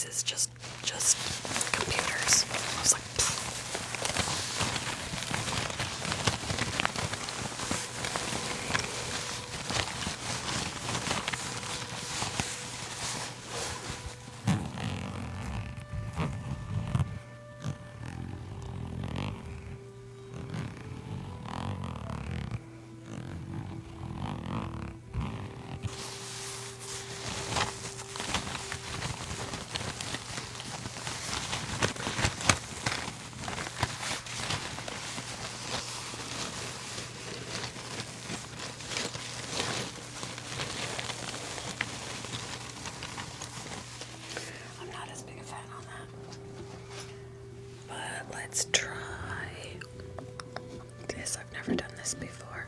is just computers. I was like, pfft. I'm not as big a fan on that. But let's try this. I've never done this before.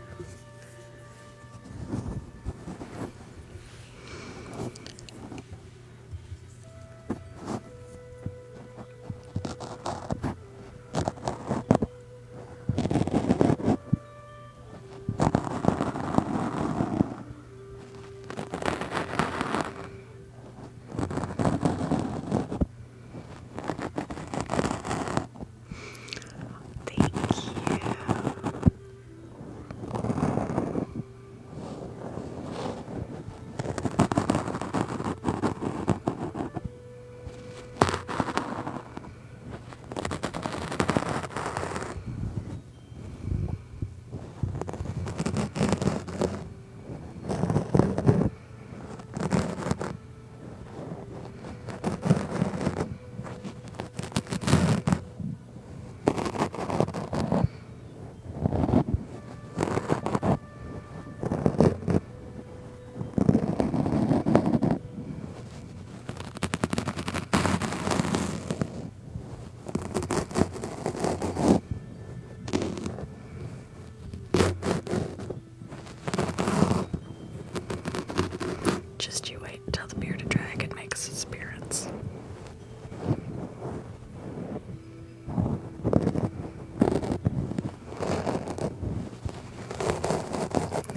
Just you wait until the bearded dragon makes its appearance.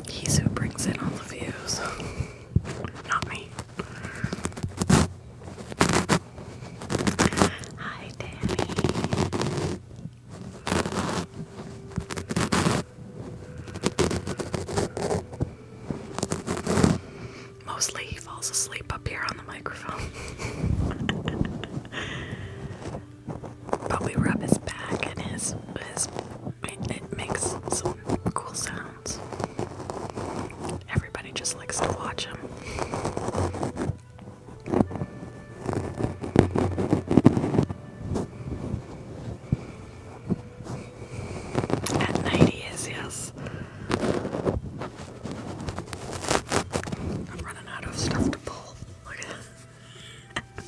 He's who brings in all the views, not me. Hi, Danny. Mostly he falls asleep up here on the microphone. But we rub his back and it makes some cool sounds. Everybody just likes to watch him. At night he is, yes. I'm running out of stuff to pull. Look at that.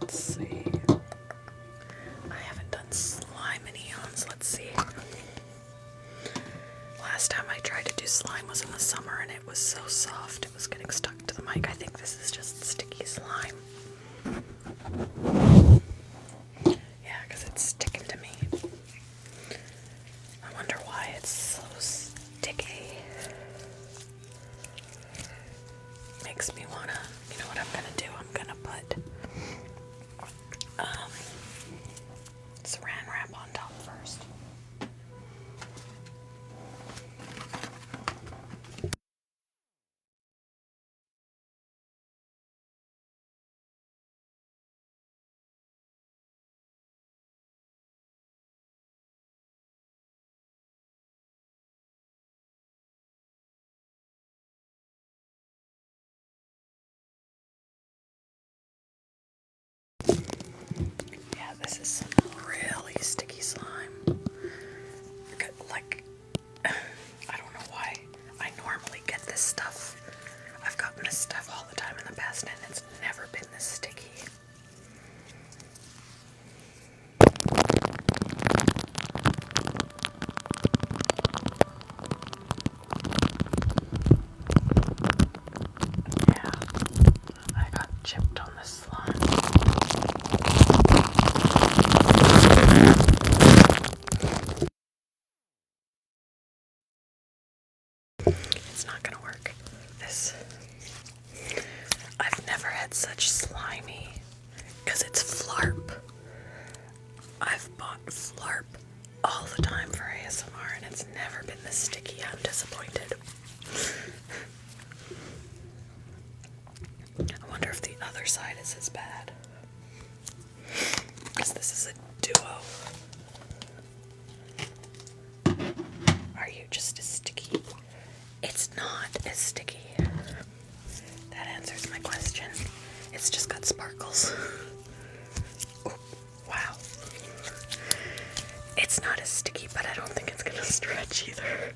Let's see. I haven't done slime in eons. Let's see. Last time I tried to do slime was in the summer and it was so soft it was getting stuck to the mic. I think this is just sticky slime. Yeah, because it's sticking to me. I wonder why it's so sticky. Makes me wanna, you know what I'm gonna do? I'm gonna put saran wrap on top first. Yeah, this is some really sticky slime. Like, I don't know why I normally get this stuff. I've gotten this stuff all the time in the past and it's never been this sticky. Yeah, I got chipped on this slime. it's such slimy. Because it's Flarp. I've bought Flarp all the time for ASMR and it's never been this sticky. I'm disappointed. I wonder if the other side is as bad. Because this is a duo. Are you just as sticky? It's not as sticky. That answers my question. It's just got sparkles. Oh, wow. It's not as sticky, but I don't think it's gonna stretch either.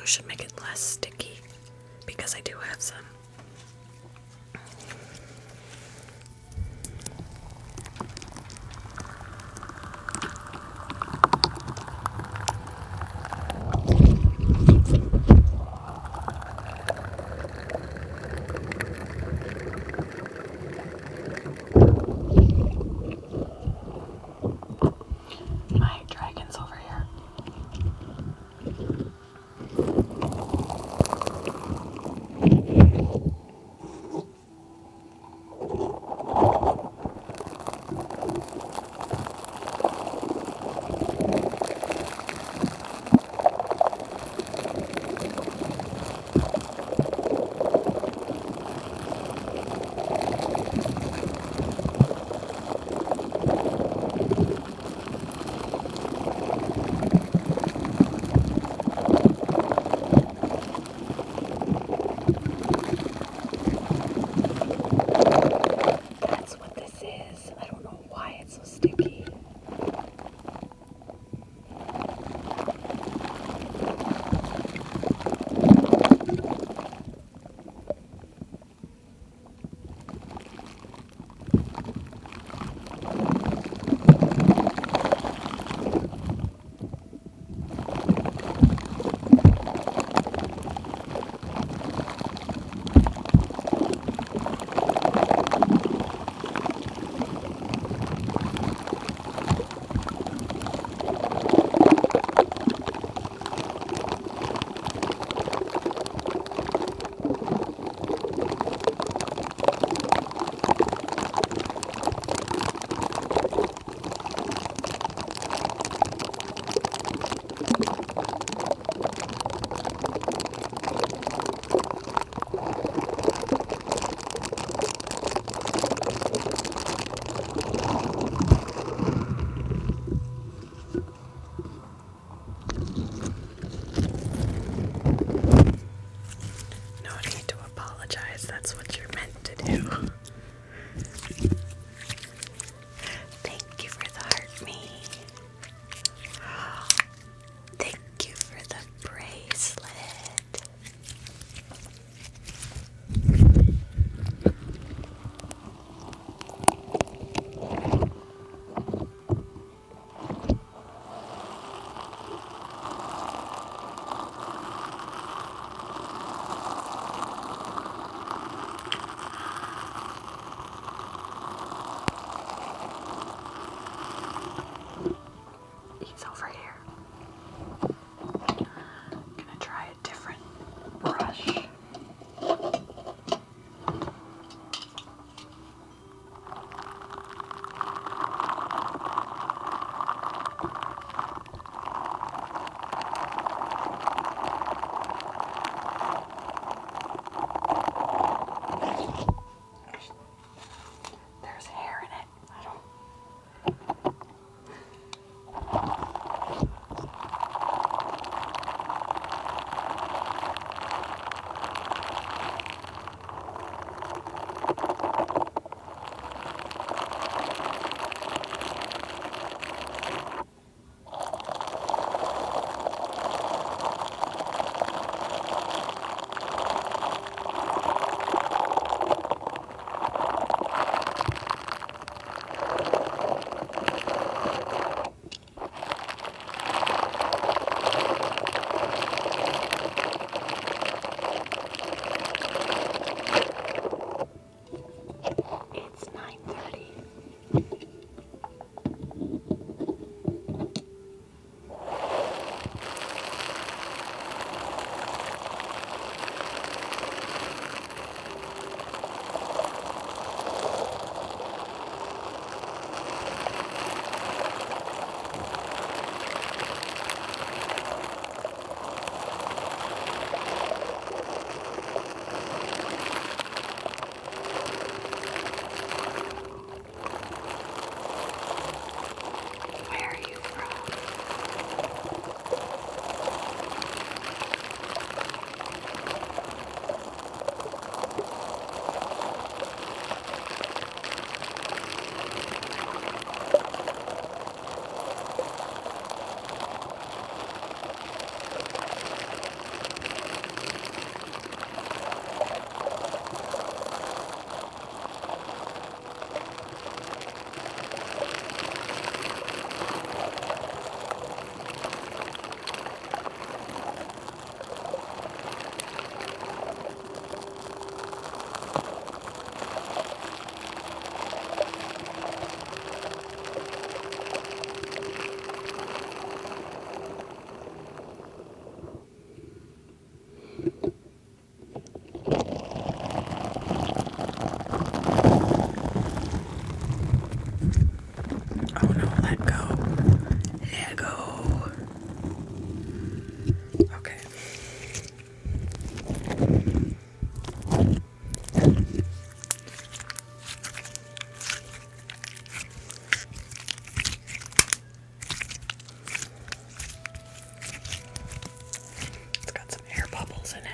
Should make it less sticky because I do have some. My dragon's over here. Oh no, let go. Let go. Okay. It's got some air bubbles in it.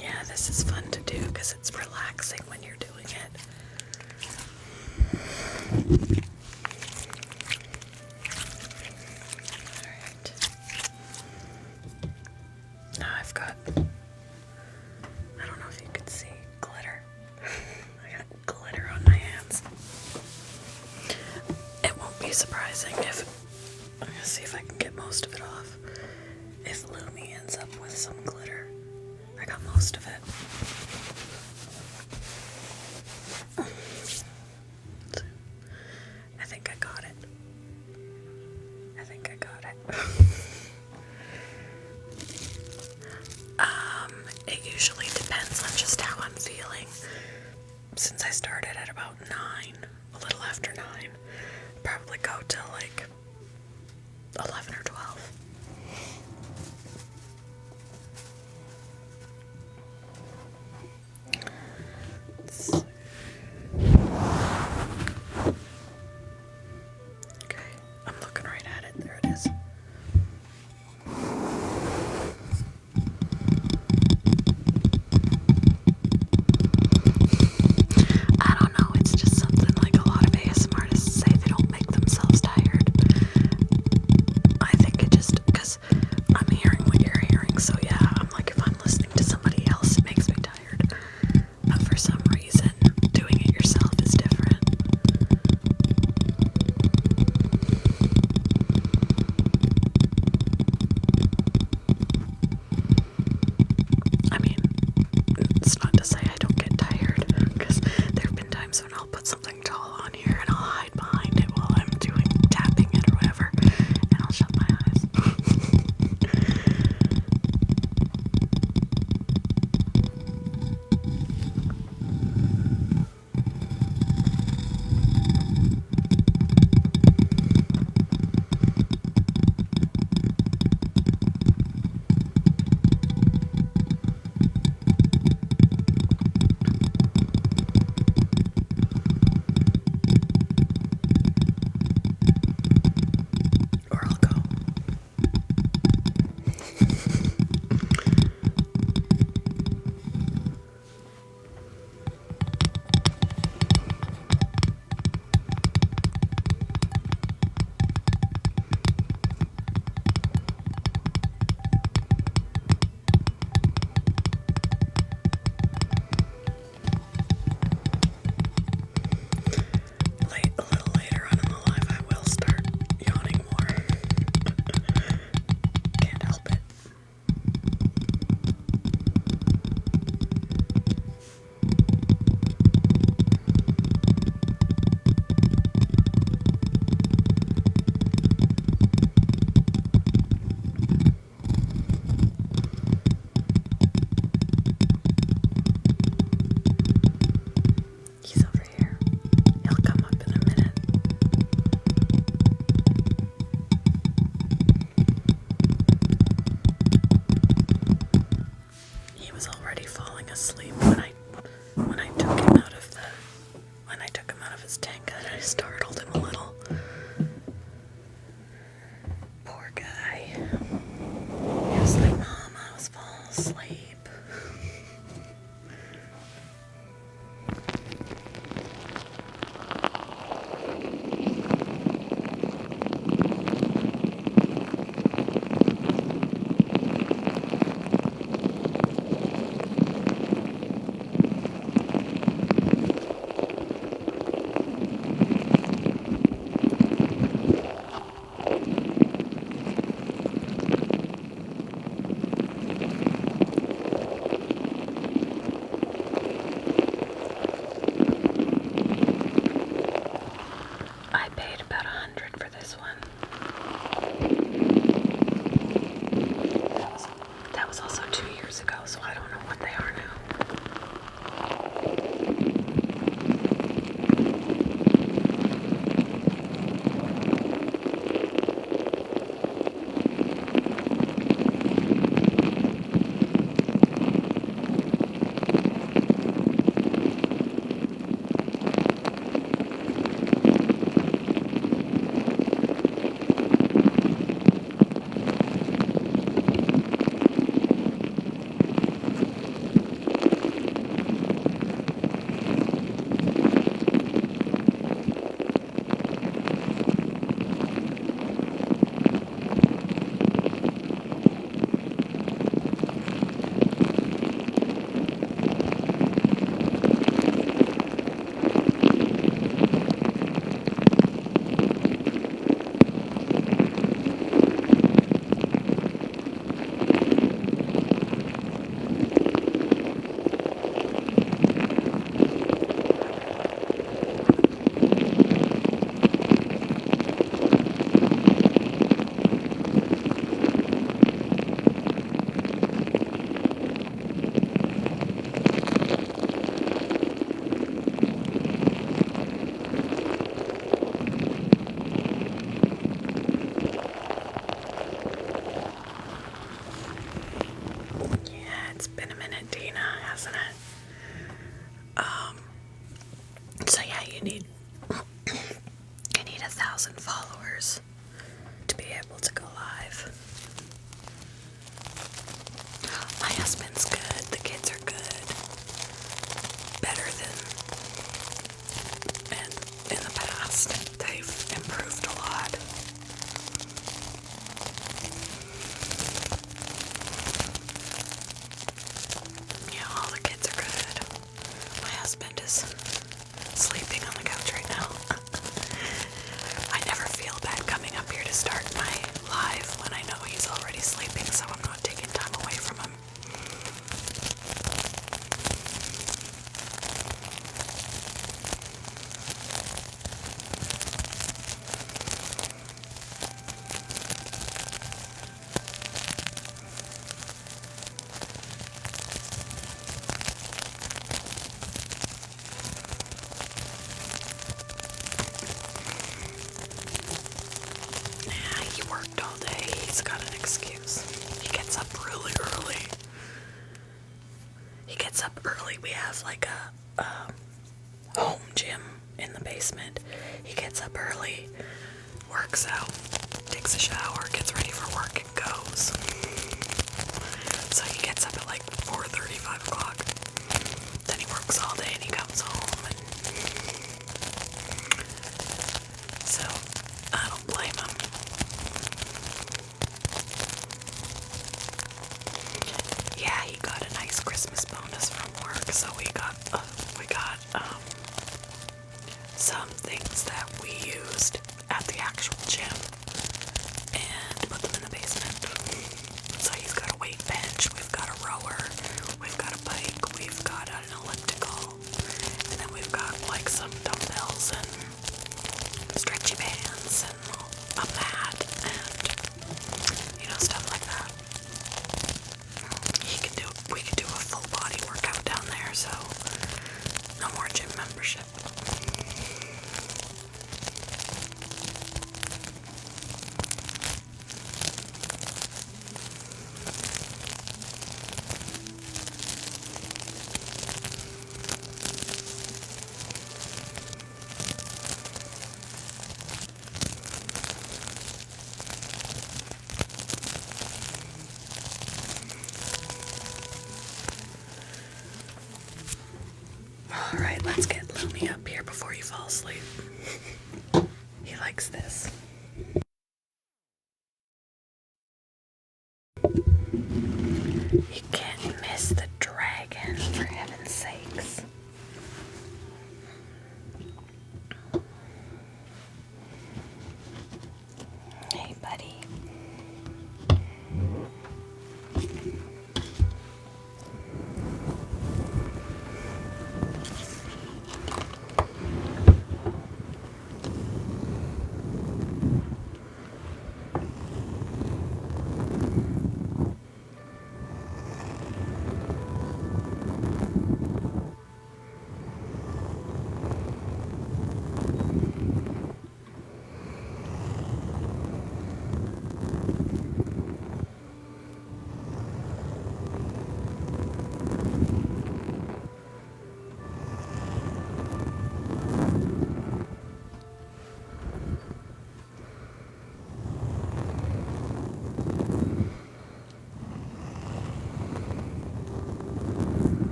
Yeah, this is fun to do because it's relaxing when you're doing it. Alright. Now I've got, I don't know if you could see, glitter. I got glitter on my hands. It won't be surprising if, I'm gonna see if I can get most of it off. If Lumi ends up with some glitter. I got most of it. I think I got it. I think I got it. It usually depends on just how I'm feeling. Since I started at about 9, a little after 9, probably go till like 11 or 12. Okay, I'm looking right at it. There it is. I don't know, it's just something like a lot of ASMR artists say they don't make themselves tired. I think asleep when I took him out of his tank, and I startled him a little. Poor guy. He was like, Mom, I was falling asleep. I paid about $100 for this one. That was also 2 years ago, so I don't know what they are now. It's been a minute, Dina, hasn't it? So yeah, you need 1,000 followers to be able to go live. My husband's good, the kids are good. Better than in the past. They've improved a lot. Yeah, all the kids are good. My husband is sleeping on the couch right now. I never feel bad coming up here to start my live when I know he's already sleeping, so I'm not taking time away from him. He worked all day. He's got an excuse. He gets up really early. We have like a home gym in the basement. He gets up early, works out, takes a shower, gets ready for work, and goes. So he gets up at like 4:30, 5 o'clock. Then he works all day and he comes home. And so I don't blame him. Yeah, he got a nice Christmas bonus from work, so we got some things that we used at the actual gym and put them in the basement. So he's got a weight bench, we've got a rower, we've got a bike, we've got an elliptical, and then we've got like some dumbbells and stretchy bands and a mat and stuff like that. We can do a full body workout down there, so no more gym membership. Lumi up here before you fall asleep. He likes this. You can't miss the dragon, for heaven's sakes. Hey, buddy.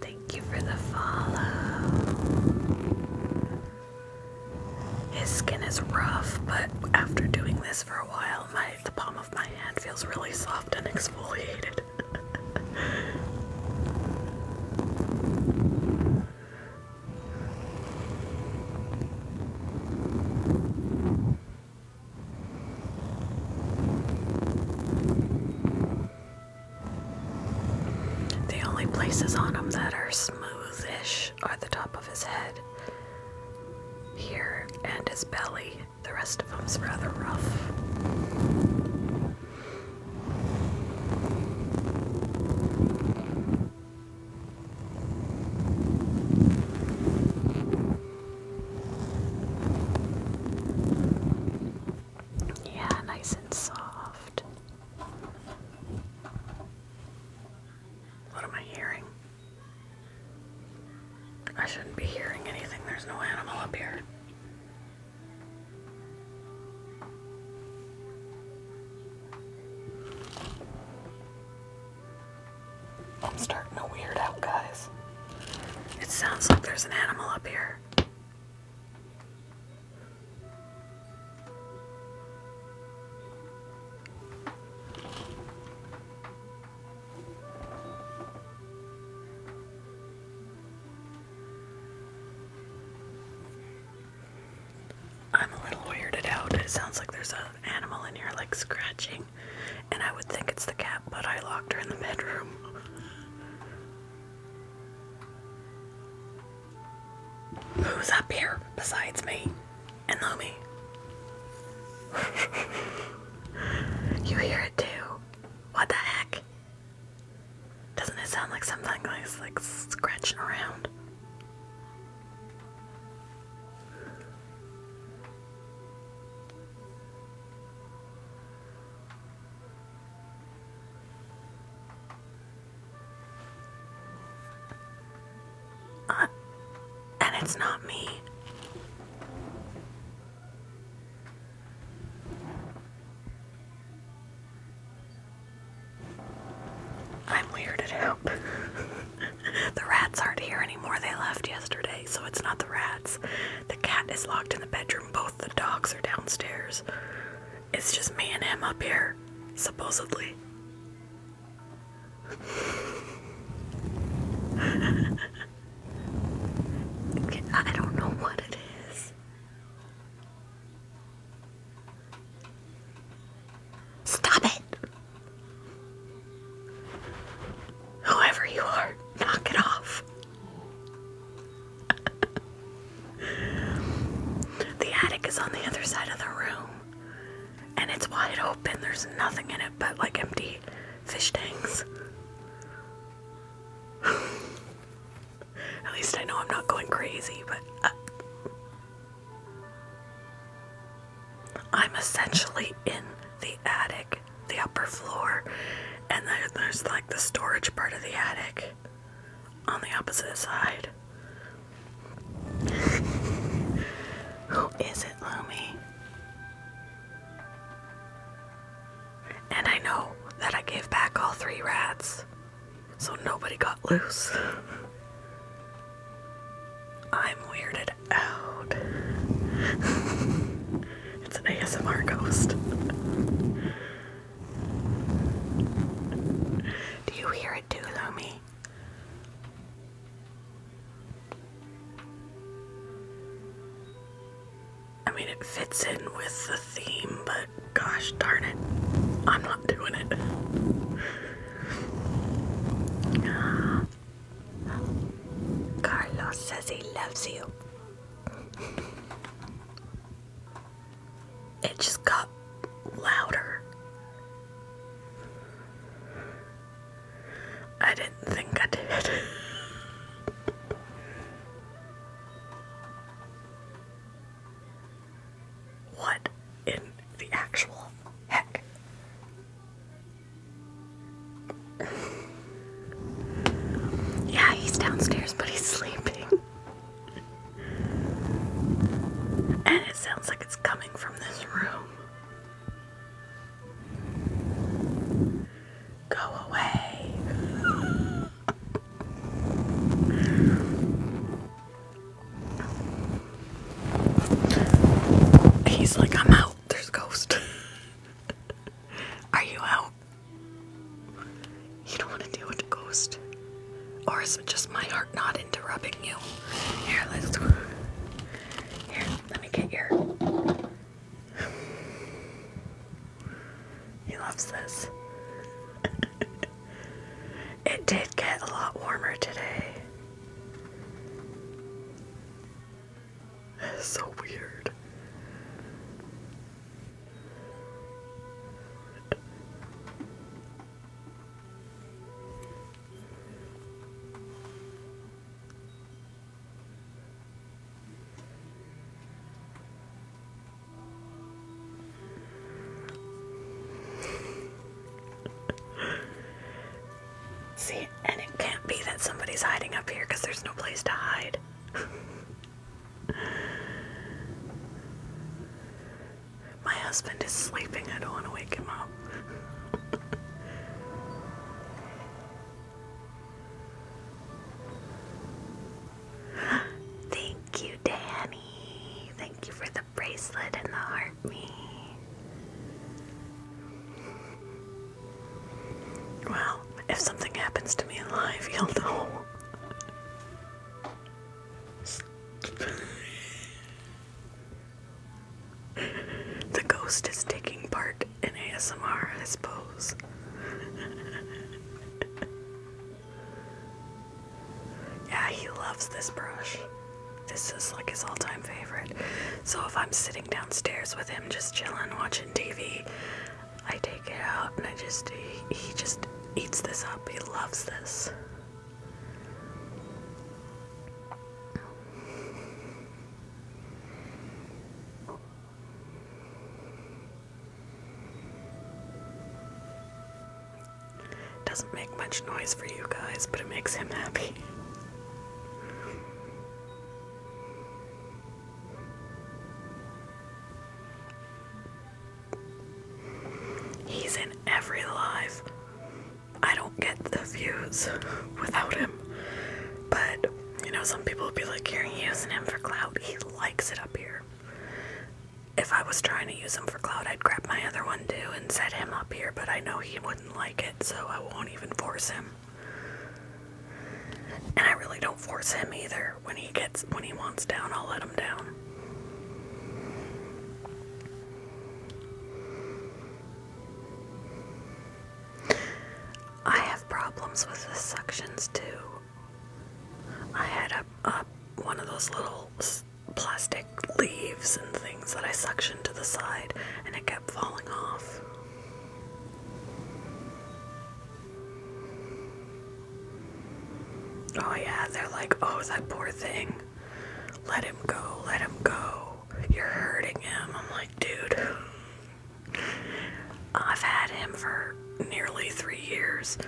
Thank you for the follow. His skin is rough, but after doing this for a while, the palm of my hand feels really soft and exfoliated. The only places on him that are smoothish are the top of his head here and his belly. The rest of him's rather rough. Yeah, nice and soft. What am I hearing? I shouldn't be hearing anything. There's no animal up here. I'm starting to weird out, guys. It sounds like there's an animal up here. I'm a little weirded out. It sounds like there's an animal in here, like scratching. And I would think it's the cat, but I locked her in the bedroom. Who's up here besides me and Lumi? You hear it too? What the heck? Doesn't it sound like something like scratching around? And it's not me. I'm weirded out. The rats aren't here anymore. They left yesterday, so it's not the rats. The cat is locked in the bedroom. Both the dogs are downstairs. It's just me and him up here, supposedly. I don't know what it is. Stop it! Whoever you are, knock it off. The attic is on the other side of the room, and it's wide open. There's nothing in it but like empty fish tanks. At least I know I'm not going crazy, but I'm essentially in the attic, the upper floor, and there's like the storage part of the attic on the opposite side. Who is it, Lumi? And I know that I gave back all 3 rats, so nobody got loose. I'm weirded out. It's an ASMR ghost. Do you hear it too, Lumi? I mean, it fits in with the theme, but gosh darn it, I'm not doing it. Carlos says he loves you. It just got louder. I didn't think I did. What in the actual heck? Yeah, he's downstairs, but he's sleeping. And it sounds like it's coming from this room. Go away. He's like, I'm out. There's a ghost. Are you out? You don't want to deal with the ghost? Or is it just my heart not interrupting you? Here, let's go. Here, let me get your... He loves this. It did get a lot warmer today. It's so weird. See, and it can't be that somebody's hiding up here because there's no place to hide. My husband is sleeping. I don't want to wake him up. Thank you, Danny. Thank you for the bracelet and the heart me. Well, if something happens to me in life, you'll know. The ghost is taking part in ASMR, I suppose. Yeah, he loves this brush. This is like his all-time favorite. So if I'm sitting downstairs with him just chilling, watching TV, I take it out and he just eats this up. He loves this. Doesn't make much noise for you guys, but it makes him happy. He's in every live. I don't get the views without him. But, you know, some people will be like, you're using him for clout. He likes it up here. If I was trying to use him for clout, I'd grab my other one too and set him up here, but I know he wouldn't like it, so I won't even force him. And I really don't force him either. When he wants down, I'll let him down. I have problems with the suctions too. I had one of those little plastic leaves and things that I suctioned to the side, and it kept falling off. Oh yeah, they're like, oh, that poor thing. Let him go, let him go. You're hurting him. I'm like, dude. I've had him for nearly 3 years.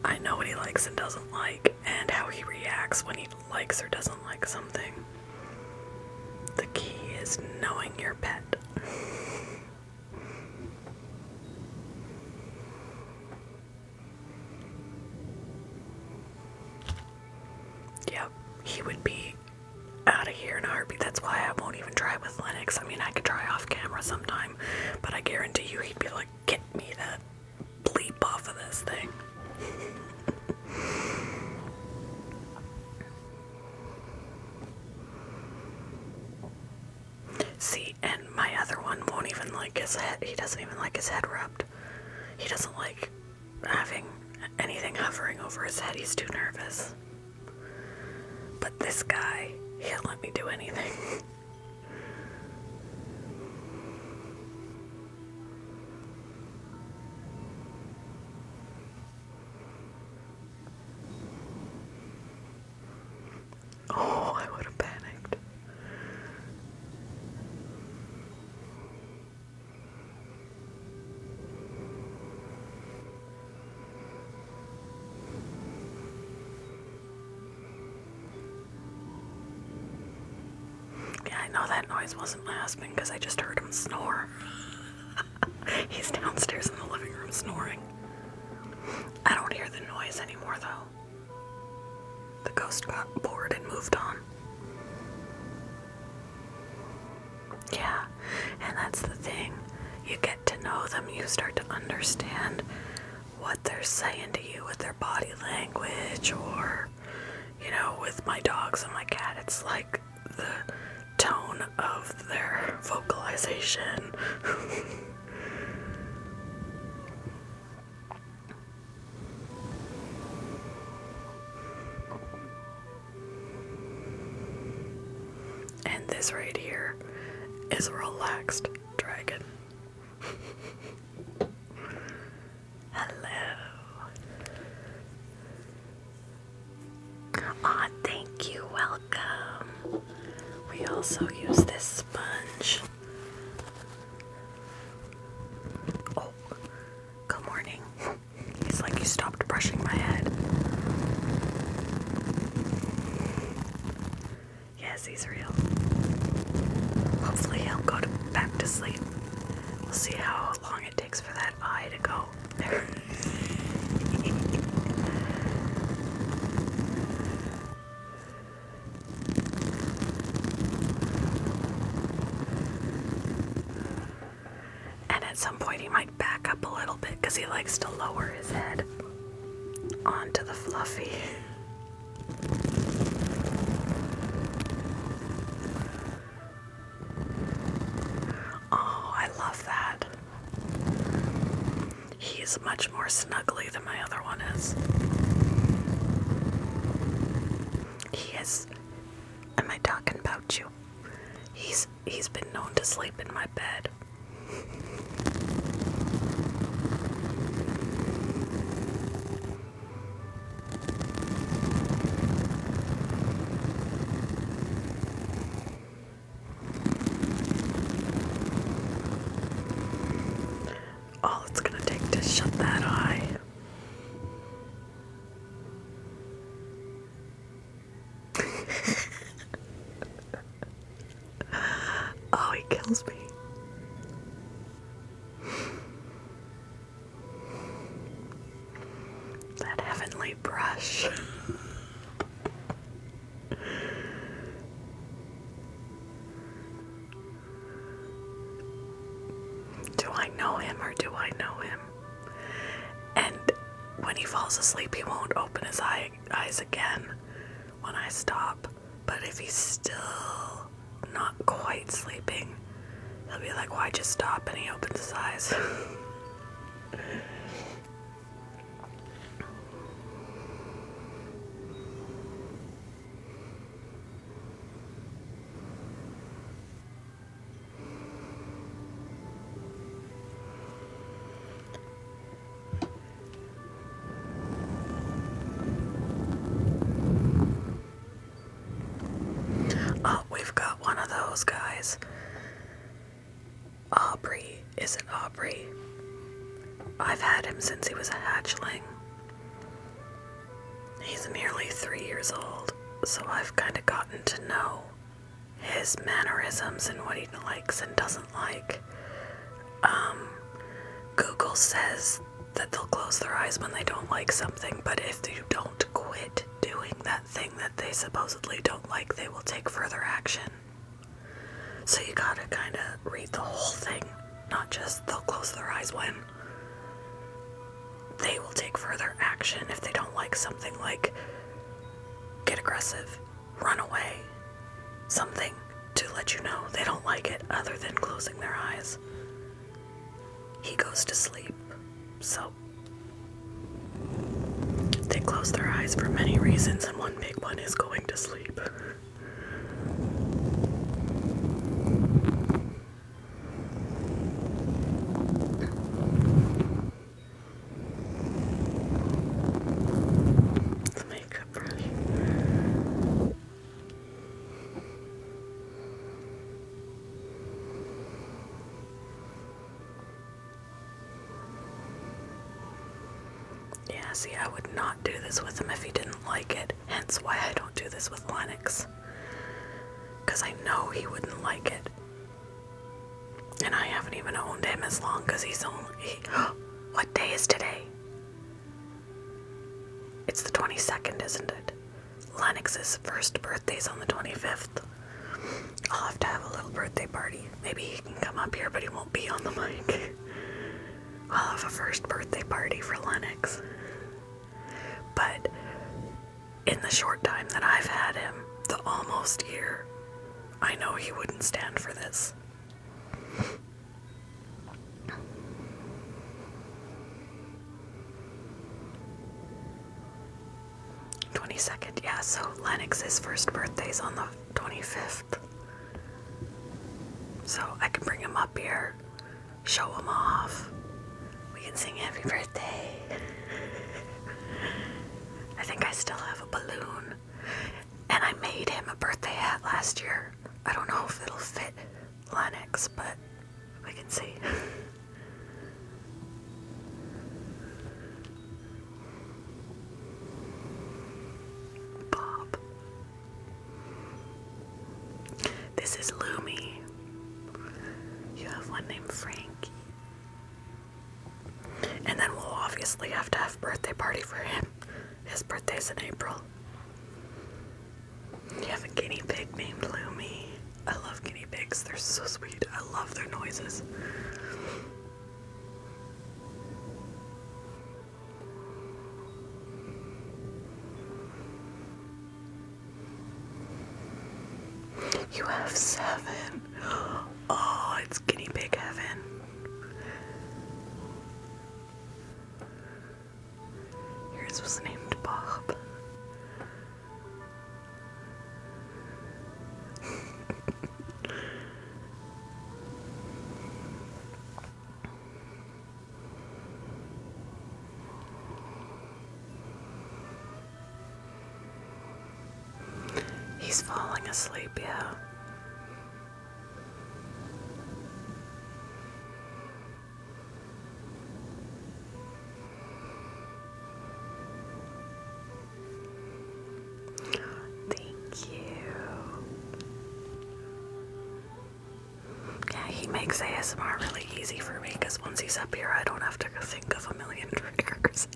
I know what he likes and doesn't like, and how he reacts when he likes or doesn't like something. The key is knowing your pet. Yep, he would be like his head. He doesn't even like his head rubbed. He doesn't like having anything hovering over his head. He's too nervous. But this guy, he'll let me do anything. Oh, I would have panicked. Yeah, I know that noise wasn't my husband because I just heard him snore. He's downstairs in the living room snoring. I don't hear the noise anymore though. The ghost got bored and moved on. Yeah, and that's the thing. You get to know them, you start to understand what they're saying to you with their body language, or, you know, with my dogs and my cat, it's like the tone of their vocalization. And this right here is a relaxed dragon. Hello. Aw, thank you, welcome. We also use this sponge. Oh, good morning. He's like, you stopped brushing my head. Yes, he's real. Hopefully he'll go back to sleep. We'll see how long it takes for that eye to go. And at some point he might back up a little bit because he likes to lower his head onto the fluffy. Oh, I love that. He's much more snuggly than my other one is. He is. Am I talking about you? He's been known to sleep in my bed. All it's gonna take to shut that eye. Oh, he kills me. That heavenly brush. Do I know him or do I know him? And when he falls asleep, he won't open his eyes again when I stop. But if he's still not quite sleeping, he'll be like, why'd you stop? And he opens his eyes. Oh, we've got one of those guys. Aubrey. Is it Aubrey? I've had him since he was a hatchling. He's nearly 3 years old, so I've kind of gotten to know his mannerisms and what he likes and doesn't like. Google says that they'll close their eyes when they don't like something, but if you don't quit doing that thing that they supposedly don't like, they will take further action. So you gotta kind of read the whole thing, not just they'll close their eyes when. They will take further action if they don't like something, like get aggressive, run away, something to let you know they don't like it other than closing their eyes. he goes to sleep. So they close their eyes for many reasons, and one big one is going to sleep. The makeup brush. Yeah, see, I would not do this with him if he didn't like it. Hence why I don't do this with Lennox. Because I know he wouldn't like it. And I haven't even owned him as long because he's only... What day is today? It's the 22nd, isn't it? Lennox's first birthday's on the 25th. I'll have to have a little birthday party. Maybe he can come up here, but he won't be on the mic. I'll have a first birthday party for Lennox. But in the short time that I've had him, the almost year, I know he wouldn't stand for this. 22nd, yeah, so Lennox's first birthday's on the 25th. So I can bring him up here, show him off. We can sing happy birthday. I think I still have a balloon. And I made him a birthday hat last year. I don't know if it'll fit Lennox, but we can see. Bob. This is Lumi. You have one named Frankie. And then we'll obviously have to have a birthday party for him. His birthday's in April. You have a guinea pig named Lumi. I love guinea pigs. They're so sweet. I love their noises. You have 7. Oh, it's guinea pig heaven. Yours was named Bob. He's falling asleep, yeah. Thank you. Yeah, he makes ASMR really easy for me because once he's up here, I don't have to think of a million triggers.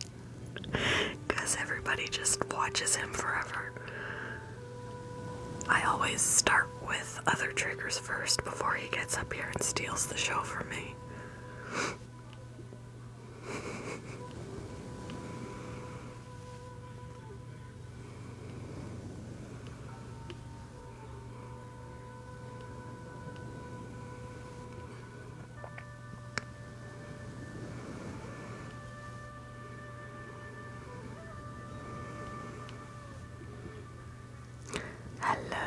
Because everybody just watches him forever. I always start with other triggers first before he gets up here and steals the show from me. Hello.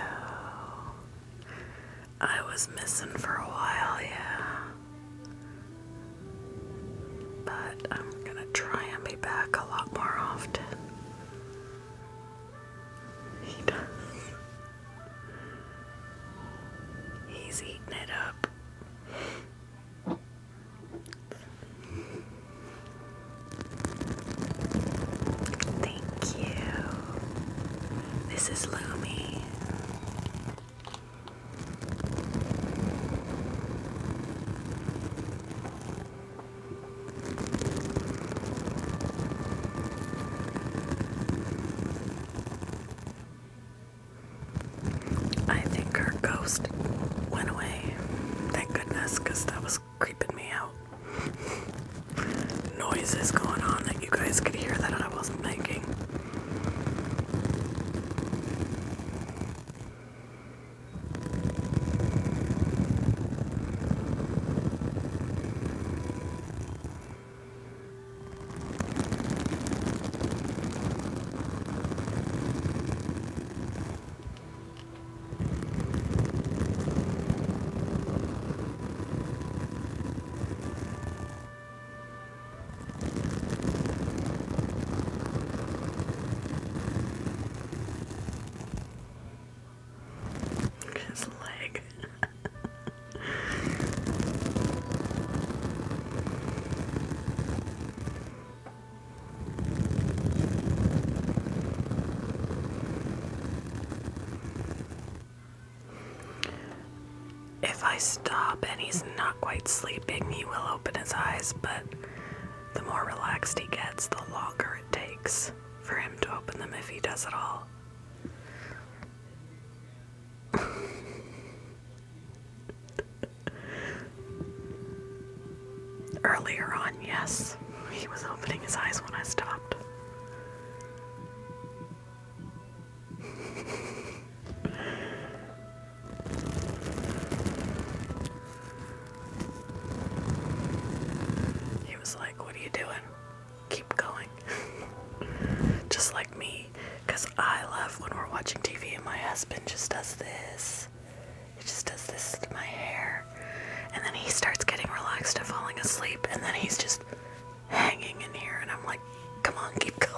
I was missing for a while, yeah. But I'm gonna try and be back a lot more often. He does. He's eating it up. Thank you. This is Lumi. I think our ghost went away. Thank goodness, because that was creeping me out. Noises going on that you guys could hear that I wasn't making. up and he's not quite sleeping, he will open his eyes, but the more relaxed he gets, the longer it takes for him to open them if he does at all. Earlier on, yes, he was opening his eyes when I stopped. He was like, "What are you doing? Keep going." Just like me, because I love when we're watching TV and my husband just does this. He just does this to my hair. And then he starts getting relaxed and falling asleep, and then he's just hanging in here, and I'm like, come on, keep going.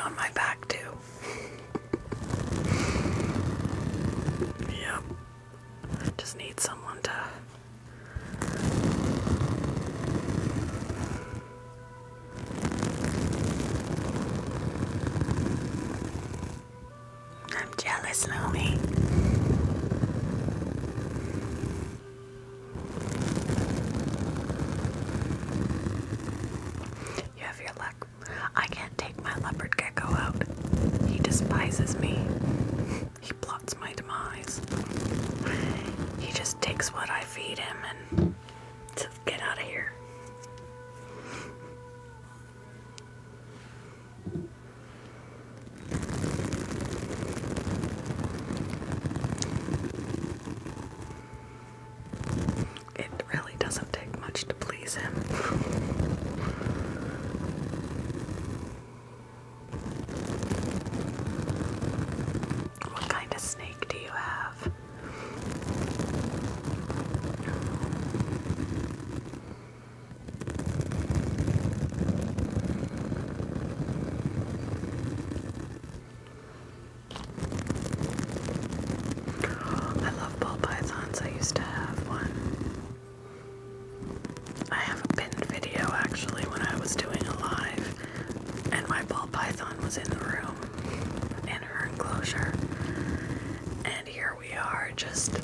On my back too. Yep. Just need someone to I'm jealous, Lomi. You have your luck. I can't take my leopard gecko out. He despises me. He plots my demise. He just takes what I feed him and says, "Get out of here." It really doesn't take much to please him. What kind of snake do you have? I love ball pythons. I used to have one. I have a pinned video actually when I was doing a live, and my ball python was in the room, in her enclosure. And here we are just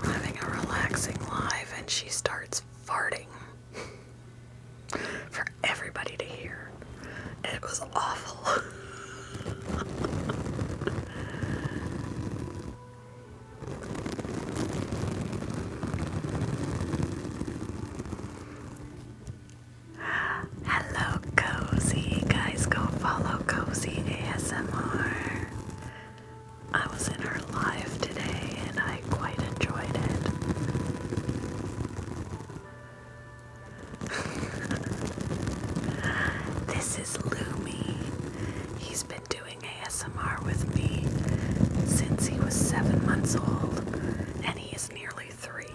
having a relaxing live, and she starts farting for everybody to hear. It was awful. Hello, Cozy. Guys, go follow Cozy ASMR. I was in her live today and I quite enjoyed it. This is Lumi. He's been doing ASMR with me since he was 7 months old, and he is nearly 3.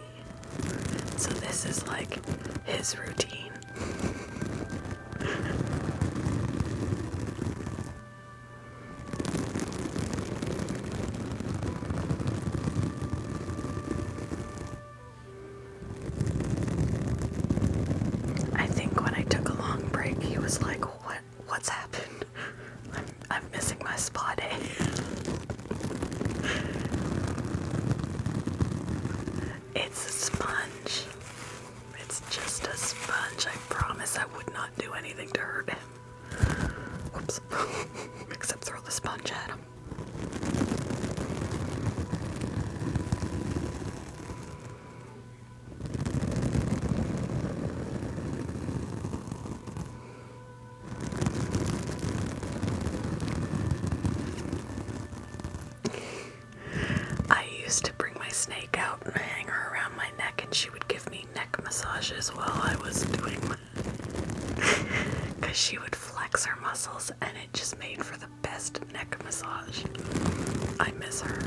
So this is like his routine. I think when I took a long break, he was like, what's happened? I'm missing my spa day. It's a sponge. It's just a sponge. I promise I would not do anything to hurt him. Whoops. Except throw the sponge at him. I used to bring my snake out and hang her around my neck, and she would give me neck massages while I was doing my... because she would flex relax her muscles, and it just made for the best neck massage. I miss her.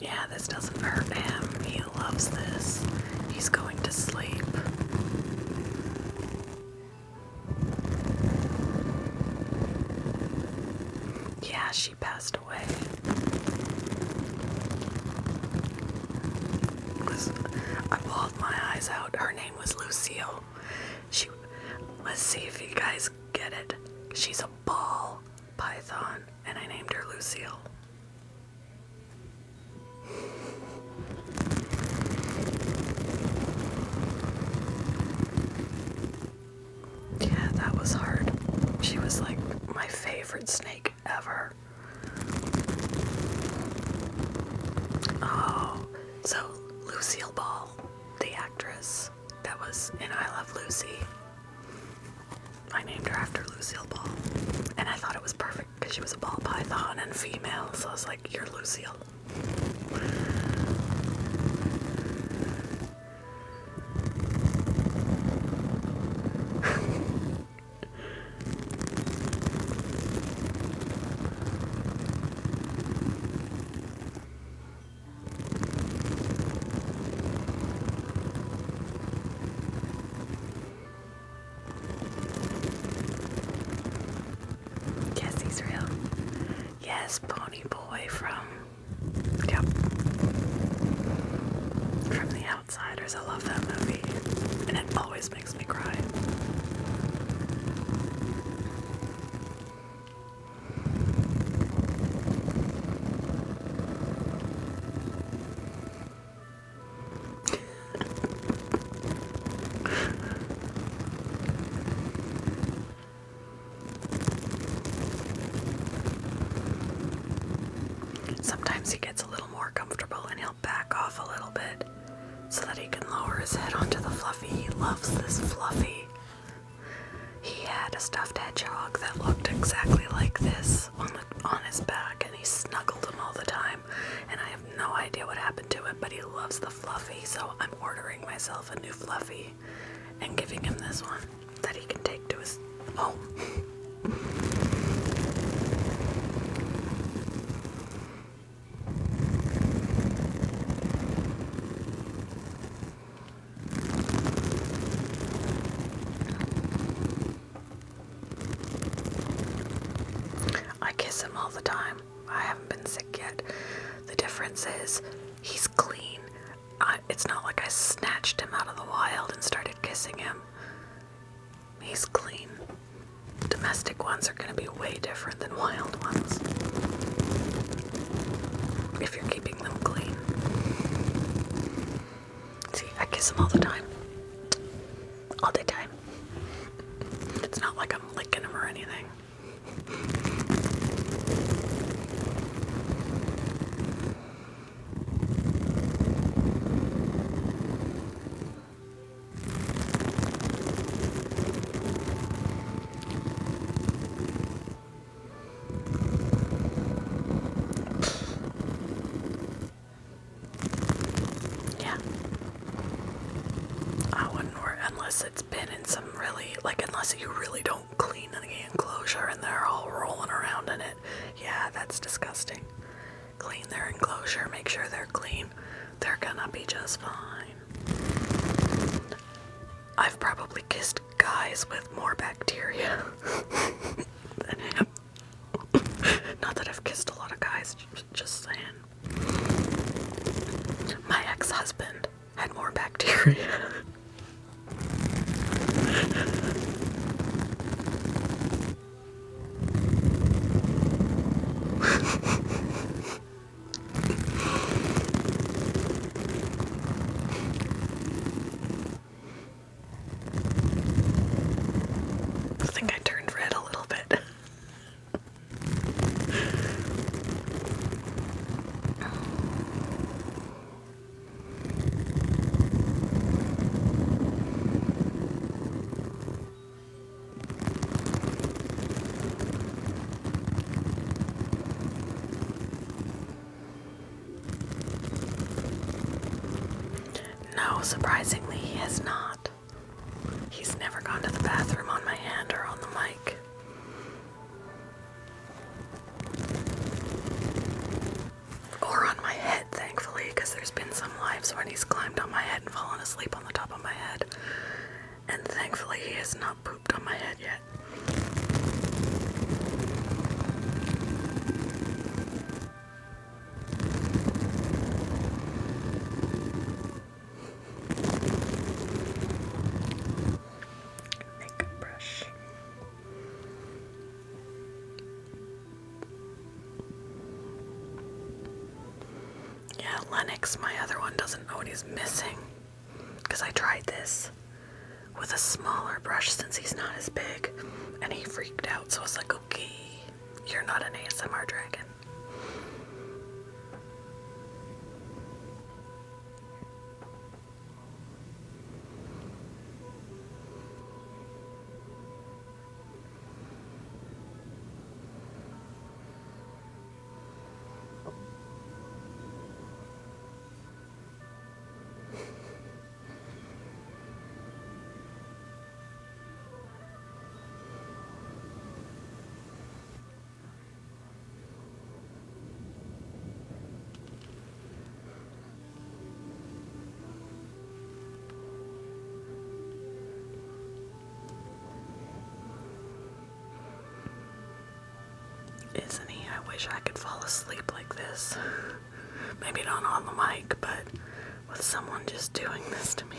Yeah, this doesn't hurt him. He loves this. He's going to sleep. Yeah, she passed away. I bawled my eyes out. Her name was Lucille. Let's see if you guys get it. She's a ball python, and I named her Lucille. Yeah, that was hard. She was like my favorite snake ever. Oh, so Lucille Ball, the actress that was in I Love Lucy, I named her after Lucille Ball. And I thought it was perfect because she was a ball python and female, so I was like, you're Lucille. Yes, he's real. Yes, Pony Boy from The Outsiders. I love that movie, and it always makes me cry. Sometimes he gets a little more comfortable and he'll back off a little bit so that he can lower his head onto the Fluffy. He loves this Fluffy. He had a stuffed hedgehog that looked exactly like this on his back, and he snuggled him all the time, and I have no idea what happened to it, but he loves the Fluffy, so I'm ordering myself a new Fluffy and giving him this one that he can take to his home. I kiss him all the time. I haven't been sick yet. The difference is he's clean. It's not like I snatched him out of the wild and started kissing him. He's clean. Domestic ones are going to be way different than wild ones, if you're keeping them clean. See, I kiss him all the time. All the time. It's not like I'm licking him or anything. Yeah. I wouldn't worry unless it's been in some really, unless you really don't clean the enclosure and they're all rolling around in it. Yeah, that's disgusting. Clean their enclosure, make sure they're clean. They're gonna be just fine. I've probably kissed guys with more bacteria than him. Not that I've kissed a lot of guys, just saying. My ex-husband had more bacteria. I think I turned red a little bit. surprisingly, he has not. He's never gone to the bathroom on my hand or on the mic. Or on my head, thankfully, because there's been some lives when he's climbed on my head and fallen asleep on the top of my head. And thankfully, he has not pooped on my head yet. Makeup brush. Yeah, Lennox, my other one, doesn't know what he's missing. Because I tried this with a smaller brush since he's not as big. And he freaked out, so I was like, okay, you're not an ASMR dragon. Isn't he? I wish I could fall asleep like this. Maybe not on the mic, but with someone just doing this to me.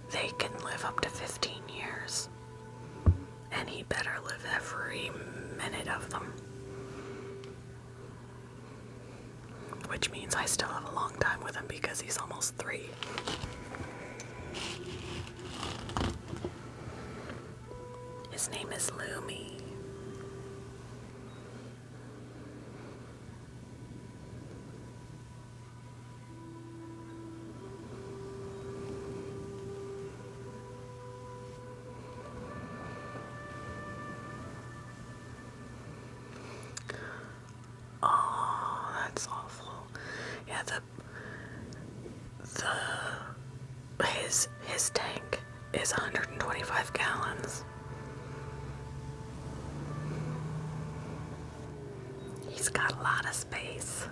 They can live up to 15 years. And he better live every minute of them. Which means I still have a long time with him because he's almost 3. His name is Lumi. Oh, that's awful. Yeah, his tank is 125 gallons. He's got a lot of space.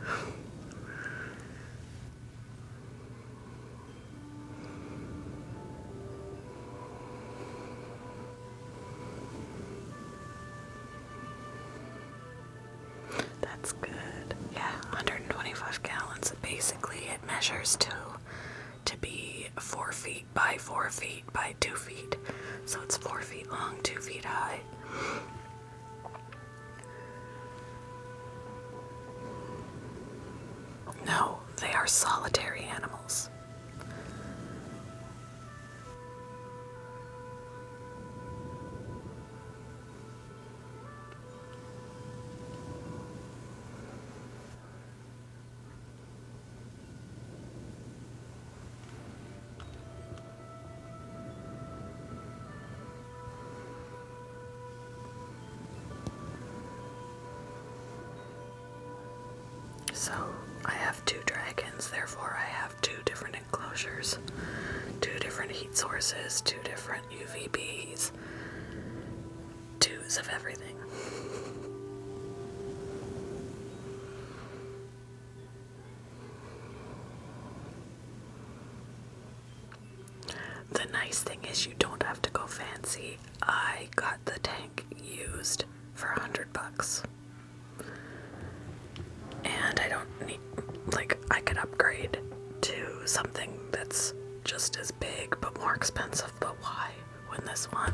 That's good. Yeah, 125 gallons. Basically, it measures to be 4 feet by 4 feet by 2 feet. So it's 4 feet long, 2 feet high. No, they are solitary animals. So, I have 2 dragons, therefore I have 2 different enclosures, 2 different heat sources, 2 different UVBs, 2s of everything. The nice thing is you don't have to go fancy. I got the tank used for $100. And I don't need, like, I could upgrade to something that's just as big but more expensive, but why? When this one,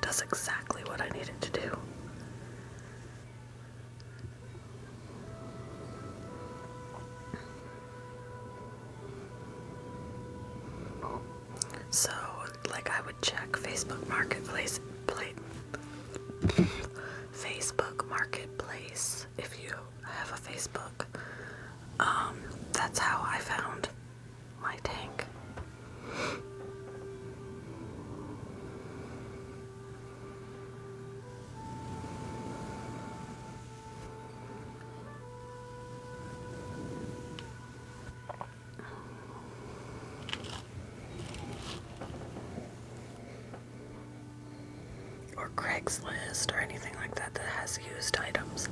does exactly what I need it to do. So, like I would check Facebook Marketplace, Facebook Marketplace if you have a Facebook. That's how I found my tank. Or Craigslist or anything like that that has used items.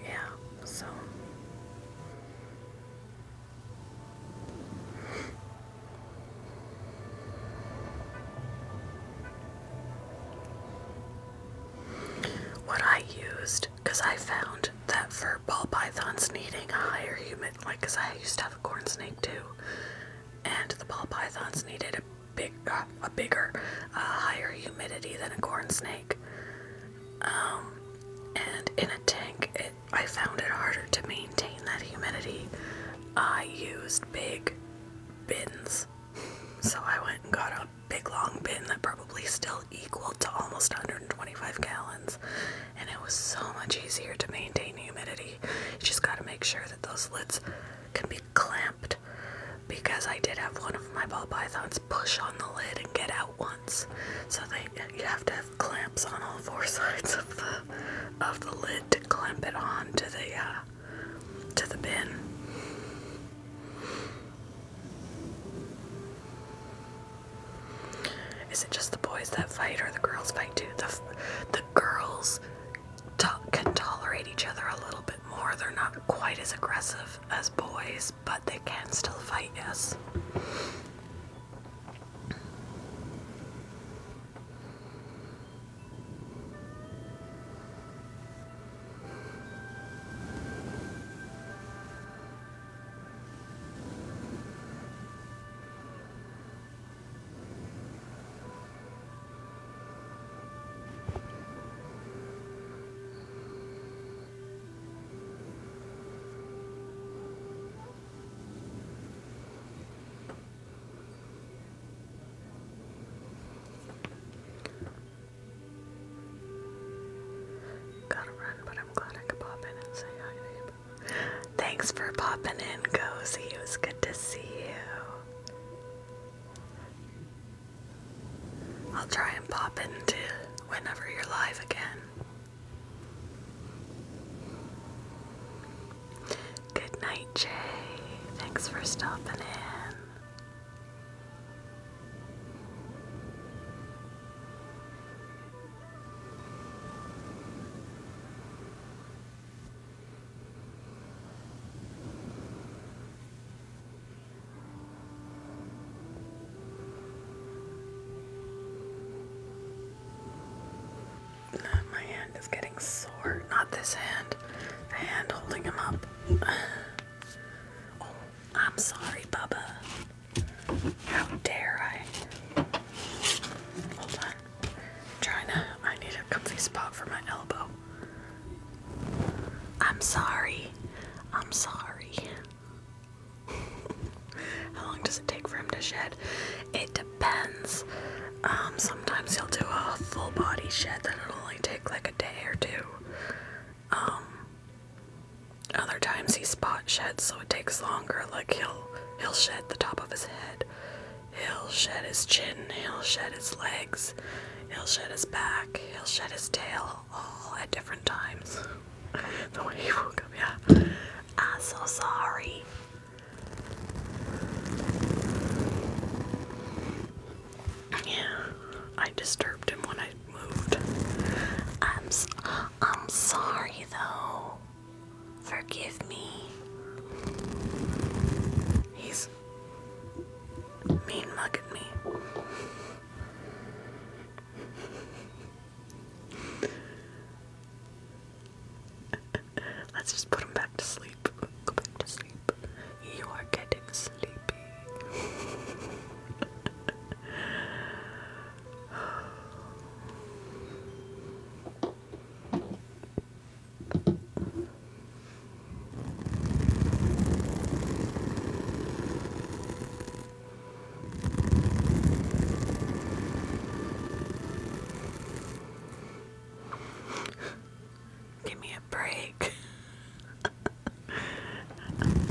Yeah, so. What I used, because I found that for ball pythons needing a higher humid, like, because I used to have a corn snake too, and the ball pythons needed a bigger, higher humidity than a corn snake. And in a tank, I found it harder to maintain that humidity. I used big bins. So I went and got a big long bin that probably still equaled to almost 125 gallons. And it was so much easier to maintain humidity. You just gotta make sure that those lids can be clamped, because I did have one of my ball pythons push on the lid and get out once. So you have to have clamps on all four sides of the lid to clamp it on to the bin. Is it just the boys that fight, or the girls fight too? The girls can tolerate each other a little bit more. They're not quite as aggressive as boys, but they can still fight, yes. Gotta run, but I'm glad I could pop in and say hi, babe. Thanks for popping in, Cozy. It was good to see you. I'll try and pop into whenever you're live again. Good night, Jay. Thanks for stopping in. My hand is getting sore. Not this hand. The hand holding him up. Oh, I'm sorry, Bubba. How dare I? Hold on. I need a comfy spot for my elbow. I'm sorry. I'm sorry. How long does it take for him to shed? It depends. Sometimes he'll do a full body shed that'll only take like a day or two. Other times he spot sheds, so it takes longer. Like he'll shed the top of his head, he'll shed his chin, he'll shed his legs, he'll shed his back, he'll shed his tail, all at different times. The way he woke up, yeah. I'm so sorry. Yeah, I disturbed him when I moved. I'm sorry though. Forgive me. He's mean mugging me. Let's just put him back to sleep. Go back to sleep.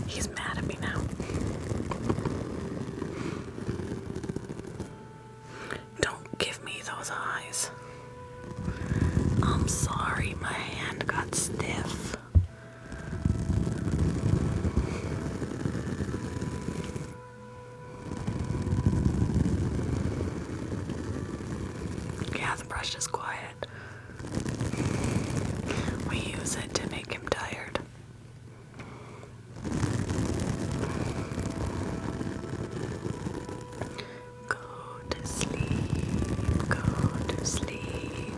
He's mad at me now. Don't give me those eyes. I'm sorry, my hand got stiff. Yeah, the brush is quiet. We use it to make him tired. Go to sleep, go to sleep,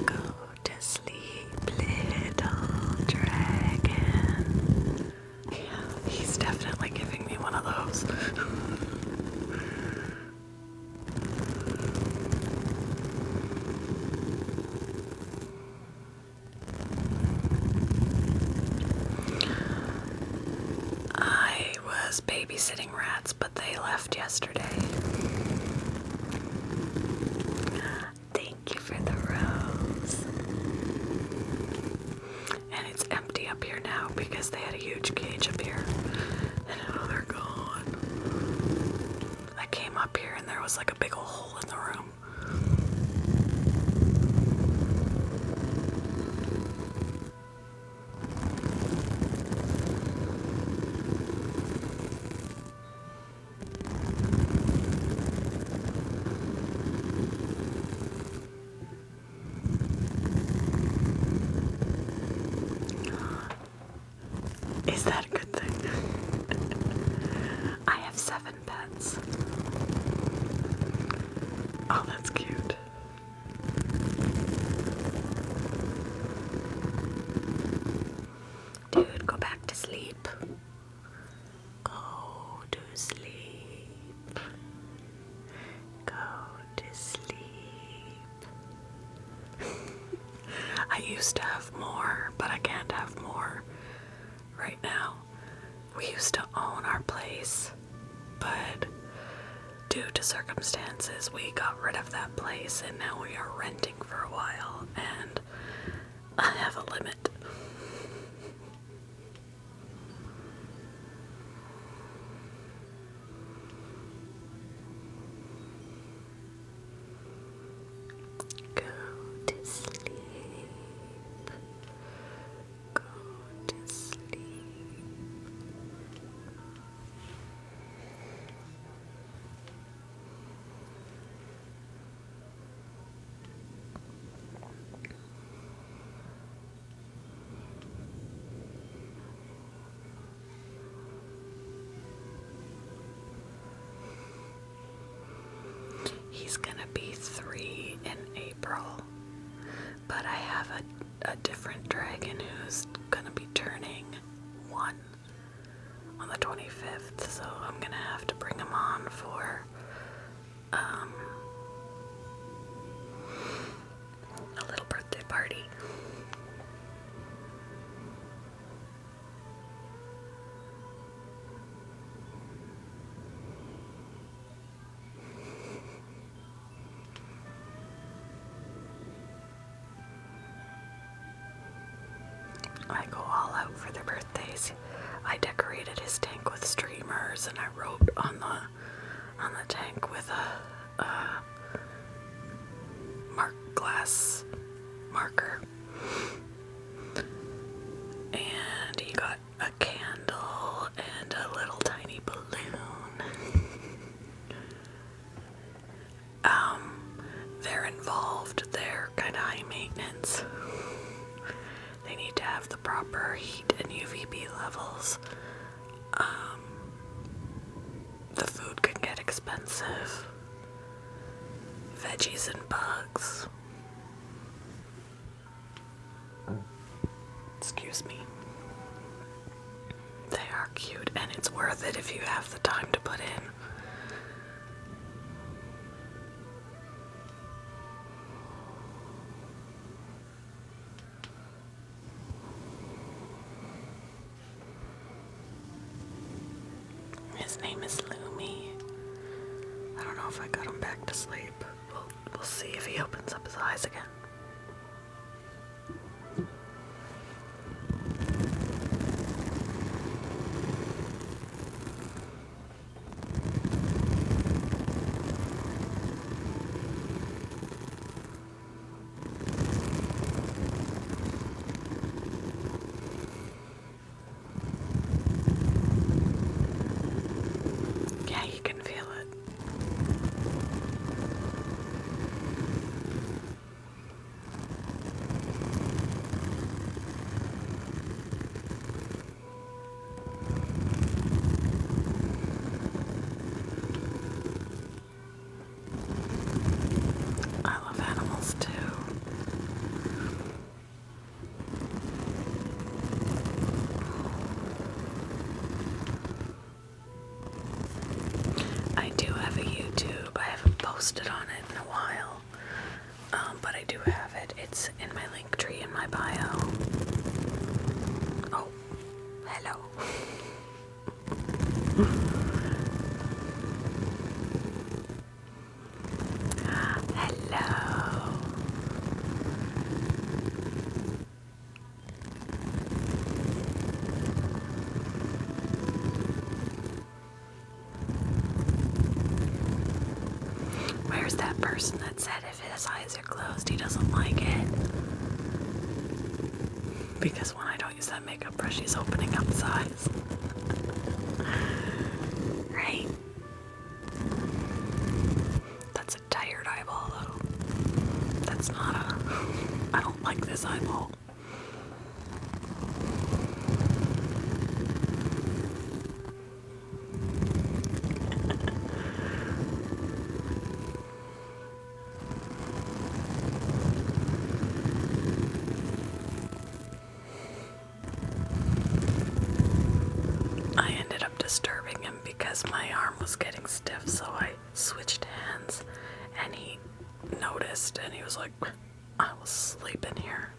go to sleep, little dragon. Yeah, he's definitely giving me one of those. I was babysitting rats, but they left yesterday. Thank you for the rose. And it's empty up here now because they had a huge cage up here. And now they're gone. I came up here and there was like a big old hole in the room. Is that a good thing? I have 7 pets. Oh, that's cute. Dude, go back to sleep. Go to sleep. Go to sleep. I used to have more, but I can't have more right now. We used to own our place, but due to circumstances, we got rid of that place and now we are renting for a while, and I have a limit. Go to sleep. Go to sleep. He's gonna be 3 in April, but I have a different dragon who's gonna be turning 1 on the 25th, so I'm gonna have to bring him on for a little birthday party. I go all out for their birthdays. I decorated his tank with streamers, and I wrote on the tank with a glass marker. And he got a candle and a little tiny balloon. They're involved. They're kind of high maintenance. They need to have the proper heat and UVB levels. The food can get expensive. Veggies and bugs. Excuse me. They are cute, and it's worth it if you have the time to put in. His name is Lumi. I don't know if I got him back to sleep. We'll see if he opens up his eyes again. I do have a YouTube. I haven't posted on it in a while, but I do have it. It's in my link tree in my bio. Oh, hello. Hello. Where's that person that said if his eyes are closed, he doesn't like it? Because when I don't use that makeup brush, he's opening up his eyes. Right? That's a tired eyeball, though. That's not a... I don't like this eyeball. I ended up disturbing him because my arm was getting stiff, so I switched hands, and he noticed, and he was like, I was sleeping here.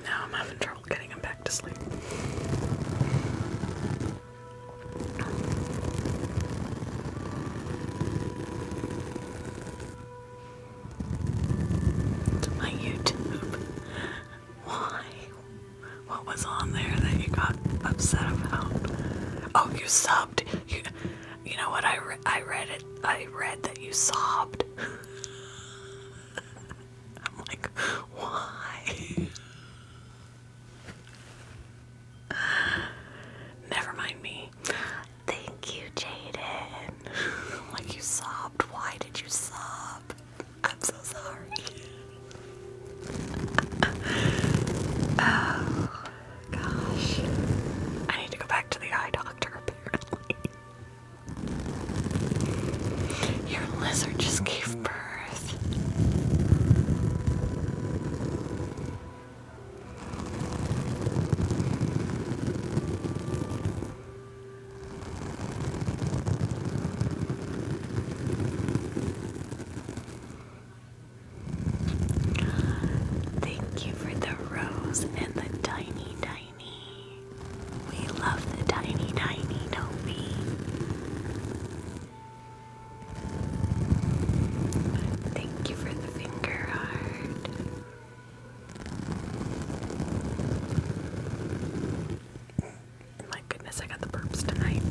Now I'm having trouble getting him back to sleep. To my YouTube. Why? What was on there that you got upset about? Oh, you subbed. You know what? I read it. I read that you sobbed. I'm like, why? Never mind me. Thank you, Jaden. Like, you sobbed. Why did you sob? I'm so sorry. Oh, gosh. I need to go back to the eye doctor, apparently. Your lizard just gave birth. Thank you for the rose and the tiny. We love the tiny, don't we? Thank you for the finger heart. My goodness, I got the burps tonight.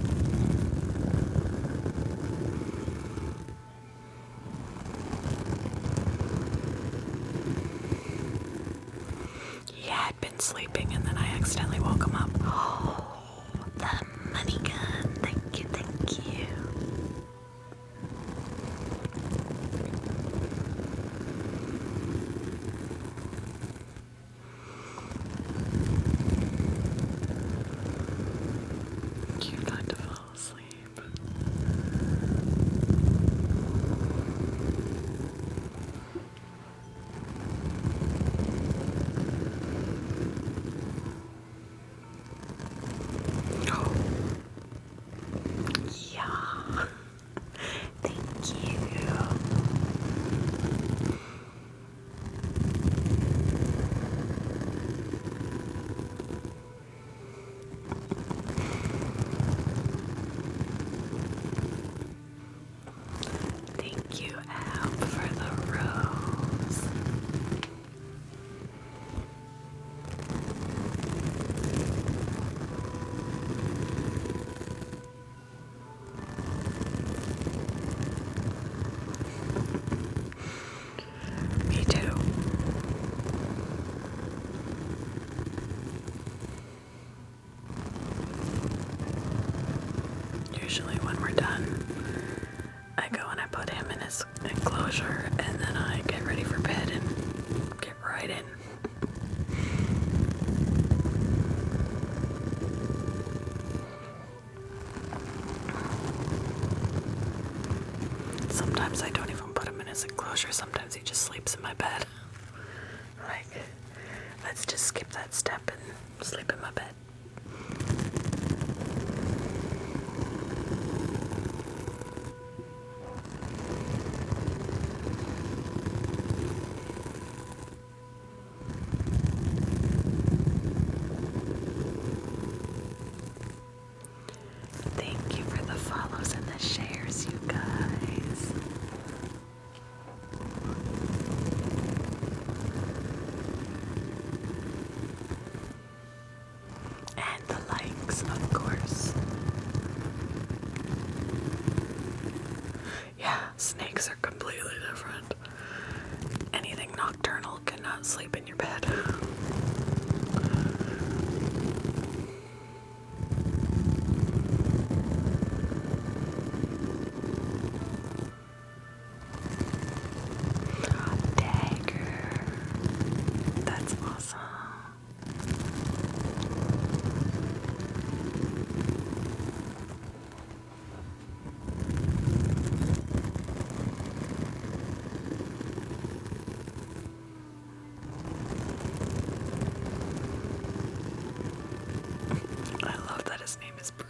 Yeah, I'd been sleeping and then I accidentally woke him up. Oh, the money gun. Thank you. You're going to fall asleep. Oh. Yeah. Thank you. Thank you, Al, for the rose. Me too. Usually when we're done, I go and I put him in his enclosure, and then I get ready for bed and get right in. Sometimes I don't even put him in his enclosure. Sometimes he just sleeps in my bed. Like, let's just skip that step and sleep in my bed.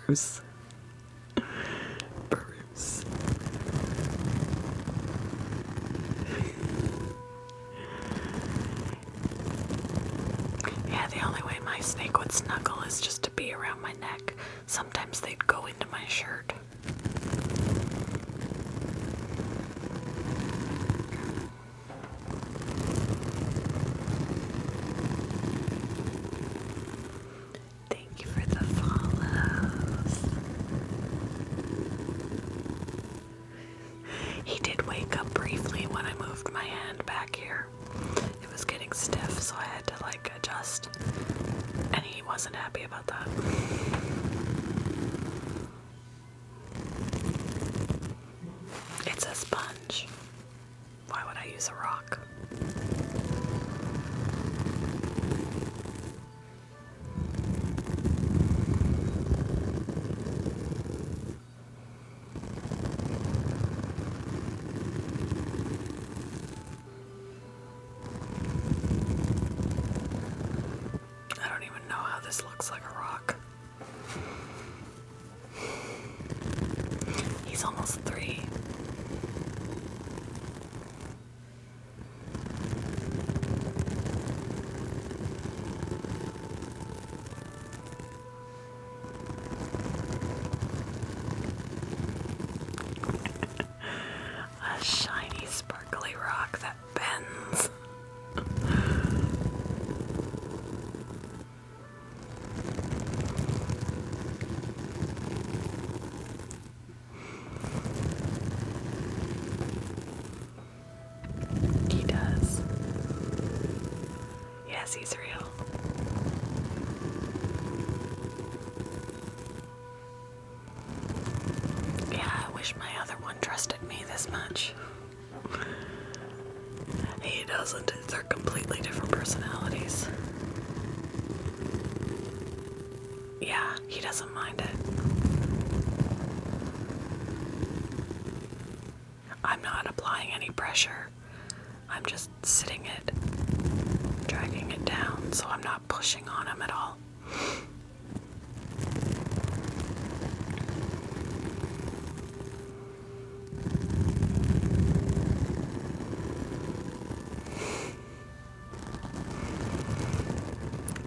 Bruce. Bruce. Yeah, the only way my snake would snuggle is just to be around my neck. Sometimes they'd go into my shirt. Thank you for the follows. He did wake up briefly when I moved my hand back here. It was getting stiff, so I had to adjust. And he wasn't happy about that. It's a sponge. Why would I use a rock? I don't even know how this looks like a rock. He's almost 3. A shiny, sparkly rock that bends. He does. Yes, he's real. Yeah, I wish my other one trusted me this much. He doesn't. They're completely different personalities. Yeah, he doesn't mind it. I'm not applying any pressure. I'm just sitting it, dragging it down, so I'm not pushing on him at all.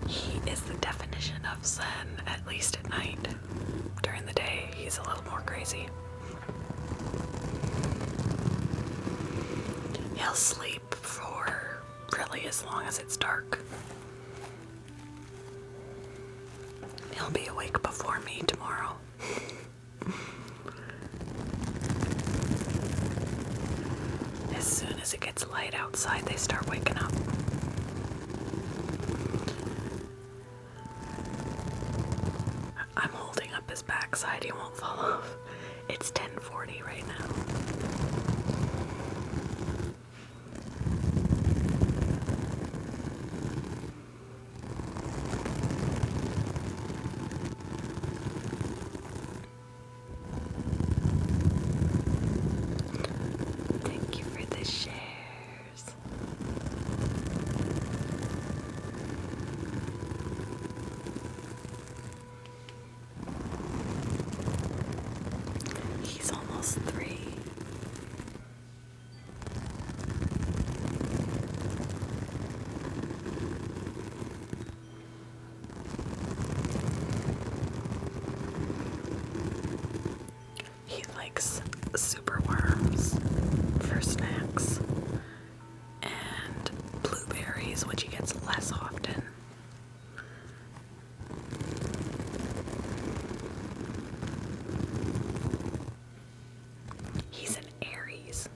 He is the definition of zen, at least at night. During the day, he's a little more crazy. He'll sleep for really as long as it's dark. He'll be awake before me tomorrow. As soon as it gets light outside, they start waking up. I'm holding up his backside, he won't fall off. It's 10:40 right now. Thank you for the shares. He's almost 3. He likes super worms for snacks and blueberries, which he gets less often. He's an Aries.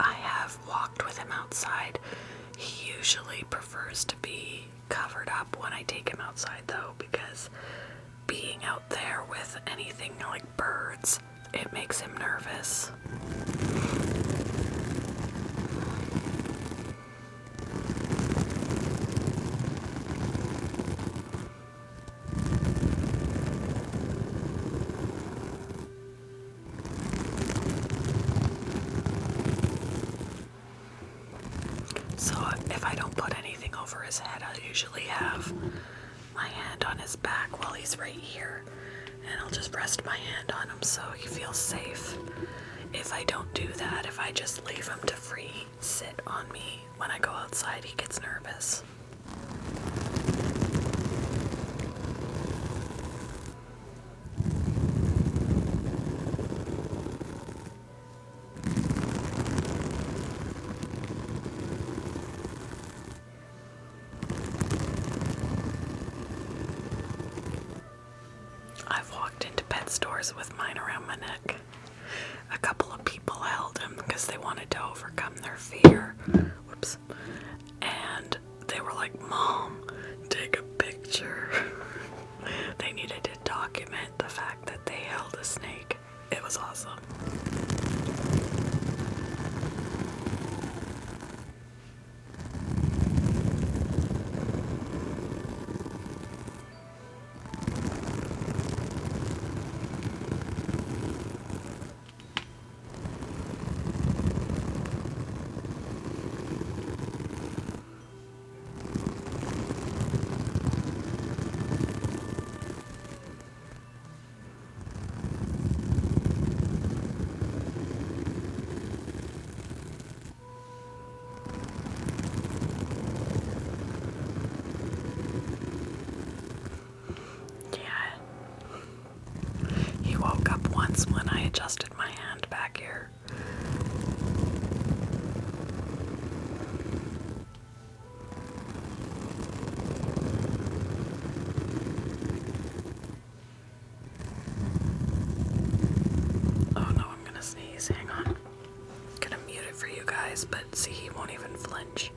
I have walked with him outside. He usually prefers to be covered up when I take him outside, though, because being being out there with anything like birds, it makes him nervous. So if I don't put anything over his head, I usually have my hand on his back while he's right here, and I'll just rest my hand on him so he feels safe. If I don't do that, if I just leave him to free sit on me when I go outside, he gets nervous. I've walked into pet stores with mine around my neck. A couple of people held him because they wanted to overcome their fear. Whoops. And they were like, "Mom, take a picture." They needed to document the fact that they held a snake. It was awesome. He woke up once when I adjusted my hand back here. Oh no, I'm gonna sneeze. Hang on. I'm gonna mute it for you guys, but see, he won't even flinch.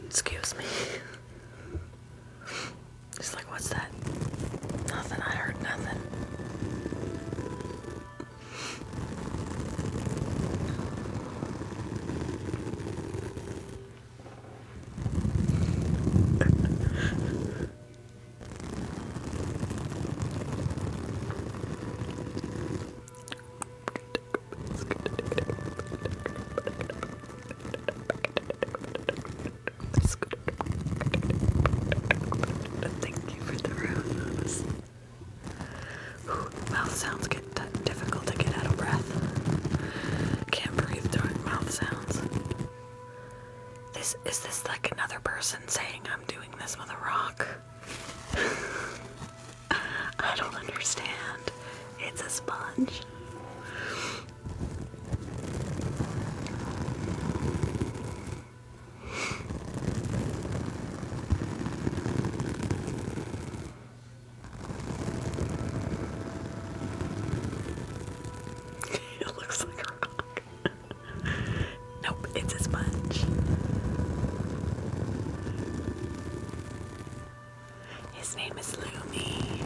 Excuse me. He's like, "What's that?" Nothing, I heard nothing. Thank you for the rose. Mouth sounds get difficult to get out of breath. Can't breathe during mouth sounds. Is this like another person saying I'm doing this with a rock? I don't understand. It's a sponge. It looks like a rock. Nope, it's a sponge. His name is Lumi.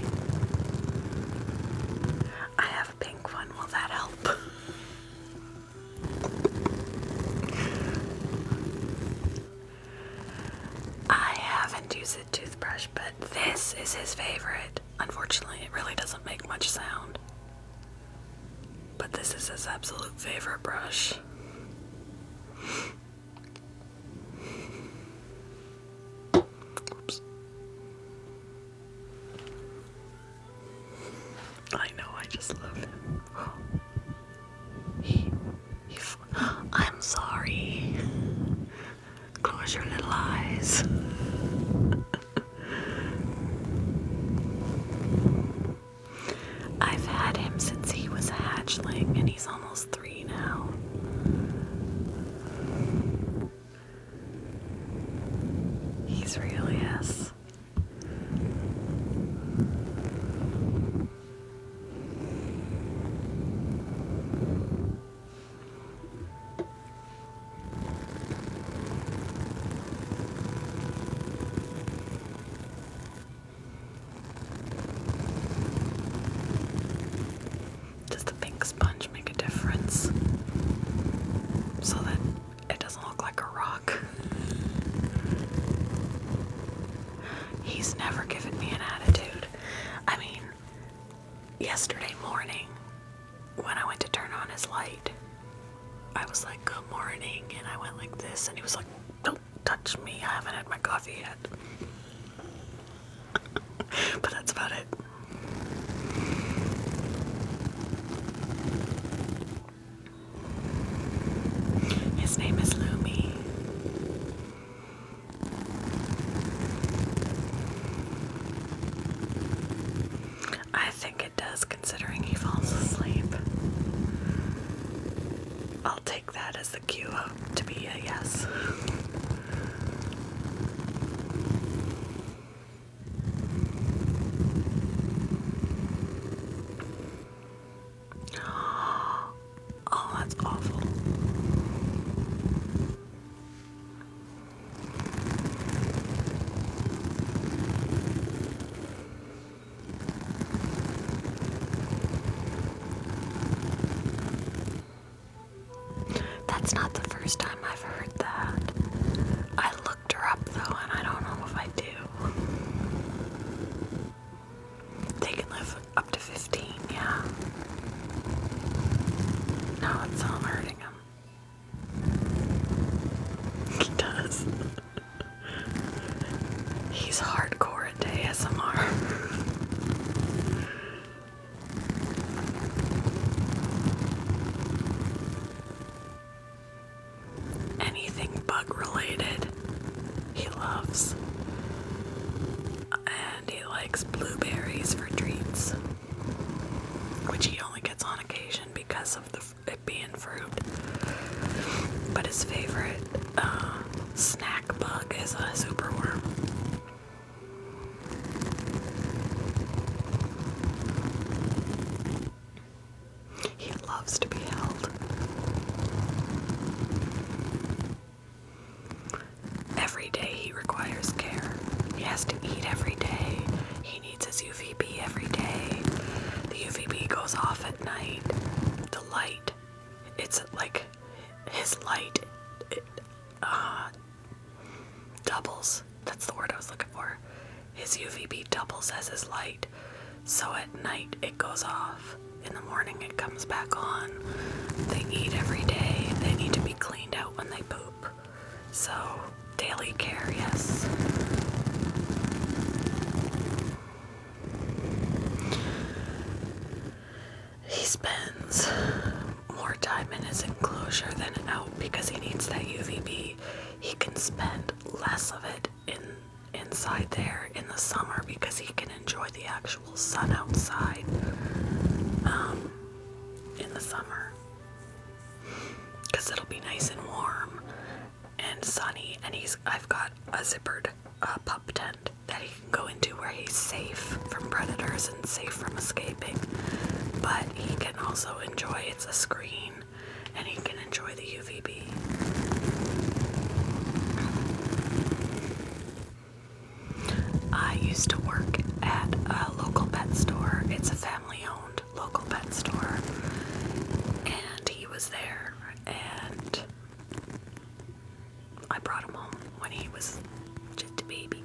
I have a pink one. Will that help? I haven't used a toothbrush, but this is his favorite. Unfortunately, it really doesn't make much sound. But this is his absolute favorite brush. Oops. I know, I just love him. I'm sorry. Close your little eyes. I've had him since he was a hatchling, and he's almost 3 now. He's real, yes. He's never given me an attitude. I mean, yesterday morning, when I went to turn on his light, I was like, good morning, and I went like this, and he was like, don't touch me, I haven't had my coffee yet. But that's about it. His name is Lumi. I think it does, considering he falls asleep. I'll take that as the cue to be a yes. Oh, that's awful. That's not the first time I've heard that. I looked her up though, and I don't know if I do. They can live up to 15, yeah. No, it's not hurting him. He does. He's hardcore at ASMR. Anything bug related, he loves. And he likes blueberries for treats, which he only gets on occasion because of it being fruit. But his favorite snack bug is a superworm. He loves to be held. Every day he requires care. He has to eat every day. He needs his UVB every day. The UVB goes off at night. The light, it's like his light, it doubles. That's the word I was looking for. His UVB doubles as his light. So at night it goes off. In the morning it comes back on. They eat every day. They need to be cleaned out when they poop. So, daily care, yes. He spends more time in his enclosure than out because he needs that UVB. He can spend less of it inside there in the summer because he can enjoy the actual sun outside in the summer, because it'll be nice and warm and sunny, and I've got a zippered pup tent that he can go into where he's safe from predators and safe from escaping, but he can also enjoy, it's a screen, and he can enjoy the UVB. I used to work at a local pet store. It's a family-owned local pet store, and he was there, and I brought him home when he was just a baby.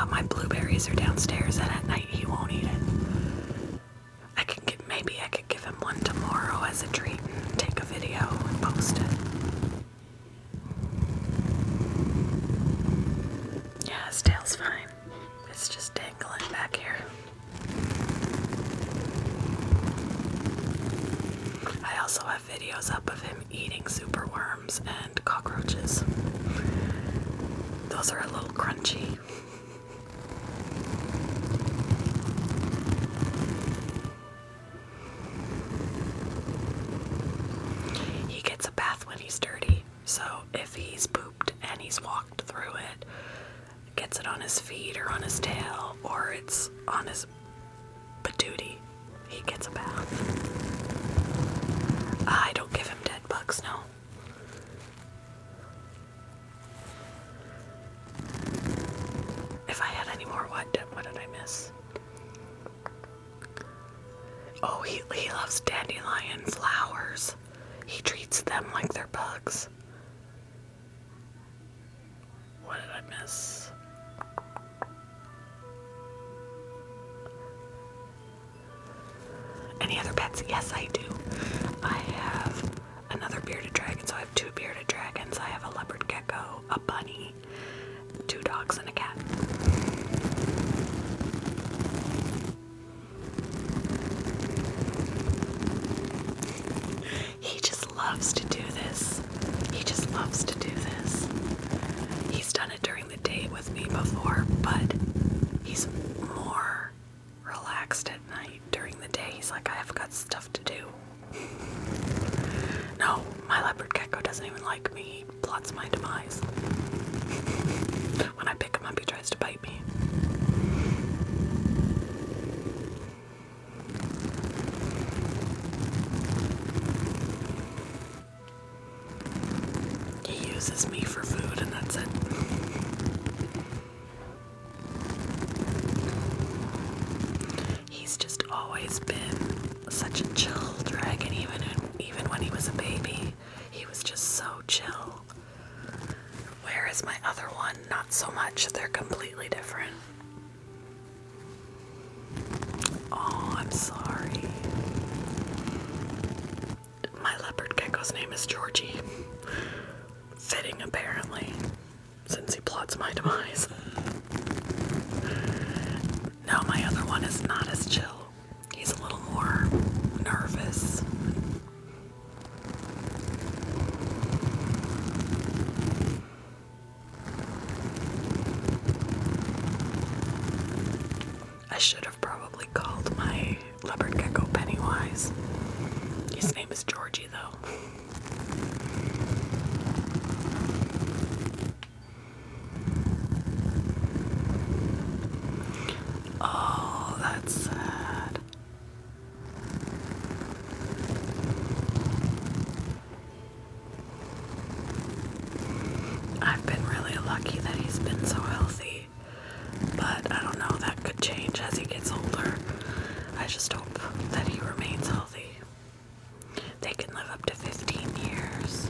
My blueberries are downstairs, and at night he won't eat it. Maybe I could give him one tomorrow as a treat and take a video and post it. Yeah, his tail's fine. It's just dangling back here. I also have videos up of him eating superworms and cockroaches. Those are a little crunchy. He gets a bath when he's dirty, so if he's pooped and he's walked through it, gets it on his feet or on his tail, or it's on his patootie, he gets a bath. I don't give him dead bugs, no. If I had any more, what did I miss? Oh, he loves dandelion flowers. He treats them like they're bugs. miss. Any other pets? Yes, I do. I have another bearded dragon, so I have 2 bearded dragons. I have a leopard gecko, a bunny, 2 dogs, and a cat. He just loves to do this. He just loves to do this. He's done it during the day with me before, but he's more relaxed at night. During the day, he's like, I've got stuff to do. No, my leopard gecko doesn't even like me. He plots my demise. When I pick him up, he tries to bite me. He uses me for food, and that's it. He's just always been such a chill dragon, even when he was a baby. He was just so chill. Whereas my other one, not so much. They're completely different. Oh, I'm sorry. My leopard gecko's name is Georgie. Fitting, apparently, since he plots my demise. No, my other one is not as chill. He's a little more nervous. I should have probably called my leopard gecko Pennywise. His name is Georgie, though. Oh, that's sad. I've been really lucky that he's been so healthy, but I don't know, that could change as he gets older. I just hope that he remains healthy. They can live up to 15 years.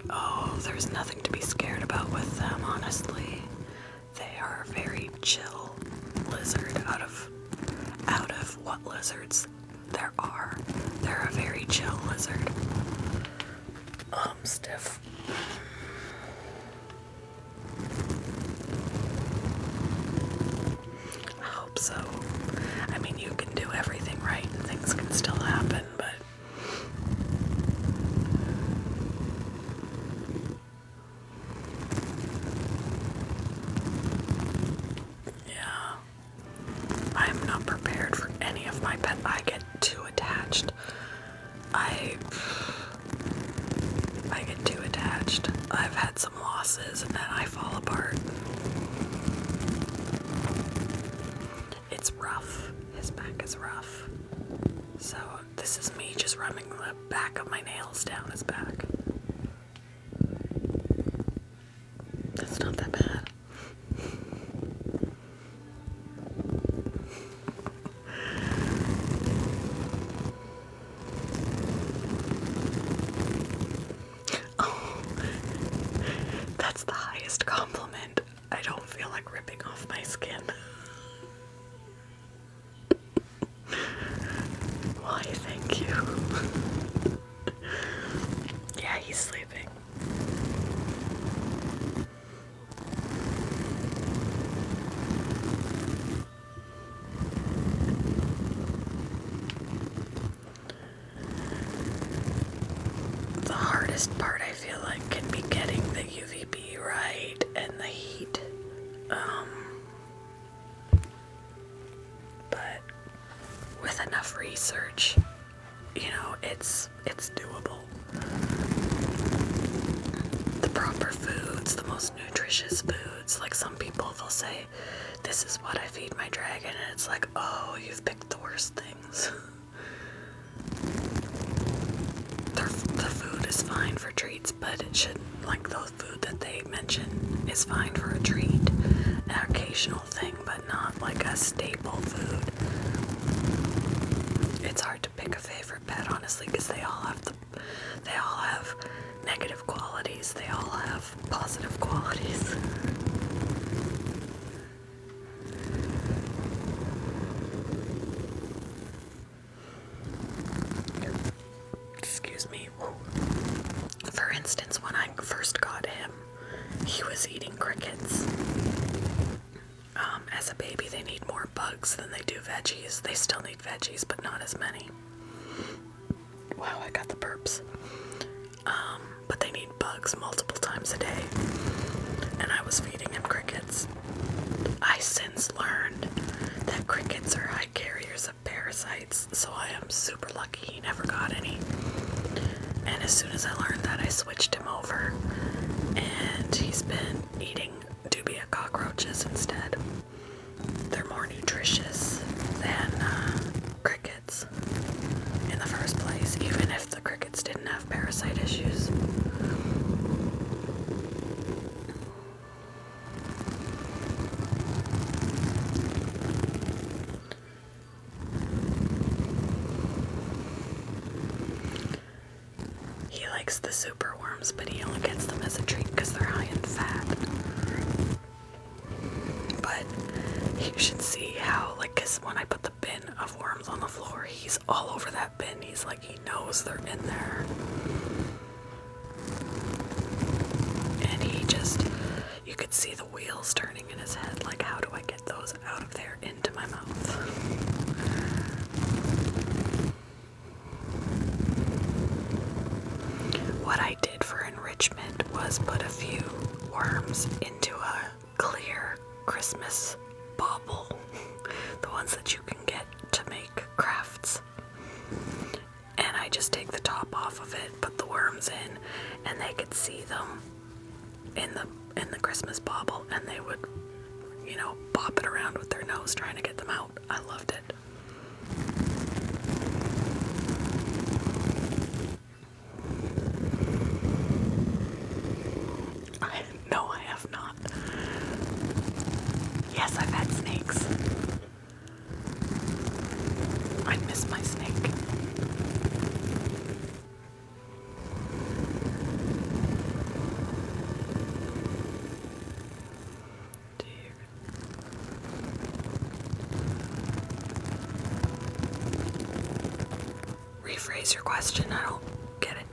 Oh, there's nothing to be scared about with them, honestly. They are a very chill lizard out of what lizards there are. They're a very chill lizard. Stiff. I hope so. I mean, you can do everything right and things can still happen, but yeah. I'm not prepared for any of my pet. I get too attached. I get too attached. I've had some losses and then I fall apart. It's rough. His back is rough. So this is me just running the back of my nails down his back. That's not that bad. Oh, that's the highest compliment. I don't feel like ripping off my skin. Why, thank you. Yeah, he's sleeping. The hardest part, I feel like, can be getting the UVB right and the heat. But with enough research, you know, it's doable. The proper foods, the most nutritious foods. Like some people, they'll say, this is what I feed my dragon, and it's like, oh, you've picked the worst things. The food is fine for treats, but it shouldn't, like the food that they mention is fine for a treat. An occasional thing, but not like a staple food. It's hard to pick a favorite pet, honestly, because they all have negative qualities. qualities. They all have positive qualities. Excuse me. For instance, when I first got him, he was eating crickets. As a baby, they need more bugs than they do veggies. They still need veggies, but not as many. Wow, I got the burps. But they need bugs multiple times a day. And I was feeding him crickets. I since learned that crickets are high carriers of parasites, so I am super lucky he never got any. And as soon as I learned that, I switched him over, and he's been eating dubia cockroaches instead. They're more nutritious than crickets in the first place, even if the crickets didn't have parasite issues. He likes the super worms, but he only gets them as a treat because they're high in fat. But you should see how, like, because when I put the bin of worms on the floor, he's all over that bin. He's like, he knows they're in there. And he just, you could see the wheels turning in his head, like, how do I get those out of there into my mouth? What I did for enrichment was put a few worms into a clear Christmas bauble, the ones that you can get to make crafts. And I just take the top off of it, put the worms in, and they could see them in the Christmas bauble, and they would, you know, bop it around with their nose trying to get them out. I loved it. No, I have not. Yes, I've had snakes. I miss my snake. Rephrase your question. I don't get it.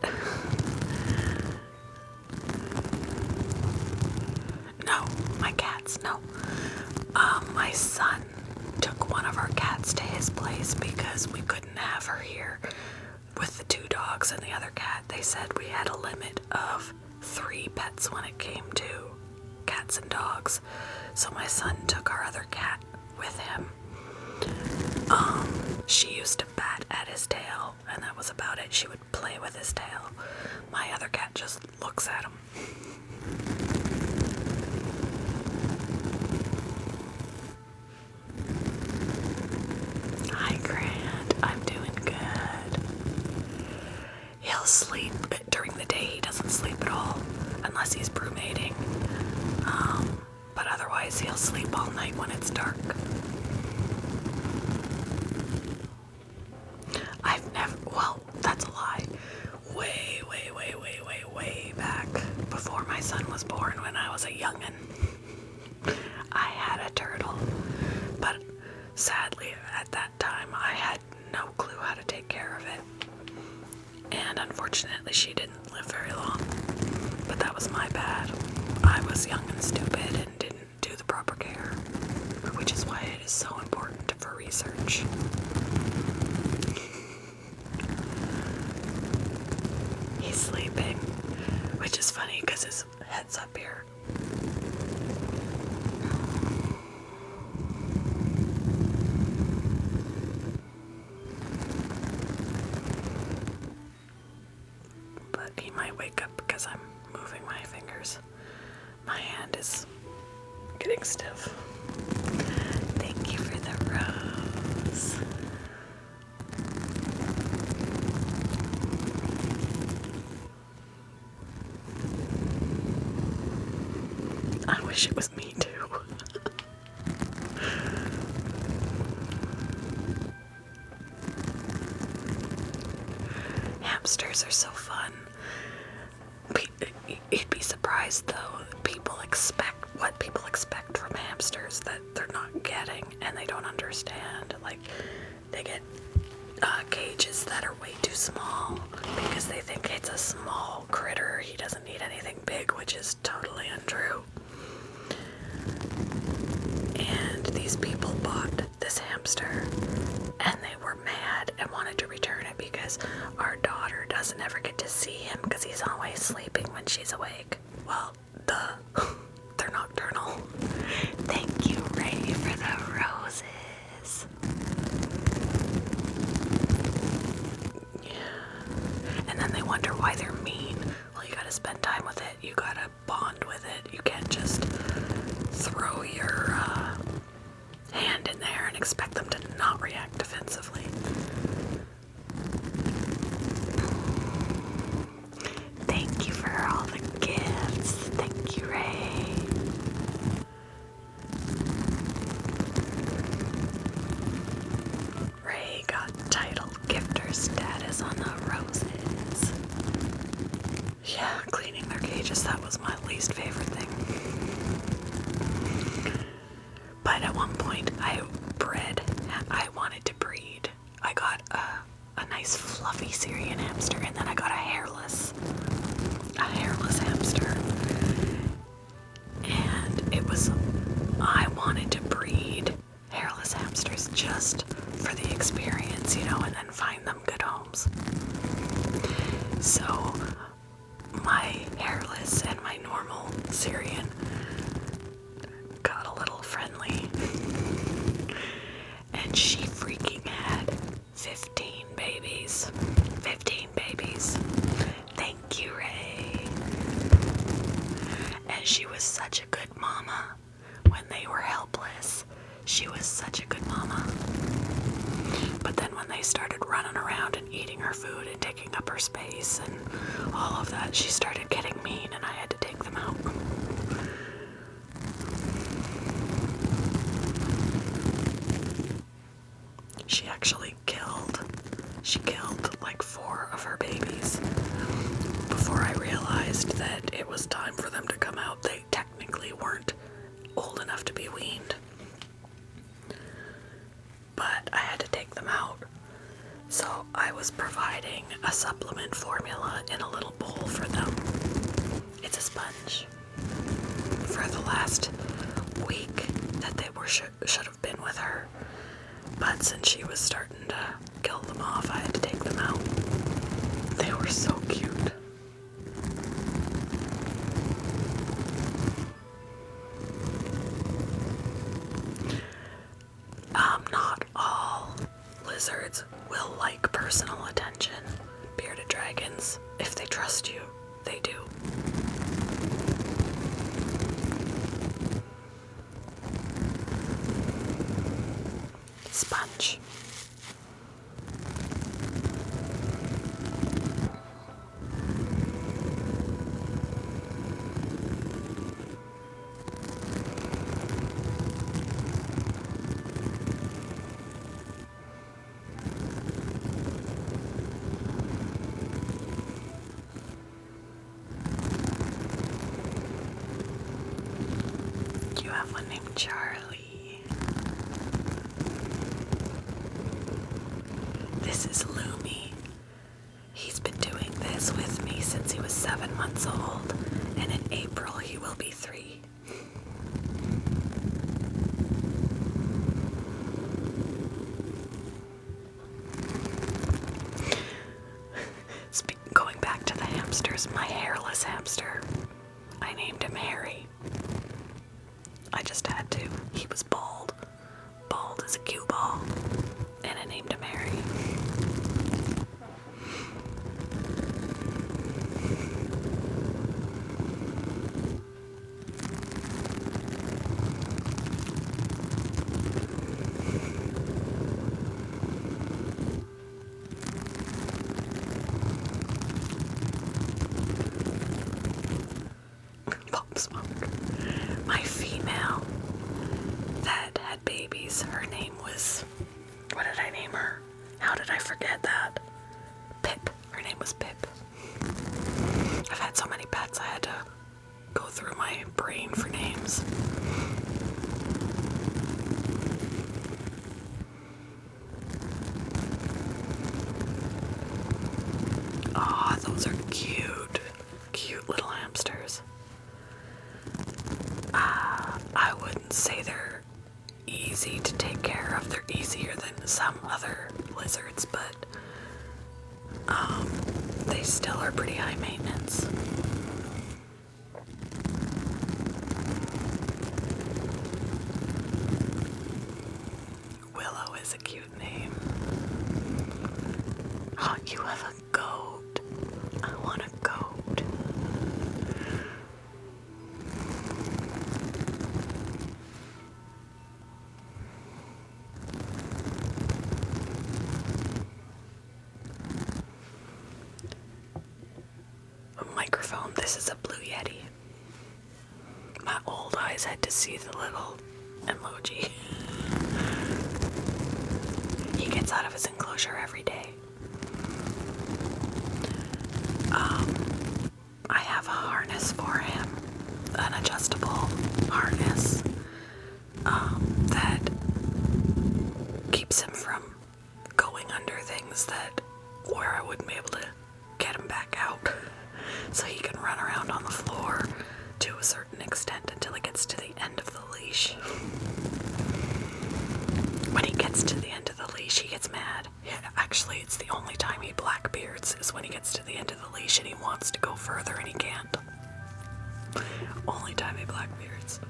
No, my cats, no. My son took one of our cats to his place because we couldn't have her here with the 2 dogs and the other cat. They said we had a limit of 3 pets when it came to cats and dogs. So my son took our other cat with him. She used to bat at his tail, and that was about it. She would play with his tail. My other cat just looks at him. Hi, Grant. I'm doing good. He'll sleep during the day. He doesn't sleep at all, unless he's brumating. But otherwise, he'll sleep all night when it's dark. Well, that's a lie. Way back before my son was born, when I was a youngin', I had a turtle. But sadly, at that time, I had no clue how to take care of it. And unfortunately, she didn't live very long. But that was my bad. I was young and stupid and didn't do the proper care, which is why it is so important for research. He's sleeping, which is funny because his head's up here. But he might wake up because I'm moving my fingers. My hand is getting stiff. Thank you for the rose. I wish it was me too. Hamsters are so fun. realize, though, what people expect from hamsters that they're not getting, and they don't understand. Like, they get cages that are way too small because they think it's a small critter. He doesn't need anything big, which is totally untrue. And these people bought this hamster, and they were mad and wanted to return it because our daughter doesn't ever get to see him because he's always sleeping when she's awake. Well, they're nocturnal. Thank you, Ray, for the roses. Yeah. And then they wonder why they're mean. Well, you gotta spend time with it. You gotta bond with it. You can't just throw your hand in there and expect them to not react defensively. Thank you for all the gifts. Thank you, Ray. Ray got title gifter status on the roses. Yeah, cleaning their cages, that was my least favorite thing. But at one point, I wanted to breed. I got a nice fluffy Syrian hamster, and then I got a hairless hamster. And I wanted to breed hairless hamsters just for the experience, and then find them good homes. So my hairless and my normal Syrian got a little friendly, and she freaking had 15 babies. 15 babies. Thank you, Ray. And she was such a good mama when they were helpless. She was such a good mama. But then when they started running around and eating her food and taking up her space and all of that, she started getting mean, and I had to take them out. She killed like 4 of her babies before I realized that it was time for them to come out. They technically weren't old enough to be weaned, but I had to take them out. So I was providing a supplement formula in a little bowl for them. It's a sponge. For the last week that they should have been with her, but since she was starting to kill them off, I had to take them out. They were so cute. Not all lizards will like personal attention. Bearded dragons, if they trust you, they do. Sponge. You have one named Charlie. This is Lumi. He's been doing this with me since he was 7 months old, and in April he will be 3. Going back to the hamsters, my hairless hamster, I named him Harry. I just had to. He was bald. Bald as a cue ball. And I named him Harry. Pop Smoke. My female that had babies, her name was, what did I name her? How did I forget that? Pip. Her name was Pip. I've had so many pets, I had to go through my brain for names. Aw, those are cute. Cute little hamsters. I wouldn't say they're easy to take care of. They're easier than some other lizards, but they still are pretty high maintenance. Willow is a cute name. Oh, you have a goat. I want a goat. A microphone. This is a Blue Yeti. My old eyes had to see the little emoji. He gets out of his enclosure every day. I have a harness for him, an adjustable harness that keeps him from going under things where I wouldn't be able to get him back out. So he can run around on the floor to a certain extent until he gets to the end of the leash. When he gets to the end of the leash, he gets mad. Yeah, actually, it's the only time he blackbeards is when he gets to the end of the leash and he wants to go further and he can't. Only time he blackbeards.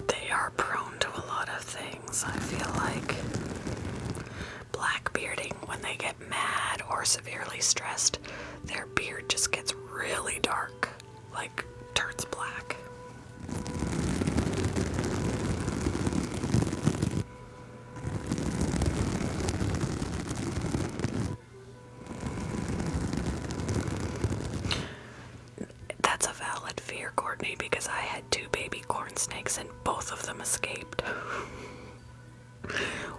They are prone to a lot of things, I feel like. Blackbearding, when they get mad or severely stressed, their beard just gets really dark, like turns black. That's a valid fear, Courtney, because I had 2 baby corn snakes and both of them escaped.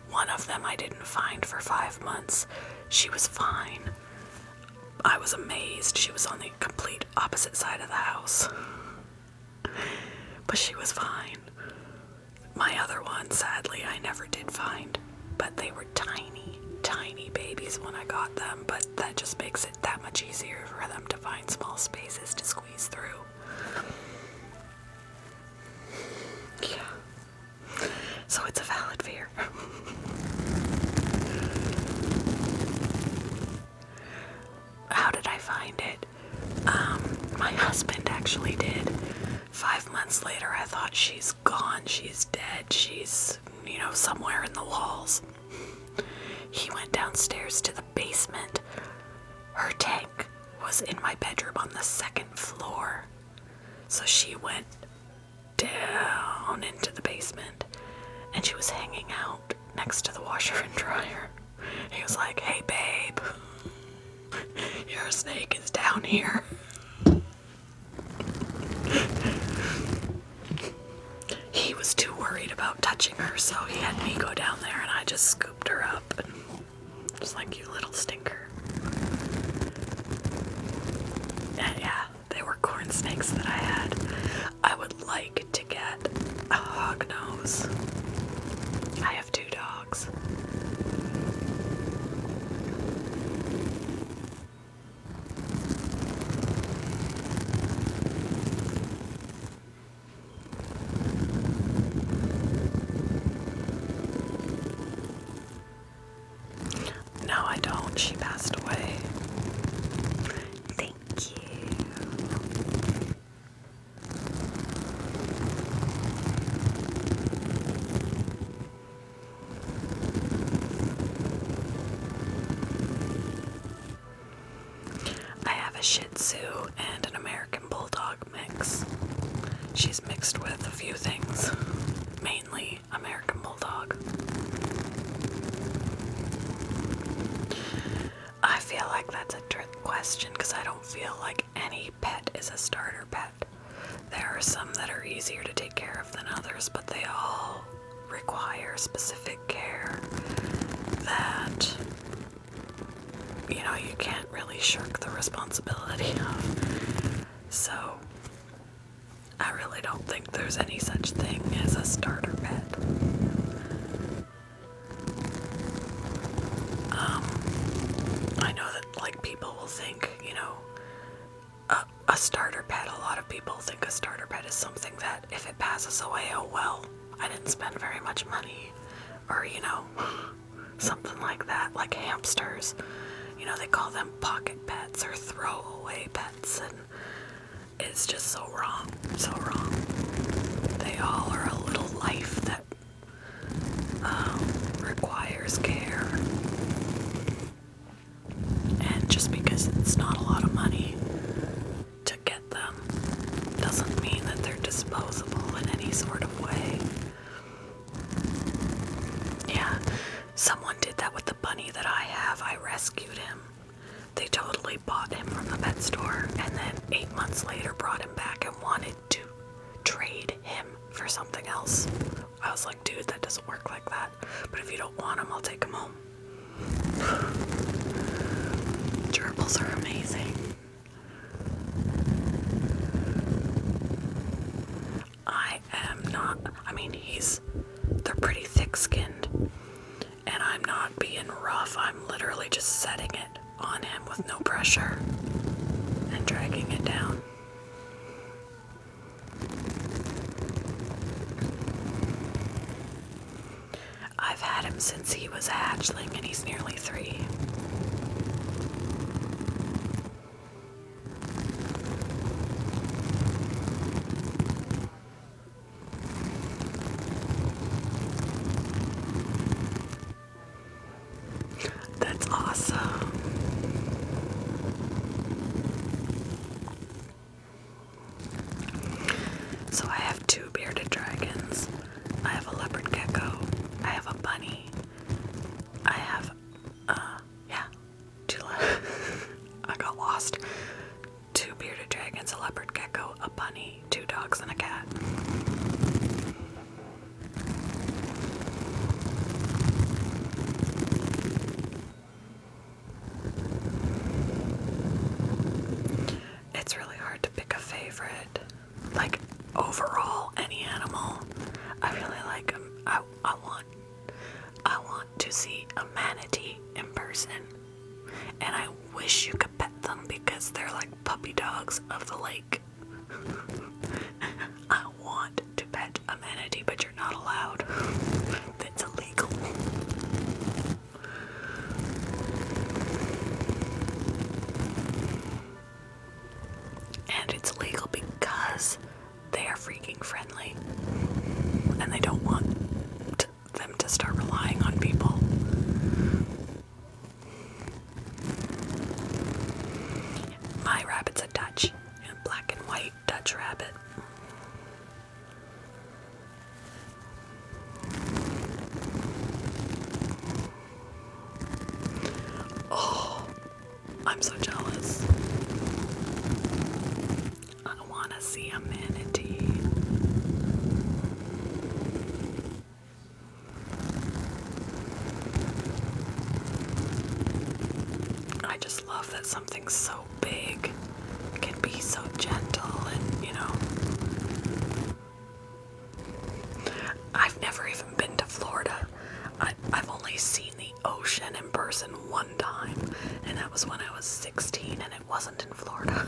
One of them I didn't find for 5 months. She was fine. I was amazed. She was on the complete opposite side of the house. But she was fine. My other one, sadly, I never did find. But they were tiny, tiny babies when I got them. But that just makes it that much easier for them to find small spaces to squeeze through. Yeah. So it's a valid fear. How did I find it? My husband actually did. 5 months later, I thought, she's gone, she's dead, she's, somewhere in the walls. He went downstairs to the basement. Her tank was in my bedroom on the 2nd floor. So she went down into the basement, and she was hanging out next to the washer and dryer. He was like, "Hey, babe, your snake is down here." He was too worried about touching her, so he had me go down there, and I just scooped her up and just like, "You little stinker." And yeah, they were corn snakes that I had. I would like to get a hognose. I have 2 dogs. No, I don't. She passed away. Thank you. I have a Shih Tzu and an American Bulldog mix. She's mixed with a few things, mainly American Bulldog. I feel like that's a trick question because I don't feel like any pet is a starter pet. There are some that are easier to take care of than others, but they all require specific care that, you know, you can't really shirk the responsibility of. So, I really don't think there's any such thing as a starter pet. I know that, like, people will think, you know, a starter pet, a lot of people think a starter pet is something that if it passes away, oh well, I didn't spend very much money, or, you know, something like that, like hamsters. You know, they call them pocket pets or throwaway pets, and it's just so wrong, so wrong. They all are a little life that requires care. And just because it's not a lot of money to get them doesn't mean that they're disposable in any sort of way. Yeah, someone did that with the bunny that I have. I rescued him. They totally bought him from the pet store, and then 8 months later brought him back and wanted to trade him for something else. I was like, dude, that doesn't work like that. But if you don't want him, I'll take him home. Gerbils are amazing. They're pretty thick-skinned, and I'm not being rough. I'm literally just setting it on him with no pressure and dragging it down. I've had him since he was a hatchling, and he's nearly 3. That's awesome. So I have 2 bearded dragons. I have a leopard gecko. I have a bunny. I have, 2 I got lost. 2 bearded dragons, a leopard gecko, a bunny, 2 dogs, and a cat. It's really hard to pick a favorite. Like, overall, any animal. I really like them. I want to see a manatee in person. And I wish you could pet them because they're like puppy dogs of the lake. I want to pet a manatee, but you're not allowed. That's illegal. And it's legal because they are freaking friendly. And they don't want them to start relying on people. My rabbit's a Dutch, a black and white Dutch rabbit. Oh, I'm so jealous. I want to see a manatee. I just love that something so big can be so gentle and, you know. I've never even been to Florida. I've only seen the ocean in person one time, and that was when I was 16, and it wasn't in Florida.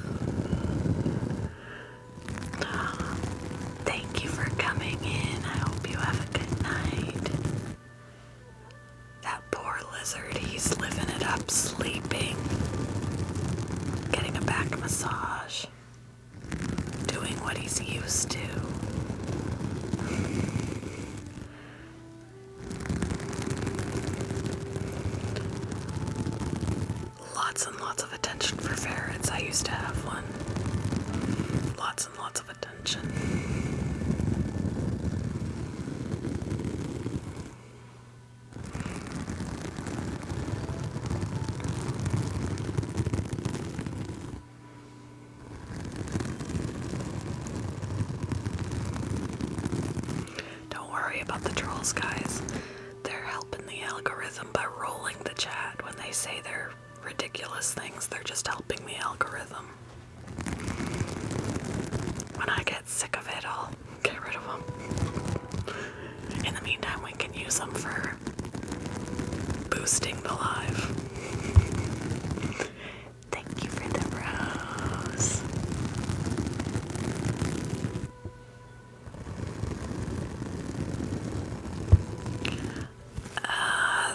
Thank you for coming in. I hope you have a good night. That poor lizard, he's living it up, sleeping, getting a back massage, doing what he's used to. Lots and lots of attention for ferrets. I used to have one. Lots and lots of attention. about the trolls, guys. They're helping the algorithm by rolling the chat. When they say they're ridiculous things, they're just helping the algorithm. When I get sick of it, I'll get rid of them. In the meantime, we can use them for boosting the live. Thank you for the rose.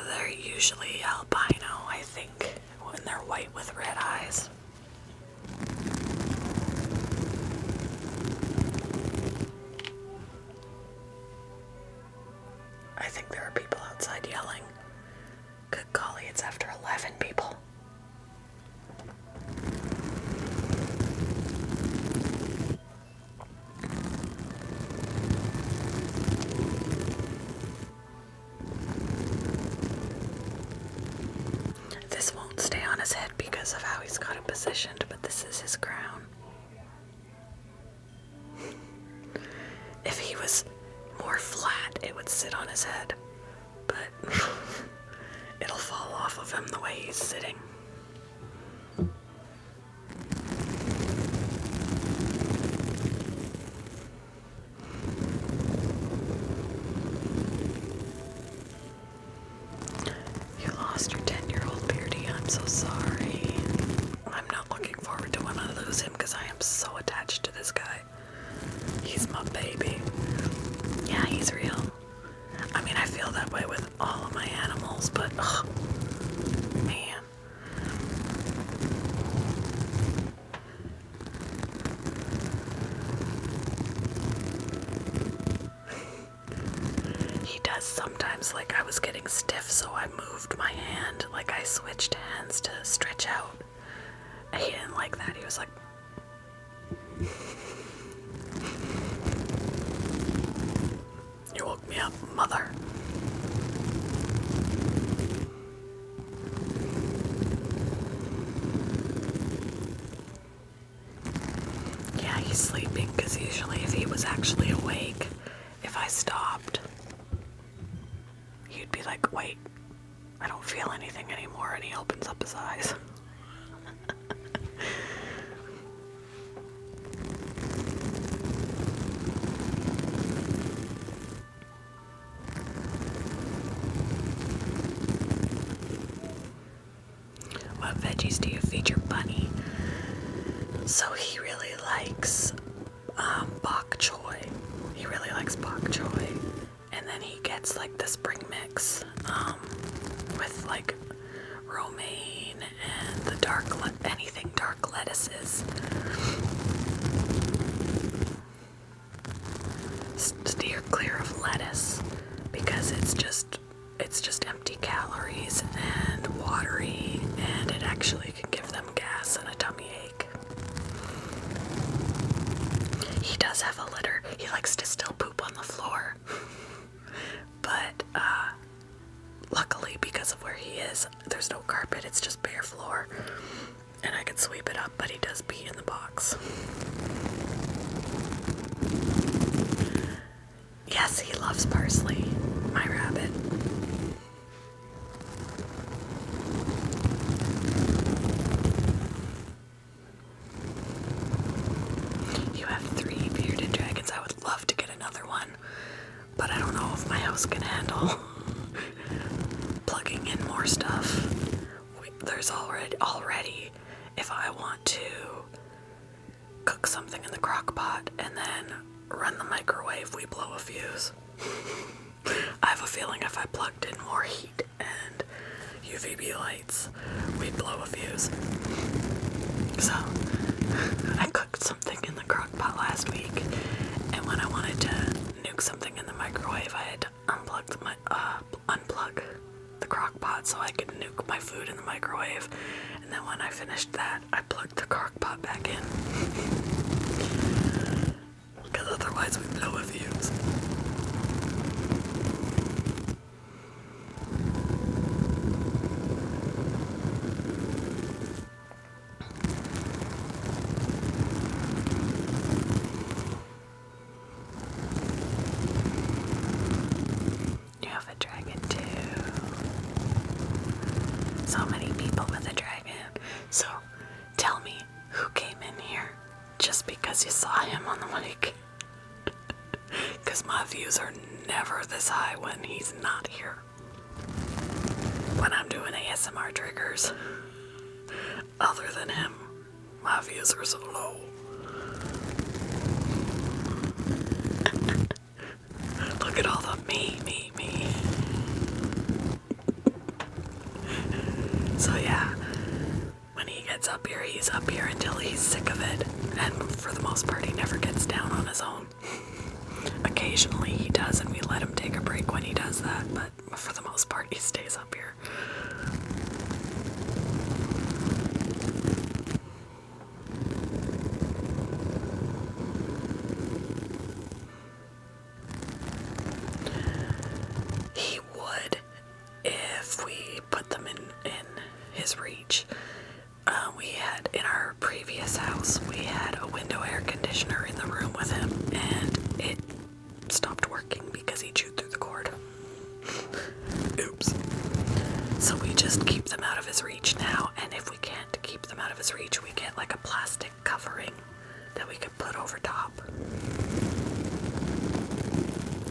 They're usually albino, I think, when they're white with red eyes. I think there are people outside yelling. Good golly, it's after 11 people. This won't stay on his head because of how he's got it positioned, but this is his crown. If he was more flat, it would sit on his head, but it'll fall off of him the way he's sitting. You lost your 10-year-old Beardy. I'm so sorry. I'm not looking forward to when I lose him because I am so attached to this guy. He's my baby. Yeah, he's real. I mean, I feel that way with all of my animals, but ugh, man. He does sometimes, like I was getting stiff, so I moved my hand, like I switched hands to stretch out. He didn't like that. He was like, "You woke me up, mother." Yeah, he's sleeping because usually if he was actually awake, if I stopped, he'd be like, "Wait, I don't feel anything anymore," and he opens up his eyes. What veggies do you feed your bunny? So he really likes bok choy. He really likes bok choy. And then he gets like the spring mix with like romaine and the anything dark lettuces. Steer clear of lettuce because it's just empty calories and watery, and it actually can give them gas and a tummy ache. He does have a litter. He likes to still poop on the floor. But luckily, because of where he is, there's no carpet, it's just bare floor. And I can sweep it up, but he does pee in the box. Yes, he loves parsley, my rabbit. You have 3 bearded dragons. I would love to get another one, but I don't know if my house can handle plugging in more stuff. There's already, if I want to cook something in the crock pot and then run the microwave, we blow a fuse. I have a feeling if I plugged in more heat and UVB lights, we'd blow a fuse. So, I cooked something in the crock pot last week, and when I wanted to nuke something in the microwave, I had to unplug the crock pot so I could nuke my food in the microwave. And then when I finished that, I plugged the crock pot back in. Because otherwise we blow a fuse. because you saw him on the mic. Because my views are never this high when he's not here. When I'm doing ASMR triggers. Other than him, my views are so low. Look at all the me. So yeah, when he gets up here, he's up here until he's sick of it. And for the most part, he never gets down on his own. Occasionally he does, and we let him take a break when he does that, but for the most part, he stays up here. He would if we put them in his reach. We had, in our previous house, we had a window air conditioner in the room with him, and it stopped working because he chewed through the cord. Oops. So we just keep them out of his reach now, and if we can't keep them out of his reach, we get like a plastic covering that we could put over top.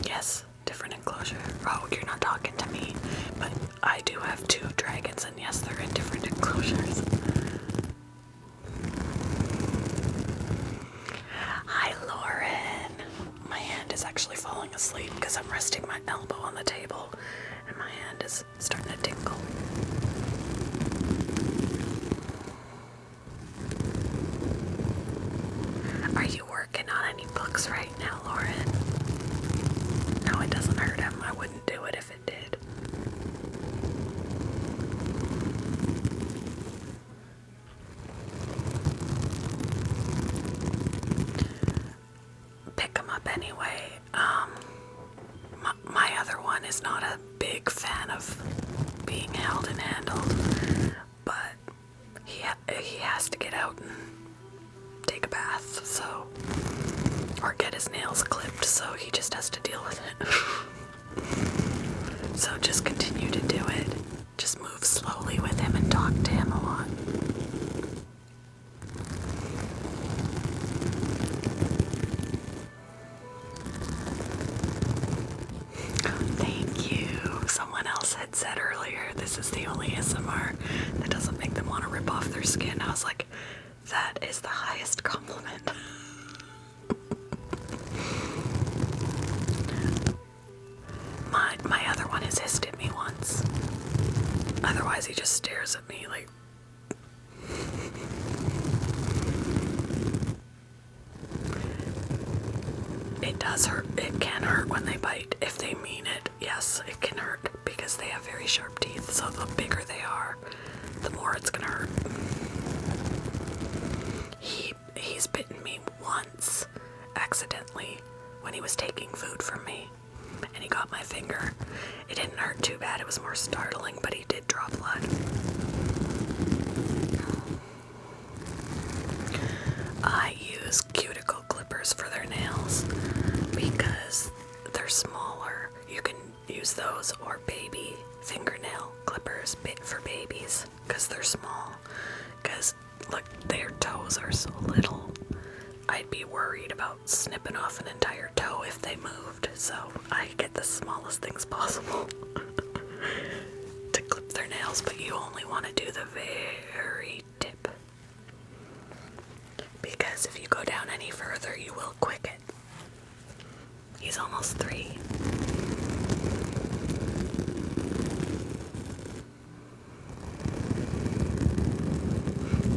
Yes, different enclosure. Oh, you're not talking to me, but I do have 2 dragons, and yes, they're in different enclosures. Hi, Lauren. My hand is actually falling asleep because I'm resting my elbow on the table, and my hand is starting to tingle. Are you working on any books right now, Lauren? No, it doesn't hurt him. I wouldn't do it if it did. Pick him up anyway. My other one is not a big fan of being held and handled, but he has to get out and take a bath, so, or get his nails clipped, so he just has to deal with it. So just continue to do it. Just move slowly with him and talk to him a lot. Thank you. Someone else had said earlier, this is the only ASMR that doesn't make them want to rip off their skin. I was like, that is the highest compliment. My other one has hissed at me once. Otherwise, he just stares at me like. It does hurt. It can hurt when they bite. If they mean it, yes, it can hurt because they have very sharp teeth. So the bigger they are, the more it's gonna hurt. He's bitten me once, accidentally, when he was taking food from me, and he got my finger. It didn't hurt too bad. It was more startling, but he did draw blood. I use cuticle clippers for their nails because they're smaller. You can use those or baby fingernail clippers for babies because they're small. Because, look, their toes are so little. I'd be worried about snipping off an entire toe if they moved, so I get the smallest things possible to clip their nails, but you only want to do the very tip. Because if you go down any further, you will quick it. He's almost 3.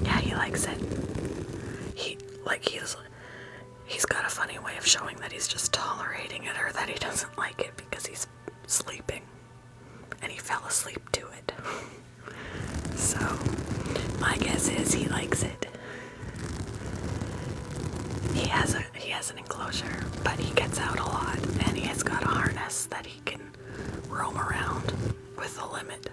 Yeah, he likes it. He's got a funny way of showing that he's just tolerating it or that he doesn't like it because he's sleeping. And he fell asleep to it. So, my guess is he likes it. He has an enclosure, but he gets out a lot, and he has got a harness that he can roam around with a limit.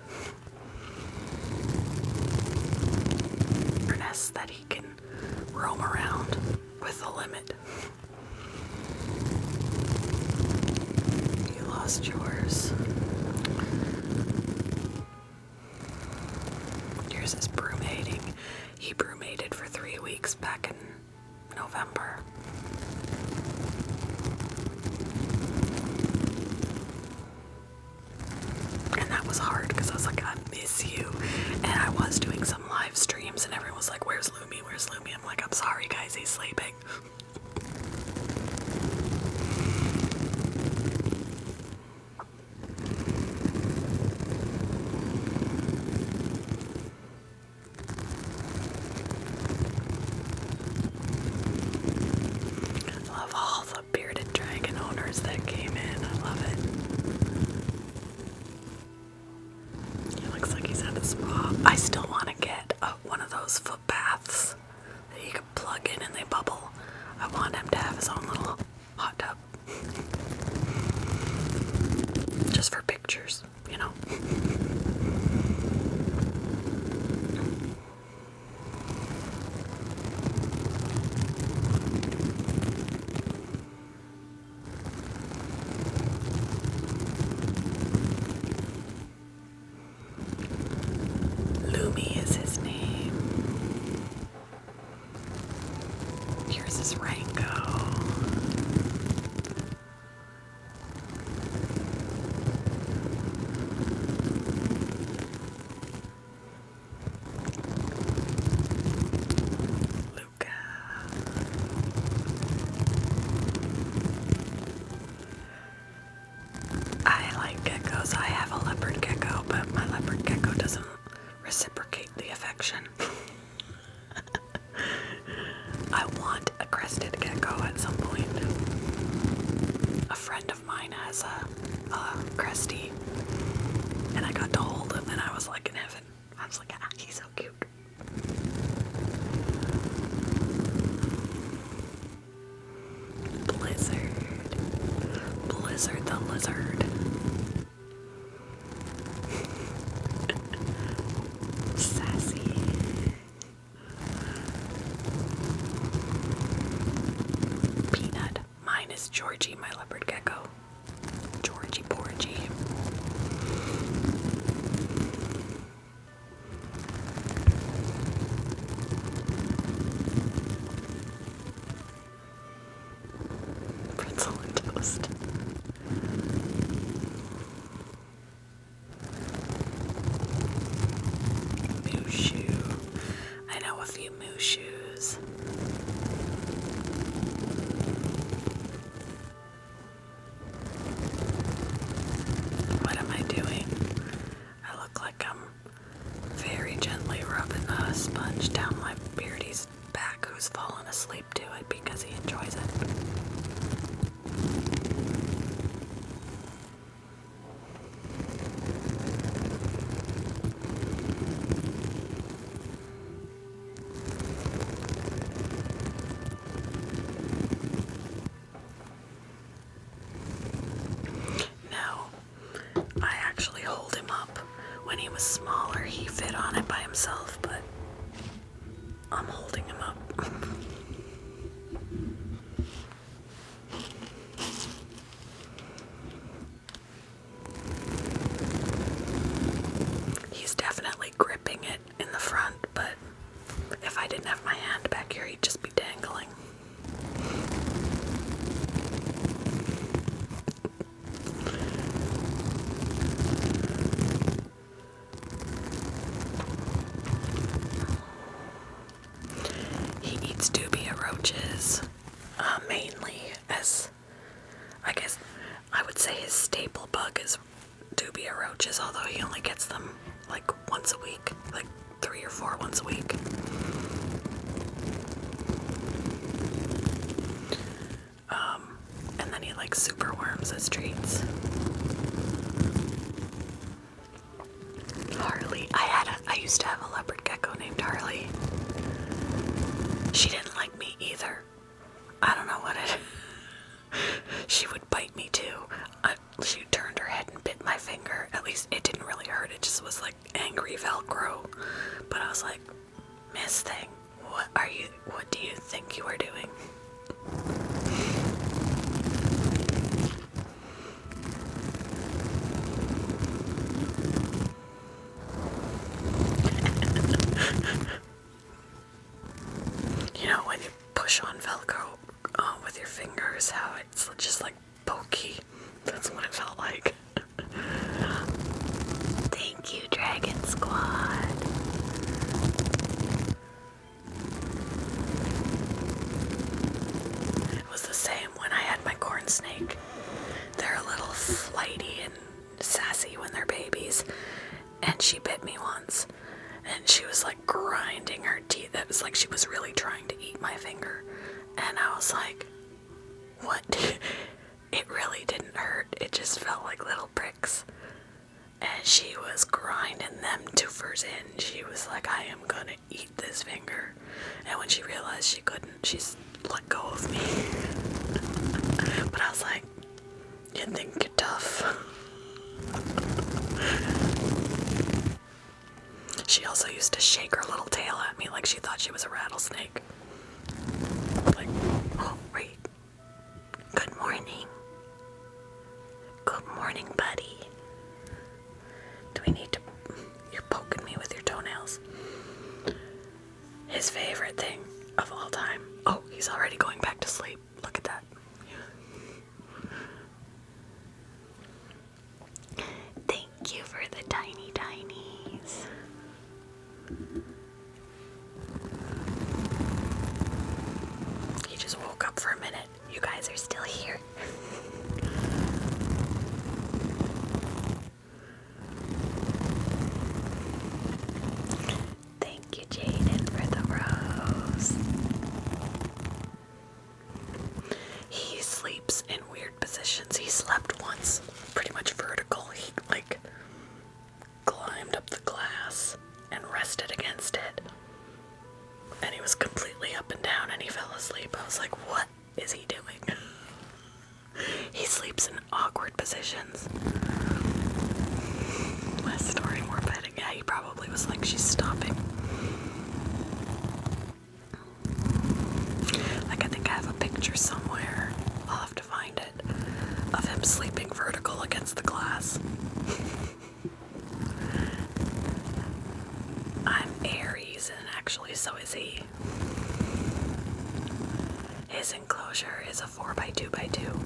Harness that he can roam around with a limit. You lost yours. Yours is brumating. He brumated for 3 weeks back in November. where's Lumi? I'm like, I'm sorry guys, he's sleeping. I love all the bearded dragon owners that came in. I love it. He looks like he's at a spa. I still want to get one of those foot baths that you can plug in and they bubble. I want him to have his own little hot tub. Just for pictures, you know. Lumi is his name. Here's his Rango. Luca. I like geckos. I have a leopard gecko, but my leopard gecko doesn't reciprocate the affection. I want a crested gecko at some point. A friend of mine has a cresty, and I got to hold him, and I was like in heaven. I was like, ah, he's so cute. Blizzard. Blizzard the lizard. Sassy. Peanut. Mine is Georgie, my leopard gecko. Georgie Porgy. Pretzel and toast. Mushu. I know a few Mushus. What am I doing? I look like I'm very gently rubbing a sponge down my beardy's back who's fallen asleep to it because he enjoys it. No, I actually hold him up. When he was smaller, he fit on it by himself, but I'm holding him up. He's definitely gripping it in the front, but if I didn't have my hand back here, he'd just be dangling. He eats dubia roaches, mainly as, I guess, I would say his staple bug is dubia roaches, although he only gets them like once a week, like 3 or 4 once a week. And then he likes super worms as treats. Harley. I used to have a leopard gecko named Harley. She didn't like me either. I don't know what it. She would bite me too. She turned her head and bit my finger. At least it didn't really hurt. It just was like angry Velcro. But I was like, Miss Thing, what do you think you are doing? You know, when you push on Velcro with your fingers, how it's just like pokey. That's what it felt like. Thank you, Dragon Squad. flighty and sassy when they're babies. And she bit me once. And she was like grinding her teeth. It was like she was really trying to eat my finger. And I was like, what? It really didn't hurt. It just felt like little pricks. And she was grinding them twofers in. She was like, I am gonna eat this finger. And when she realized she couldn't, she let go of me. But I was like, you think you're tough. She also used to shake her little tail at me like she thought she was a rattlesnake. Like, oh, wait. Good morning. Good morning, buddy. Do we need to... You're poking me with your toenails. His favorite thing of all time. Oh, he's already going back to sleep. Look at that. Thank you for the tiny tinies. He just woke up for a minute. You guys are still here. Thank you, Jaden, for the rose. He sleeps in weird positions. He slept once, pretty much vertical. He, like, climbed up the glass and rested against it. And he was completely up and down and he fell asleep. I was like, what is he doing? He sleeps in awkward positions. Less story, more petting. Yeah, he probably was like, she's stopping. Like, I think I have a picture somewhere, I'll have to find it, of him sleeping vertical against the glass. I'm Aries, and actually so is he. His enclosure is a 4x2x2.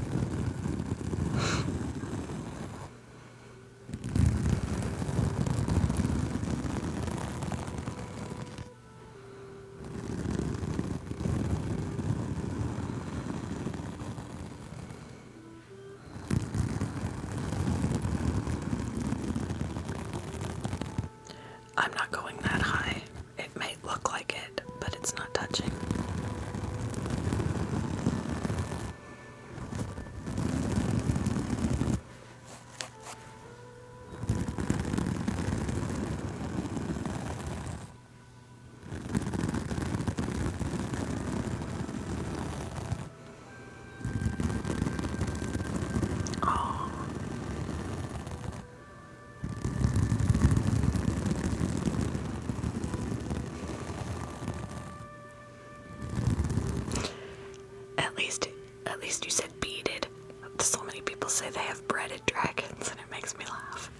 I'm not going that high. It may look like it, but it's not touching. At least you said beaded. So many people say they have breaded dragons, and it makes me laugh.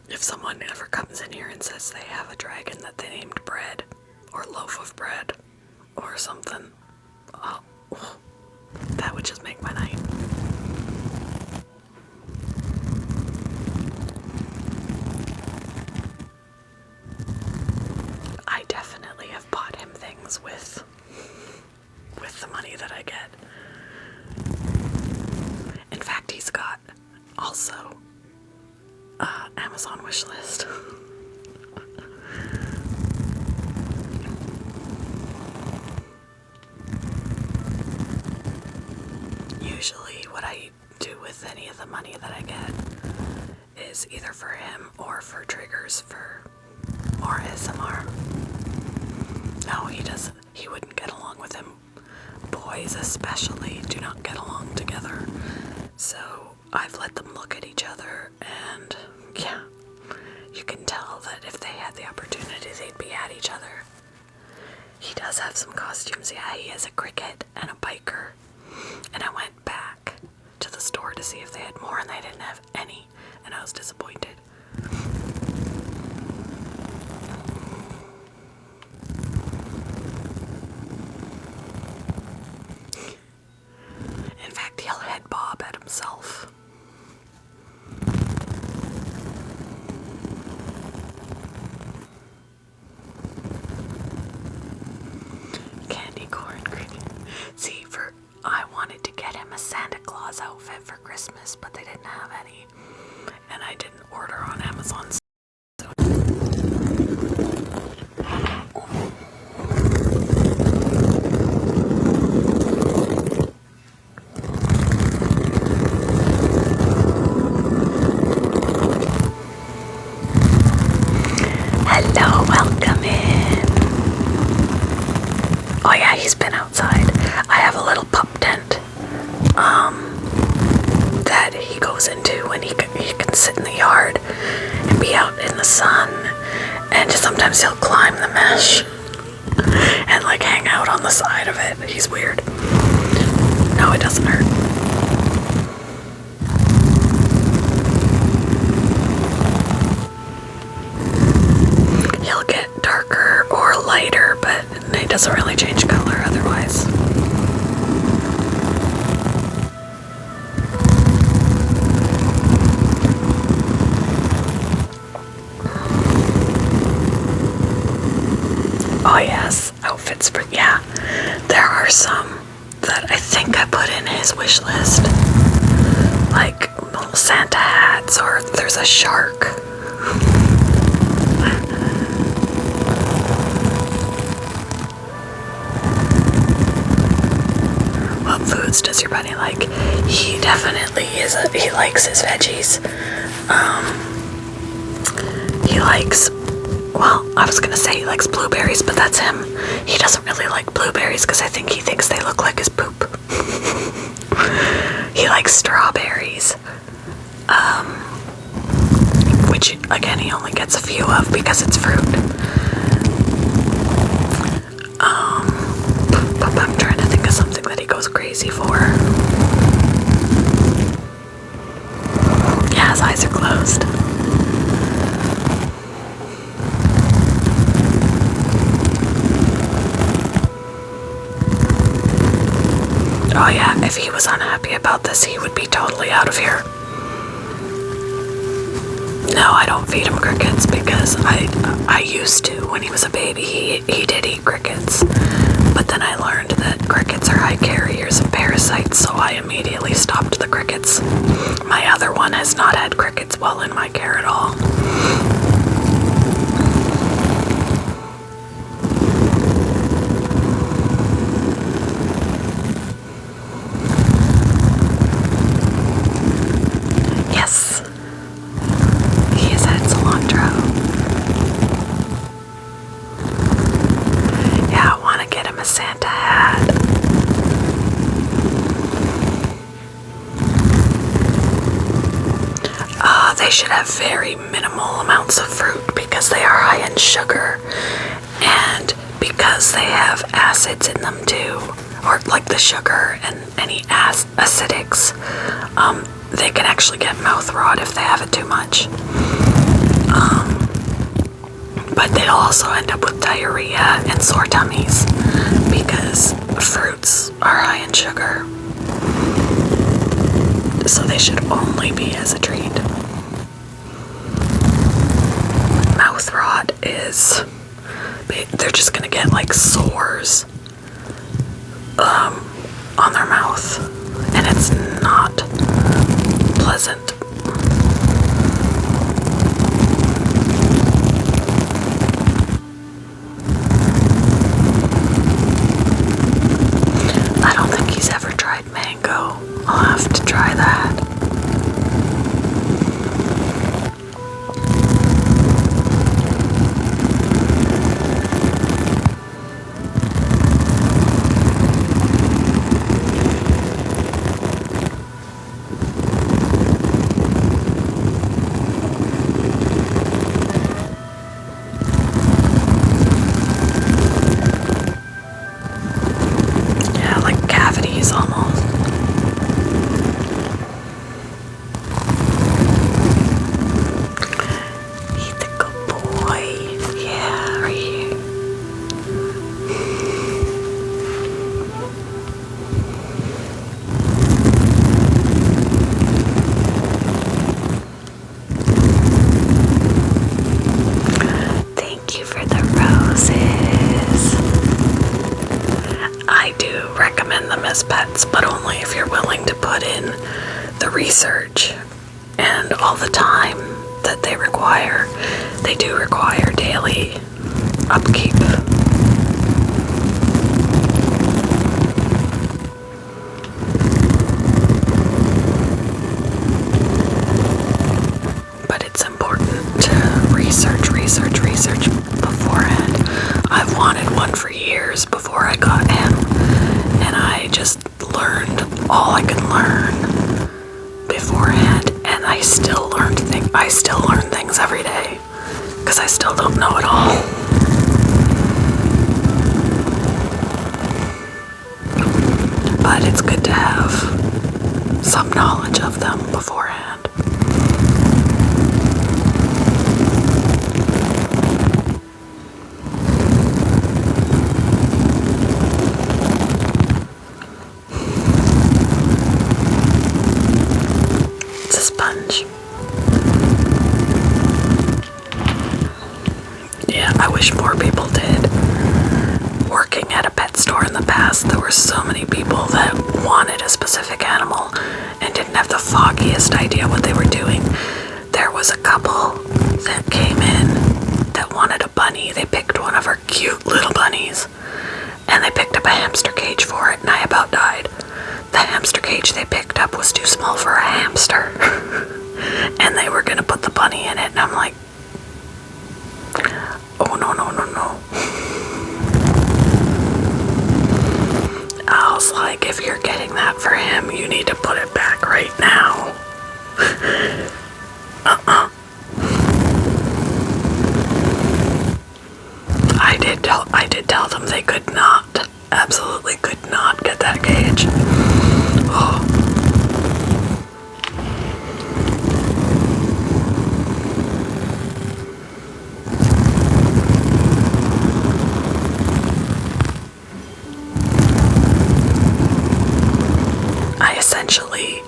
If someone ever comes in here and says they have a dragon that they named Bread, or Loaf of Bread, or something, oh, that would just make my night. I definitely have bought him things with the money that I get. In fact, he's got also Amazon wishlist. Usually what I do with any of the money that I get is either for him or for triggers for more ASMR. No, he wouldn't get along with him. Boys especially do not get along together. So I've let them look at each other, and yeah, you can tell that if they had the opportunity, they'd be at each other. He does have some costumes. Yeah, he has a cricket and a biker. And I went back to the store to see if they had more, and they didn't have any, and I was disappointed. In fact, he'll him a Santa Claus outfit for Christmas, but they didn't have any. And I didn't order on Amazon. Hello, welcome in. Oh yeah, he's been outside. I have a little pup tent that he goes into when he can sit in the yard and be out in the sun, and sometimes he'll climb the mesh and like hang out on the side of it. He's weird. No, it doesn't hurt. He'll get darker or lighter, but it doesn't really change color otherwise. Oh yes, outfits for, yeah. There are some that I think I put in his wish list. Like little Santa hats, or there's a shark. What foods does your bunny like? He definitely he likes his veggies. He likes, well, I was gonna say he likes blueberries, but that's him. He doesn't really like blueberries because I think he thinks they look like his poop. He likes strawberries, which again he only gets a few of because it's fruit. I'm trying to think of something that he goes crazy for. Yeah, his eyes are closed. Oh yeah, if he was unhappy about this, he would be totally out of here. No, I don't feed him crickets because I used to when he was a baby. He did eat crickets, but then I learned that crickets are high carriers of parasites, so I immediately stopped the crickets. My other one has not had crickets while in my care at all. Yes, he has had cilantro. Yeah, I want to get him a Santa hat. They should have very minimal amounts of fruit because they are high in sugar, and because they have acids in them too, or like the sugar and any acidics, they can actually get mouth rot if they have it too much. But they'll also end up with diarrhea and sore tummies because fruits are high in sugar. So they should only be as a treat. Mouth rot is, they're just gonna get like sores on their mouth, and it's not pleasant. I don't think he's ever tried mango. I'll have to try that. Yeah, like cavities almost. as pets, but only if you're willing to put in the research and all the time that they require. They do require daily upkeep. But it's important to research beforehand. I've wanted one for years before I got him, and I just learned all I could learn beforehand, and I still learn things every day, because I still don't know it all. But it's good to have some knowledge of them beforehand. It's a sponge. Yeah, I wish more people did. Working at a pet store in the past, there were so many people that wanted a specific animal and didn't have the foggiest idea what they were doing. There was a couple that came in that wanted a bunny. They picked one of our cute little bunnies, and they picked up a hamster cage for it, and I about died. The hamster cage they picked up was too small for a hamster. And they were gonna put the bunny in it, and I'm like, oh no. I was like, if you're getting that for him, you need to put it back right now. I did tell them they could not, absolutely could not get that cage. Oh.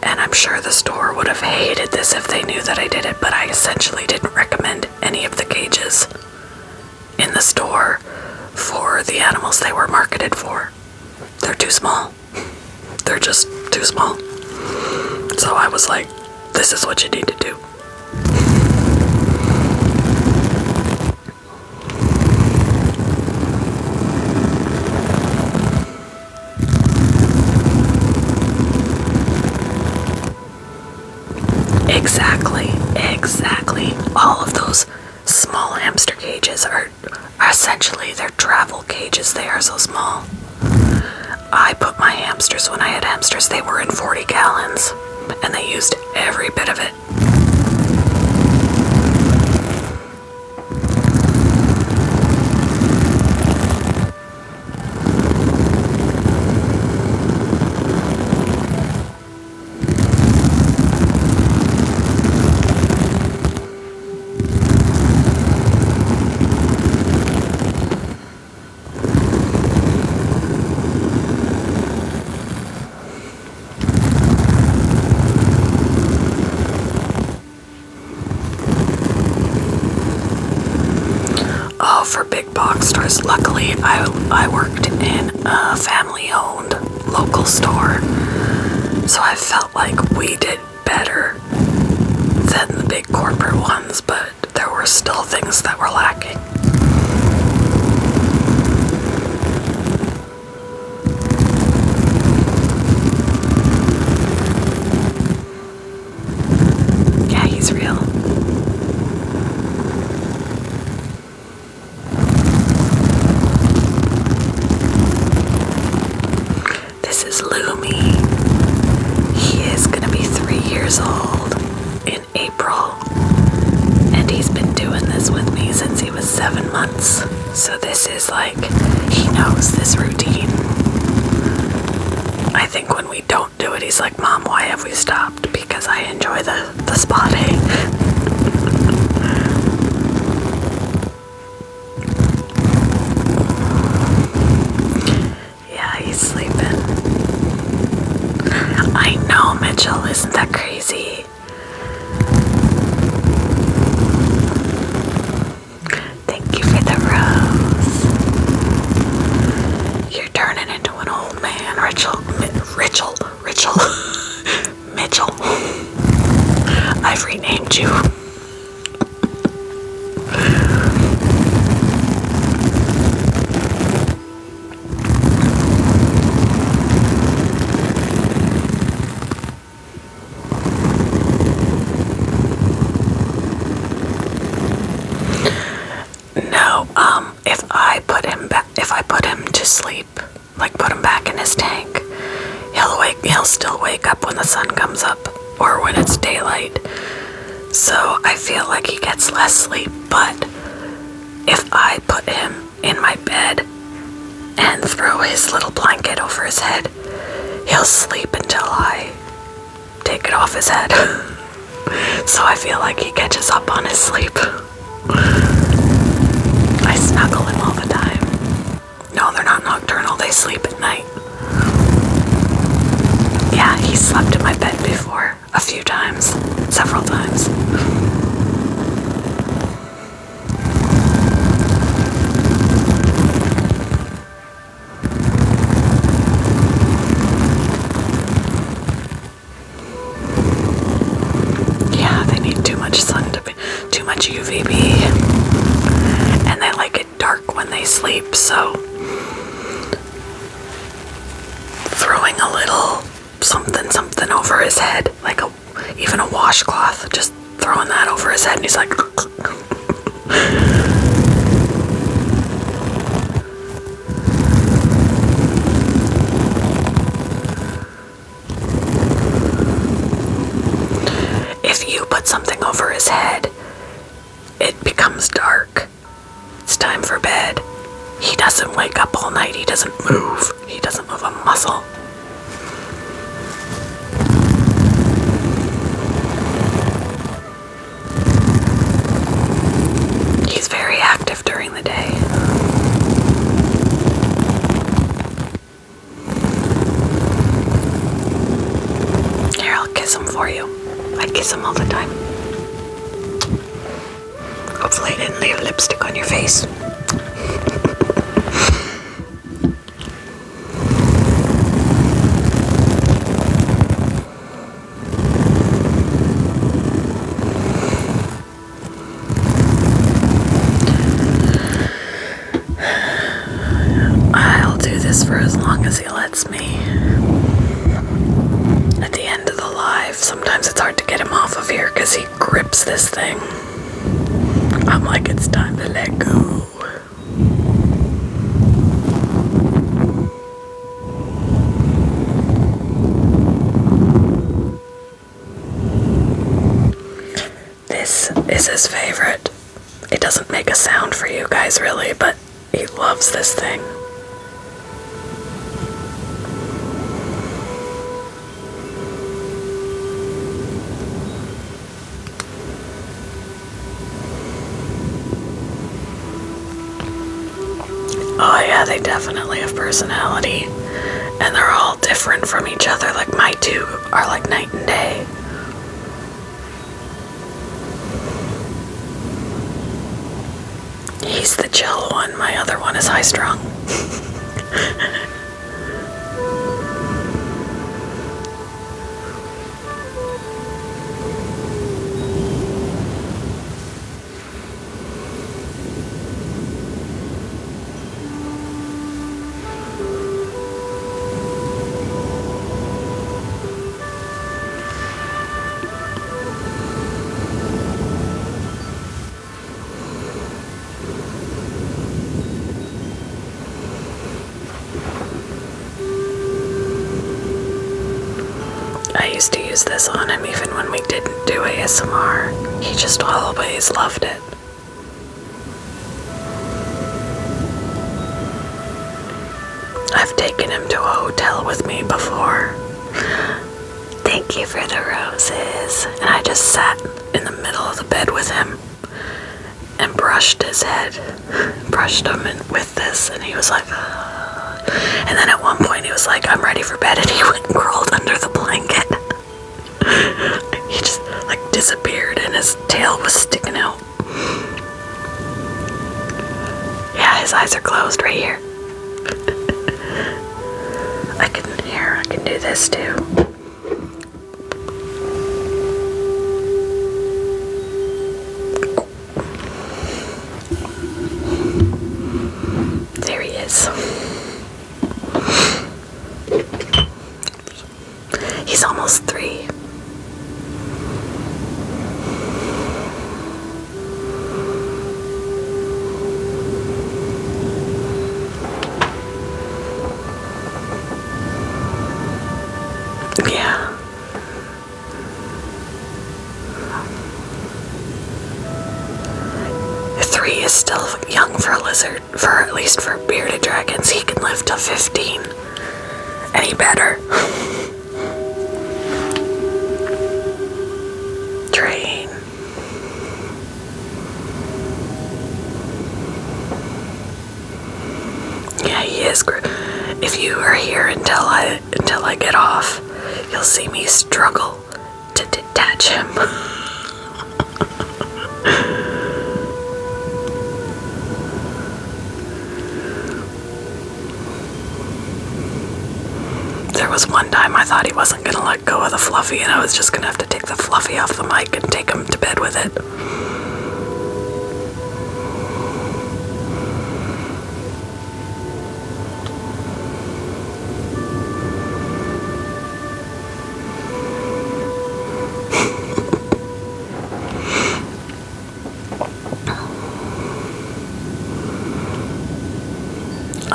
And I'm sure the store would have hated this if they knew that I did it, but I essentially didn't recommend any of the cages in the store for the animals they were marketed for. They're too small. They're just too small. So I was like, this is what you need to do. Exactly. All of those small hamster cages are essentially, they're travel cages. They are so small. I put my hamsters, when I had hamsters, they were in 40 gallons, and they used every bit of it. For big box stores, luckily I worked in a family-owned local store, so I felt like we did better than the big corporate ones, but there were still things that were lacking. Yeah, he's real. Old in April, and he's been doing this with me since he was 7 months, so this is like, he knows this routine. I think when we don't do it, he's like, Mom, why have we stopped? Because I enjoy the spotting. Yeah, he's sleeping. I know, Mitchell, isn't that crazy? Thank you for the rose. You're turning into an old man, Richel. Mitchell. I've renamed you. No, if I put him to sleep, like put him back in his tank, he'll still wake up when the sun comes up or when it's daylight. So I feel like he gets less sleep, but if I put him in my bed and throw his little blanket over his head, he'll sleep until I take it off his head. So I feel like he catches up on his sleep. I snuggle him all the time. No, they're not nocturnal, they sleep at night. Yeah, he slept in my bed before. A few times. Several times. Yeah, they need too much sun too much UVB. And they like it dark when they sleep, so throwing a little something over his head, like even a washcloth, just throwing that over his head, and he's like if you put something over his head, it becomes dark. It's time for bed. He doesn't wake up all night. He doesn't move. He doesn't move a muscle. He's very active during the day. Here, I'll kiss him for you. I kiss him all the time. Hopefully I didn't leave lipstick on your face. I'll do this for as long as he lets me. At the end of the live, sometimes it's hard to get him off of here because he grips this thing. I'm like, it's time to let go. This is his favorite. It doesn't make a sound for you guys really, but he loves this thing. Oh yeah, they definitely have personality. And they're all different from each other. Like my two are like night and day. He's the chill one, my other one is high strung. I used to use this on him even when we didn't do ASMR. He just always loved it. I've taken him to a hotel with me before. Thank you for the roses. And I just sat in the middle of the bed with him and brushed his head. Brushed him with this, and he was like, and then at one point he was like, I'm ready for bed, and he went and crawled under the blanket. He just like disappeared and his tail was sticking out. Yeah, his eyes are closed right here. I can do this too. There he is. He's almost 3. Yeah. Three is still young for a lizard, at least for bearded dragons. He can live to 15. Any better? Train. Yeah, he is. If you are here until I get off, you'll see me struggle to detach him. There was one time I thought he wasn't gonna let go of the Fluffy, and I was just gonna have to take the Fluffy off the mic and take him to bed with it.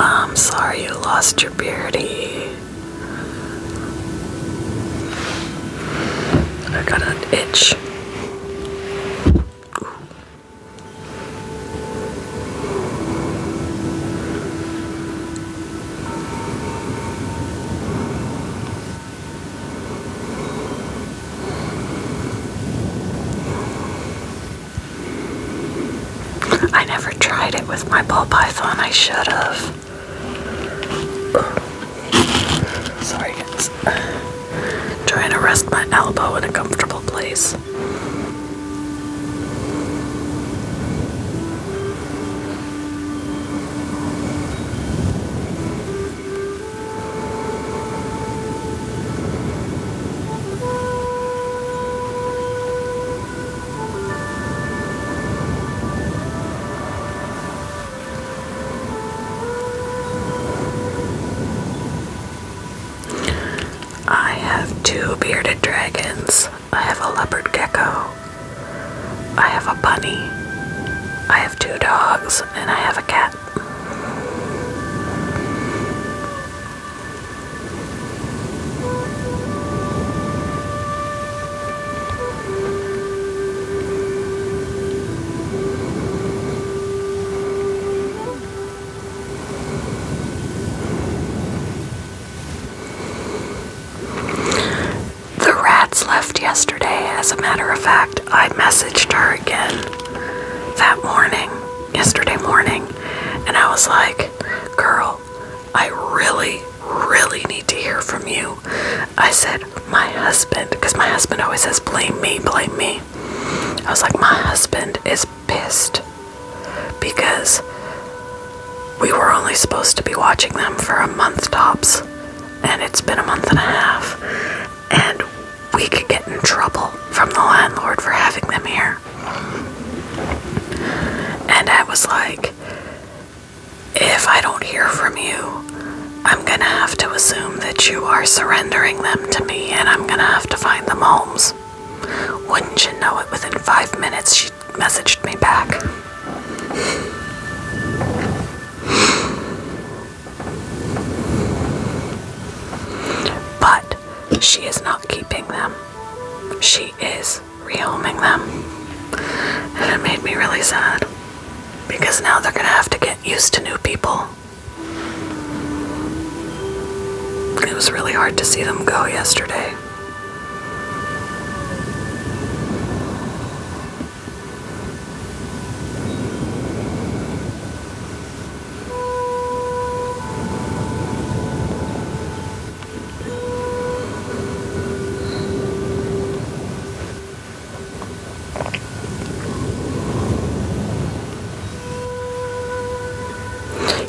I'm sorry you lost your beardy. I got an itch. I never tried it with my ball python. I should have. Sorry, guys. Trying to rest my elbow in a comfortable place. I have 2 bearded dragons. I have a leopard gecko. I have a bunny. I have 2 dogs, and I have a cat. Left yesterday. As a matter of fact, I messaged her again that morning, yesterday morning, and I was like, girl, I really need to hear from you. I said, my husband, because my husband always says, blame me. I was like, my husband is pissed because we were only supposed to be watching them for a month tops, and it's been a month and a half, and we could get in trouble from the landlord for having them here. And I was like, if I don't hear from you, I'm gonna have to assume that you are surrendering them to me, and I'm gonna have to find them homes. Wouldn't you know it, within 5 minutes she messaged me back. But she is not keeping them. She is rehoming them. And it made me really sad, because now they're gonna have to get used to new people. It was really hard to see them go yesterday.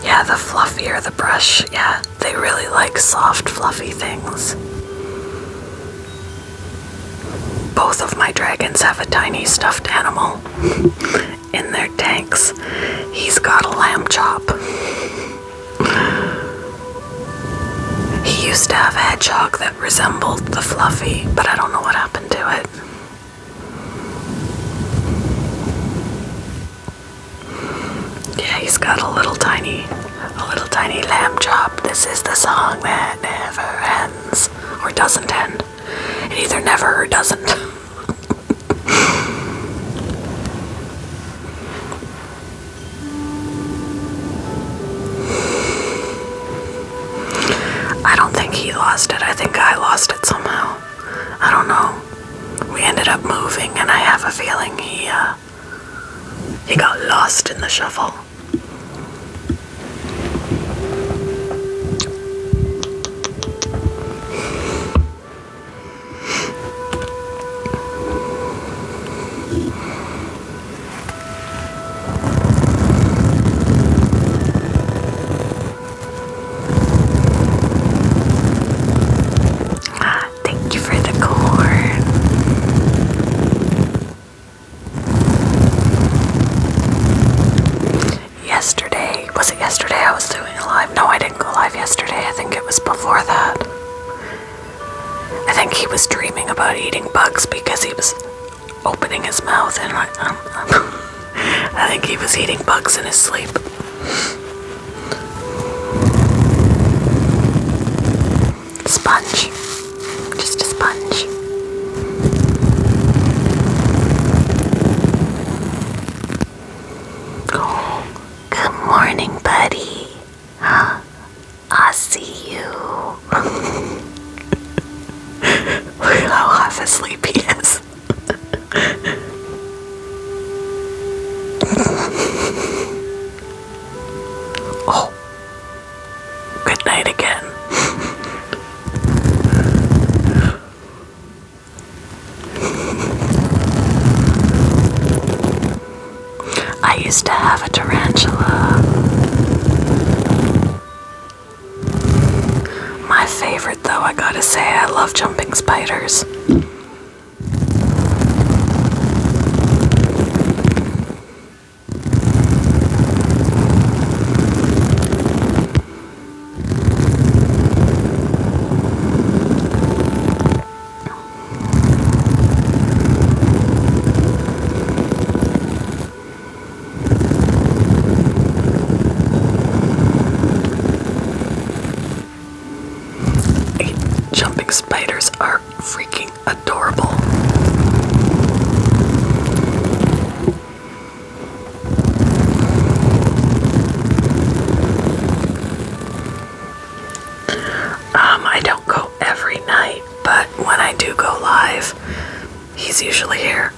Yeah, the fluffier the brush, yeah, they really like soft, fluffy things. both of my dragons have a tiny stuffed animal in their tanks. He's got a lamb chop. He used to have a hedgehog that resembled the Fluffy, but I don't know what happened to it. Yeah, he's got a little tiny lamb chop. This is the song that never ends, or doesn't end. It either never or doesn't. I don't think he lost it. I think I lost it somehow. I don't know. We ended up moving, and I have a feeling he got lost in the shuffle. Thank you for the corn. Was it yesterday I was doing a live? No, I didn't go live yesterday. I think it was before that. I think he was dreaming about eating bugs because he was opening his mouth, and I think he was eating bugs in his sleep. Sponge. Just a sponge. Oh, good morning, buddy. I see you. Look at how half asleep he is. Oh, good night again. I used to have a tarantula. My favorite, though, I gotta say, I love jumping spiders. Jumping spiders are freaking adorable. I don't go every night, but when I do go live, he's usually here.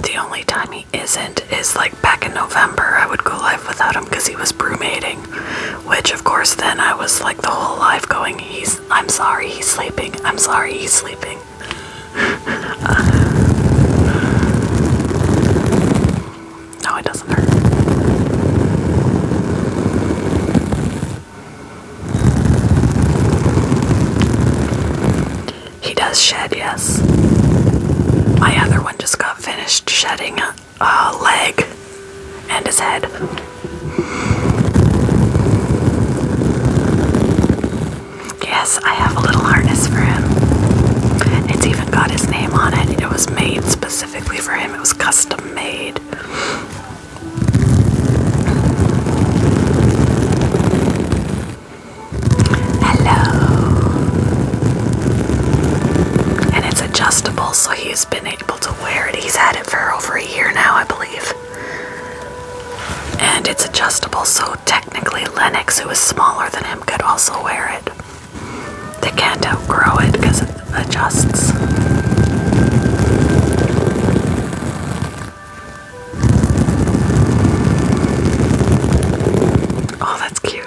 The only time he isn't is like back in November. I would go live without him because he was brumating, which of course then I was like the whole live going, I'm sorry he's sleeping, I'm sorry he's sleeping. No, it doesn't hurt. He does shed, yes. My other one just got finished shedding a leg and his head. Yes, I have a little harness for him. It's even got his name on it. It was made specifically for him. It was custom made. And it's adjustable, so he's been able to wear it. He's had it for over a year now, I believe. And it's adjustable, so technically Lennox, who is smaller than him, could also wear it. They can't outgrow it because it adjusts. Oh, that's cute.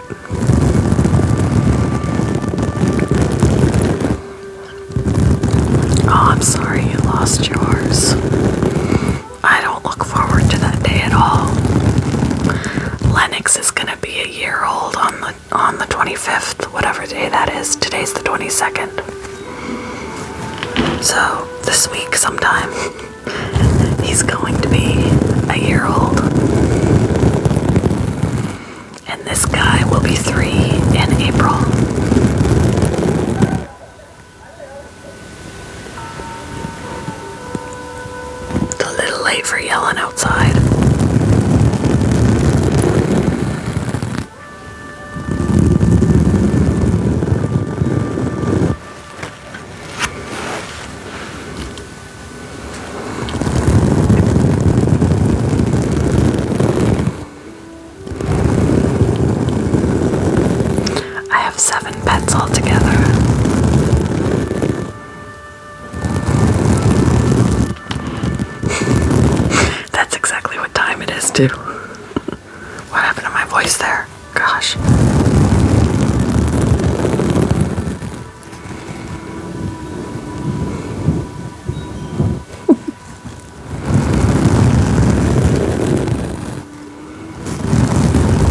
Oh, I'm sorry you lost yours. I don't look forward to that day at all. Lennox is gonna be a year old on the 25th, whatever day that is. Today's the 22nd. So this week sometime, he's going to be a year old. And this guy will be 3 in April. It's a little late for yelling outside. I have 7 pets altogether. That's exactly what time it is, too. What happened to my voice there? Gosh.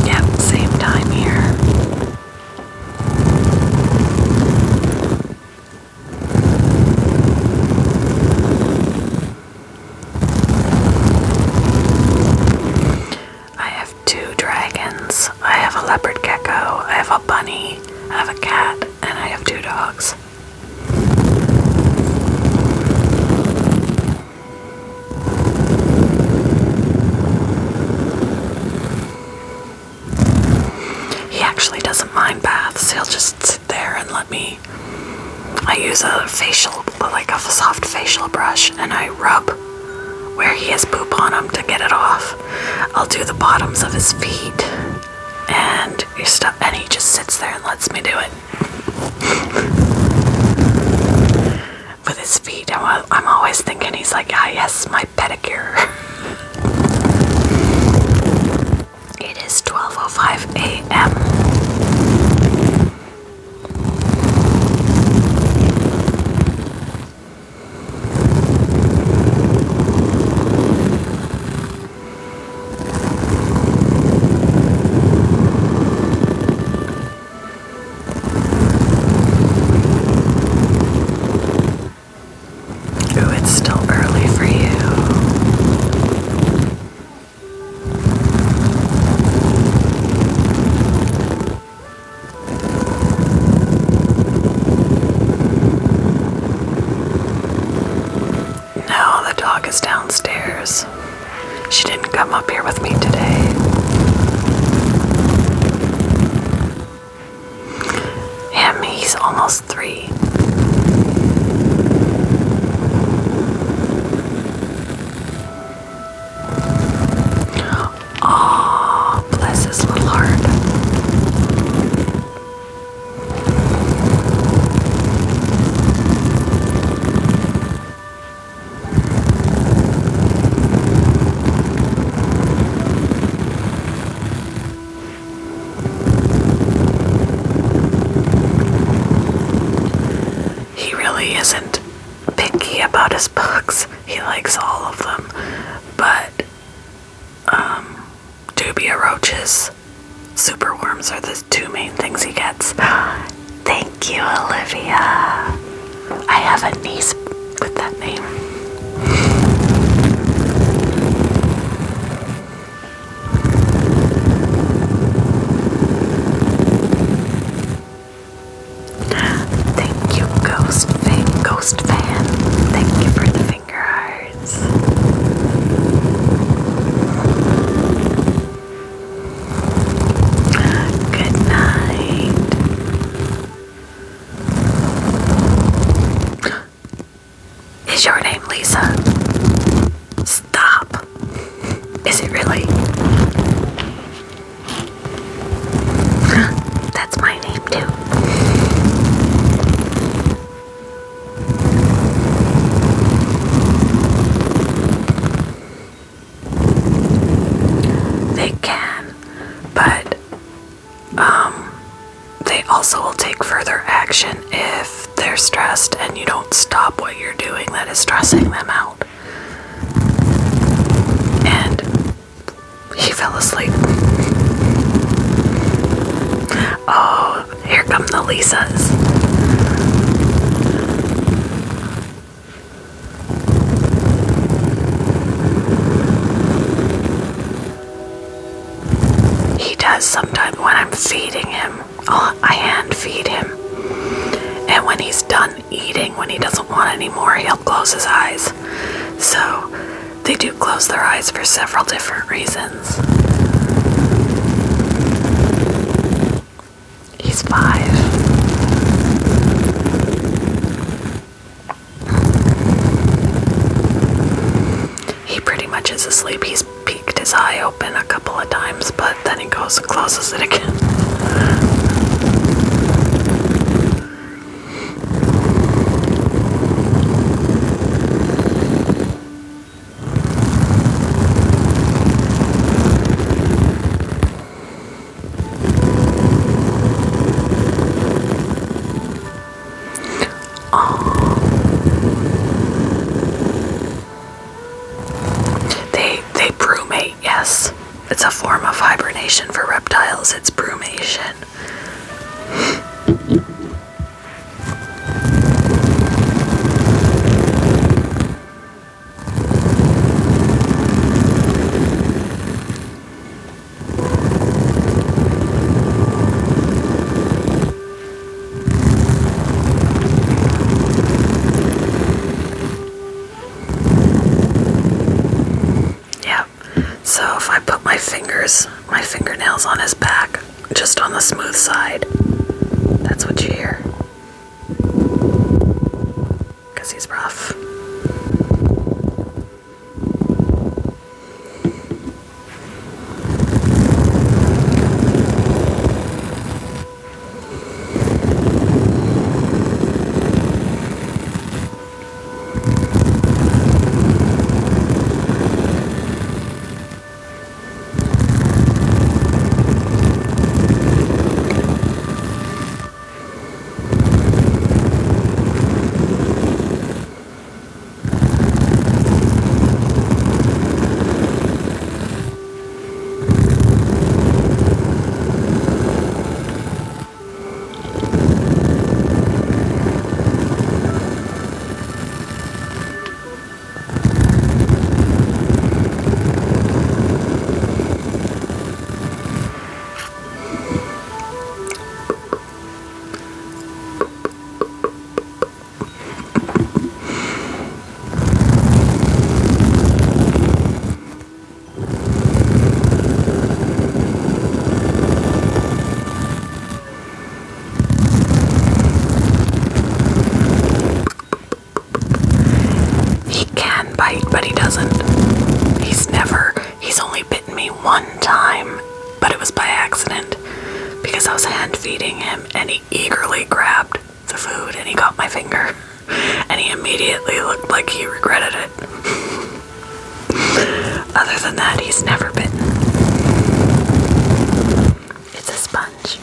Yep, same time here. I have 2 dragons. I have a leopard gecko. I have a bunny. I have a cat. And I have 2 dogs. He actually doesn't mind baths. He'll just sit there and let me. I use a soft facial brush, and I rub where he has poop on him to get it off. I'll do the bottoms of his feet, and he just sits there and lets me do it. With his feet, I'm always thinking he's like, ah, yes, my pedicure. It is 12:05 a.m. Ooh, it's still early for you. No, the dog is downstairs. She didn't come up here with me today. He's almost 3. Oh, bless his little heart. He really isn't picky about his bugs. He likes all of them. But dubia roaches, superworms are the 2 main things he gets. Thank you, Olivia. I have a niece with that name. Thank you, Ghost Fan. Thank you for the finger hearts. Good night. Is your name Lisa? Stop. Is it really? That's my name too. They can, but they also will take further action if they're stressed and you don't stop what you're doing that is stressing them out. And he fell asleep. Oh, here come the Lisas. sometimes when I'm feeding him, I hand feed him. And when he's done eating, when he doesn't want any more, he'll close his eyes. So they do close their eyes for several different reasons. He's 5. He pretty much is asleep. He's peeked his eye open a couple of times, but then he goes and closes it again. They brumate, yes. It's a form of hibernation for reptiles. It's brumation. So if I put my fingernails on his back, just on the smooth side, that's what you hear. Because he's rough. But he doesn't. He's only bitten me one time, but it was by accident because I was hand feeding him and he eagerly grabbed the food and he got my finger and he immediately looked like he regretted it. Other than that, he's never bitten. It's a sponge.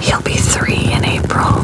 He'll be 3 in April.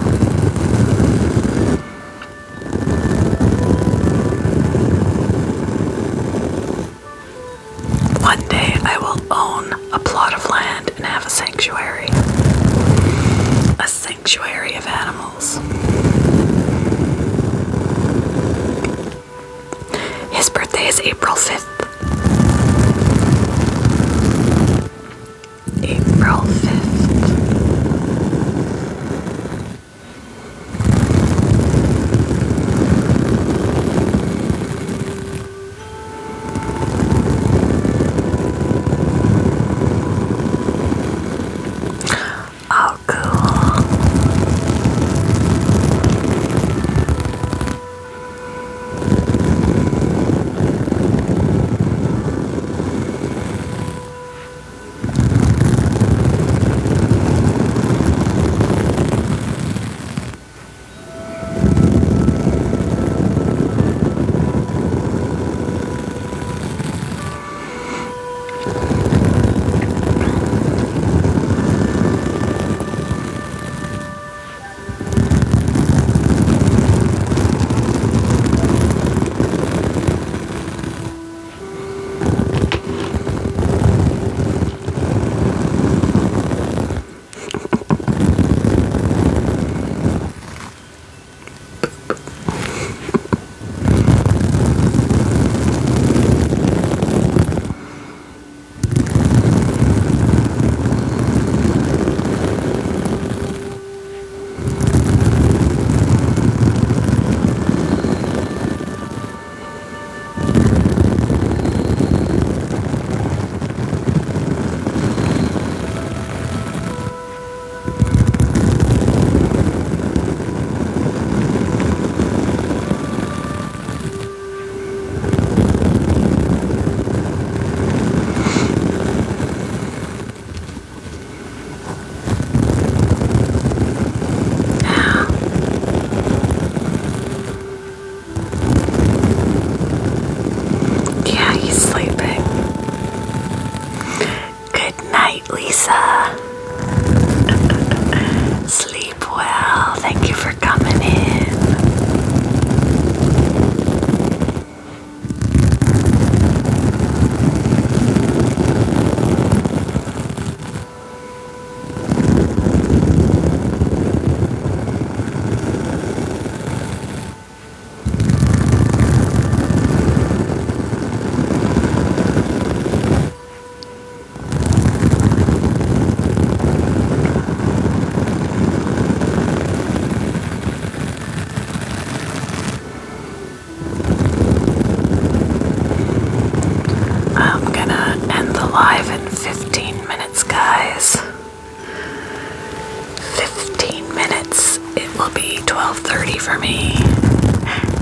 12:30 for me.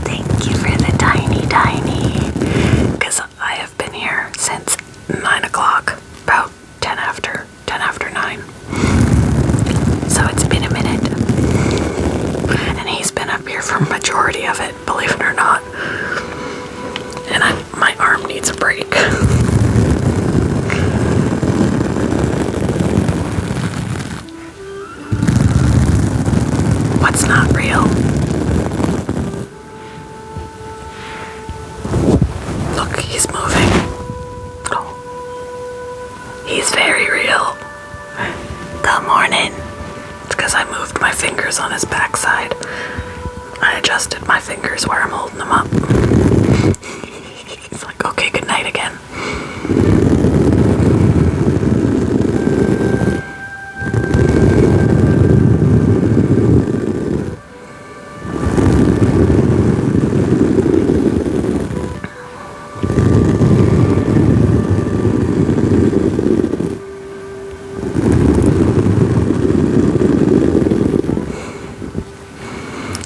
Thank you for the tiny. Because I have been here since 9 o'clock, about 10 after 9. So it's been a minute. And he's been up here for majority of it, believe it or not. And my arm needs a break. What's not real? Look, he's moving. Oh. He's very real. Good morning. It's because I moved my fingers on his backside. I adjusted my fingers where I'm holding them up. He's like, okay, good night again.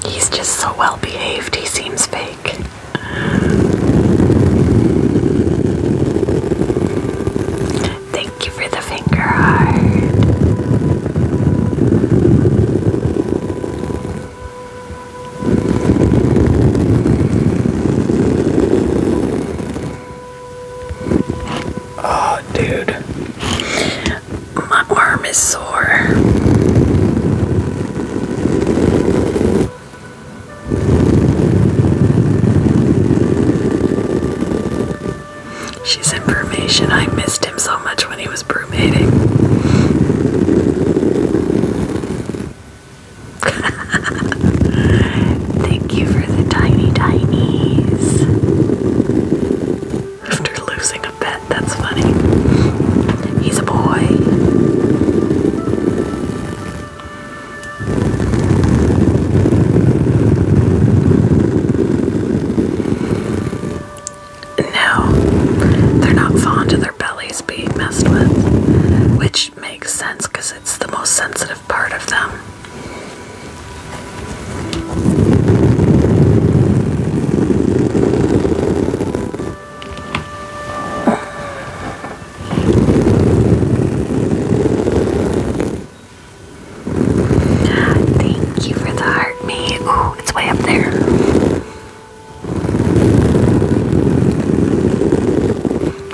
He's just so well behaved, he seems fake. Thank you for the finger heart. Oh, dude. My arm is sore. She's information. I missed him so much when he was brumating. Thank you for the tinies. After losing a pet, that's funny. He's a boy. No, they're not fond of their bellies being messed with, which makes sense because it's the most sensitive part of them. Thank you for the heart meat. Ooh, it's way up there.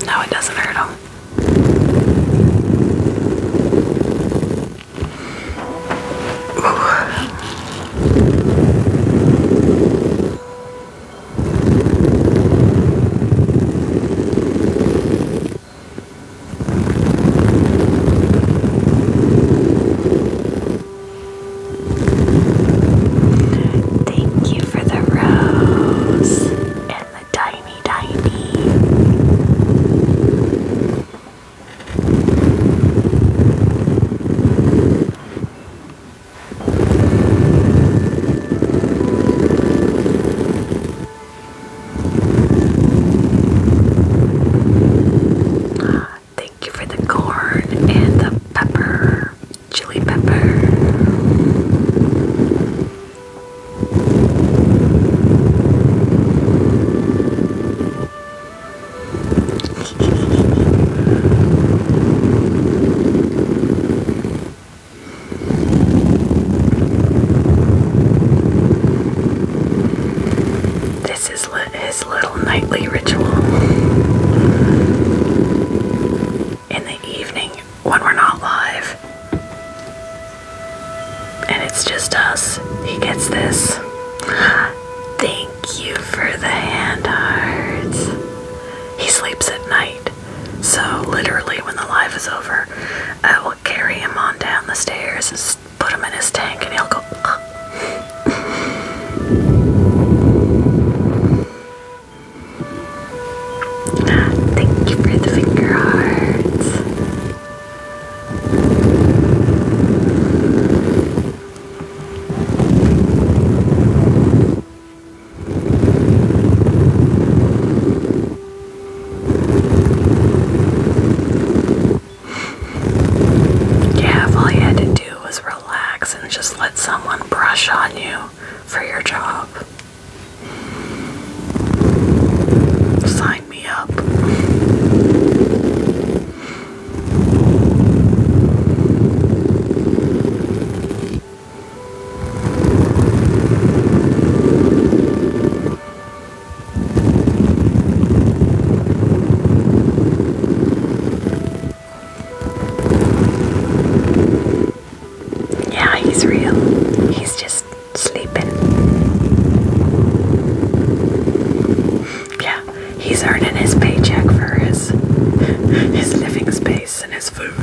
No, it doesn't hurt him. Thank you for the rose and the tiny. Thank you for the corn and the pepper, chili pepper. This is his little nightly ritual. In the evening when we're not live and it's just us, he gets this. Thank you for the hand hearts. He sleeps at night, so literally when the live is over, I will carry him on down the stairs and put him in his tank and he'll go Thank you for the finger hearts. Yeah, if all you had to do was relax and just let someone brush on you for your job. Sign me up. Yeah, he's real. He's just sleeping. Yeah, he's earning his paycheck for his living space and his food.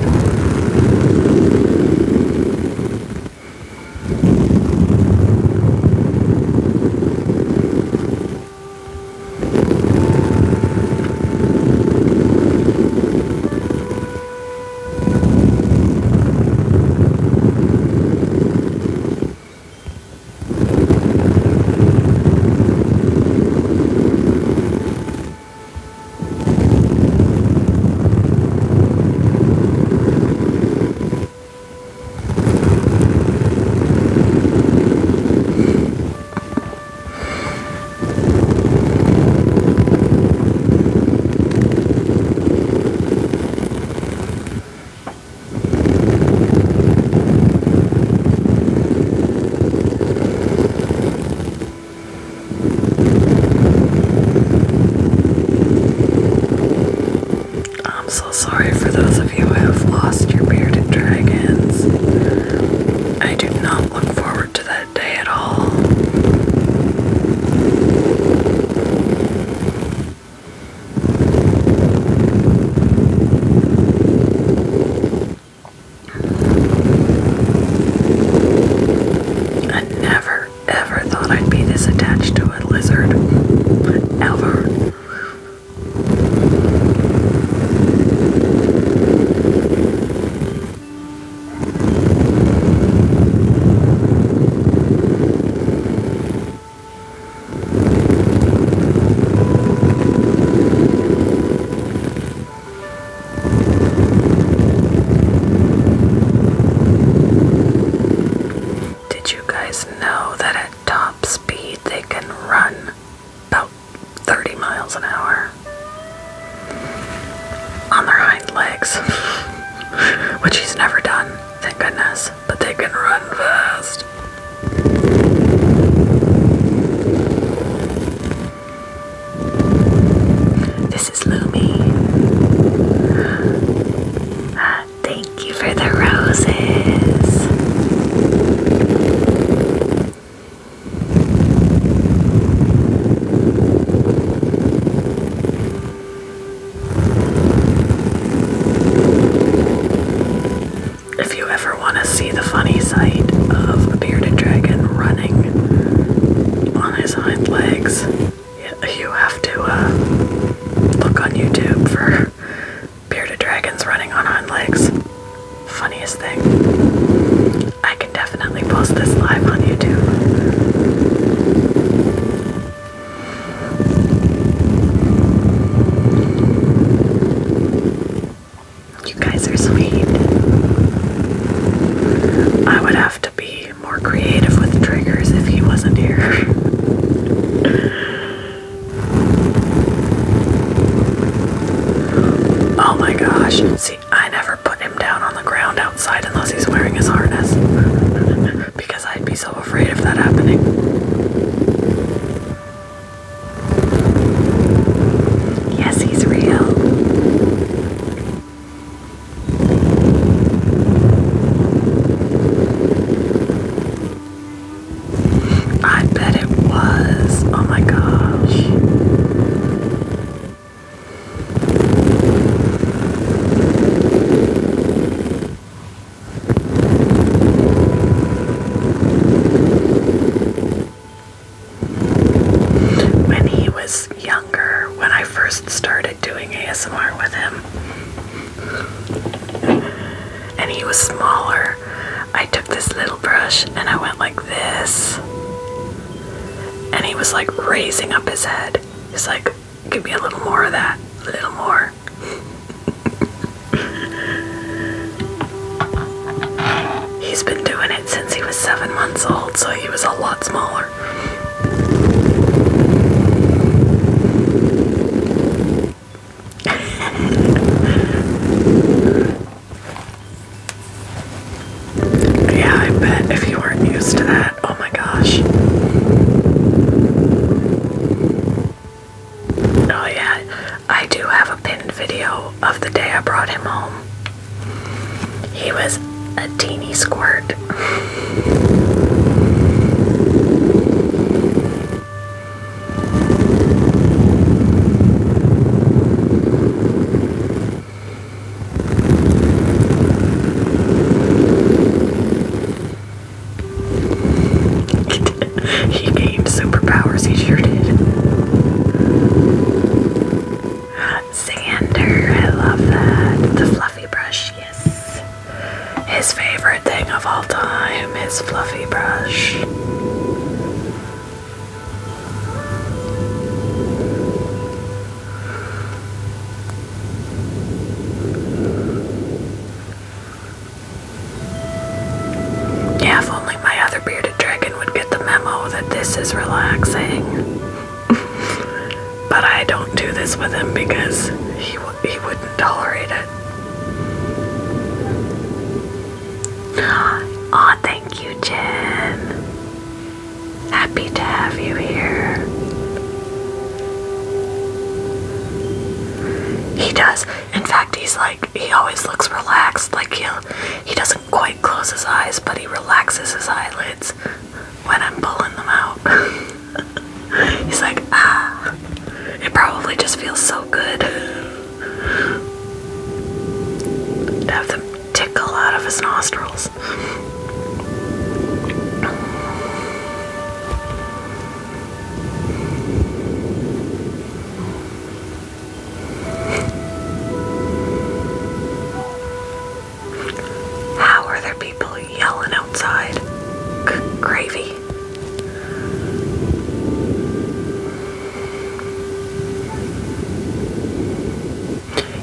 I'm so sorry for those of you who have lost your bearded dragons. I do not look forward to that day at all. I never, ever thought I'd be this attached to a lizard. Ever. Did you guys know that at top speed they can run about 30 miles an hour on their hind legs? Which he's never done, thank goodness, but they can run fast. This is Lumi. Thank you for the roses. If you ever want to see the funny sight of a bearded dragon running on his hind legs, you have to look on YouTube for bearded dragons running on hind legs. Funniest thing. I can definitely post this live on YouTube. You guys are sweet. I would have to be more creative with triggers if he wasn't here. Oh my gosh. See, I never put him down on the ground outside unless he's wearing his harness. Because I'd be so afraid of that happening. Yes, he's real. I bet it was. Oh my gosh. When he was younger, when I first started doing ASMR with him, and he was smaller, I took this little brush and I went like this. And he was like raising up his head. He's like, give me a little more of that. A little more. He's been doing it since he was 7 months old, so he was a lot smaller. to that. Oh my gosh. Oh yeah, I do have a pinned video of the day I brought him home. He was a teeny squirt. He gained superpowers, he sure did. Xander, I love that. The fluffy brush, yes. His favorite thing of all time, his fluffy brush. Yeah, if only my other bearded dragon would get the memo that this is relaxing. But I don't do this with him because he wouldn't tolerate it. Aw, thank you, Jen. Happy to have you here. He does. In fact, he always looks relaxed. Like he doesn't quite close his eyes, but he relaxes his eyelids when I'm pulling them out. He's like, ah. It probably just feels so good to have them tickle out of his nostrils. How are there people yelling outside? Gravy.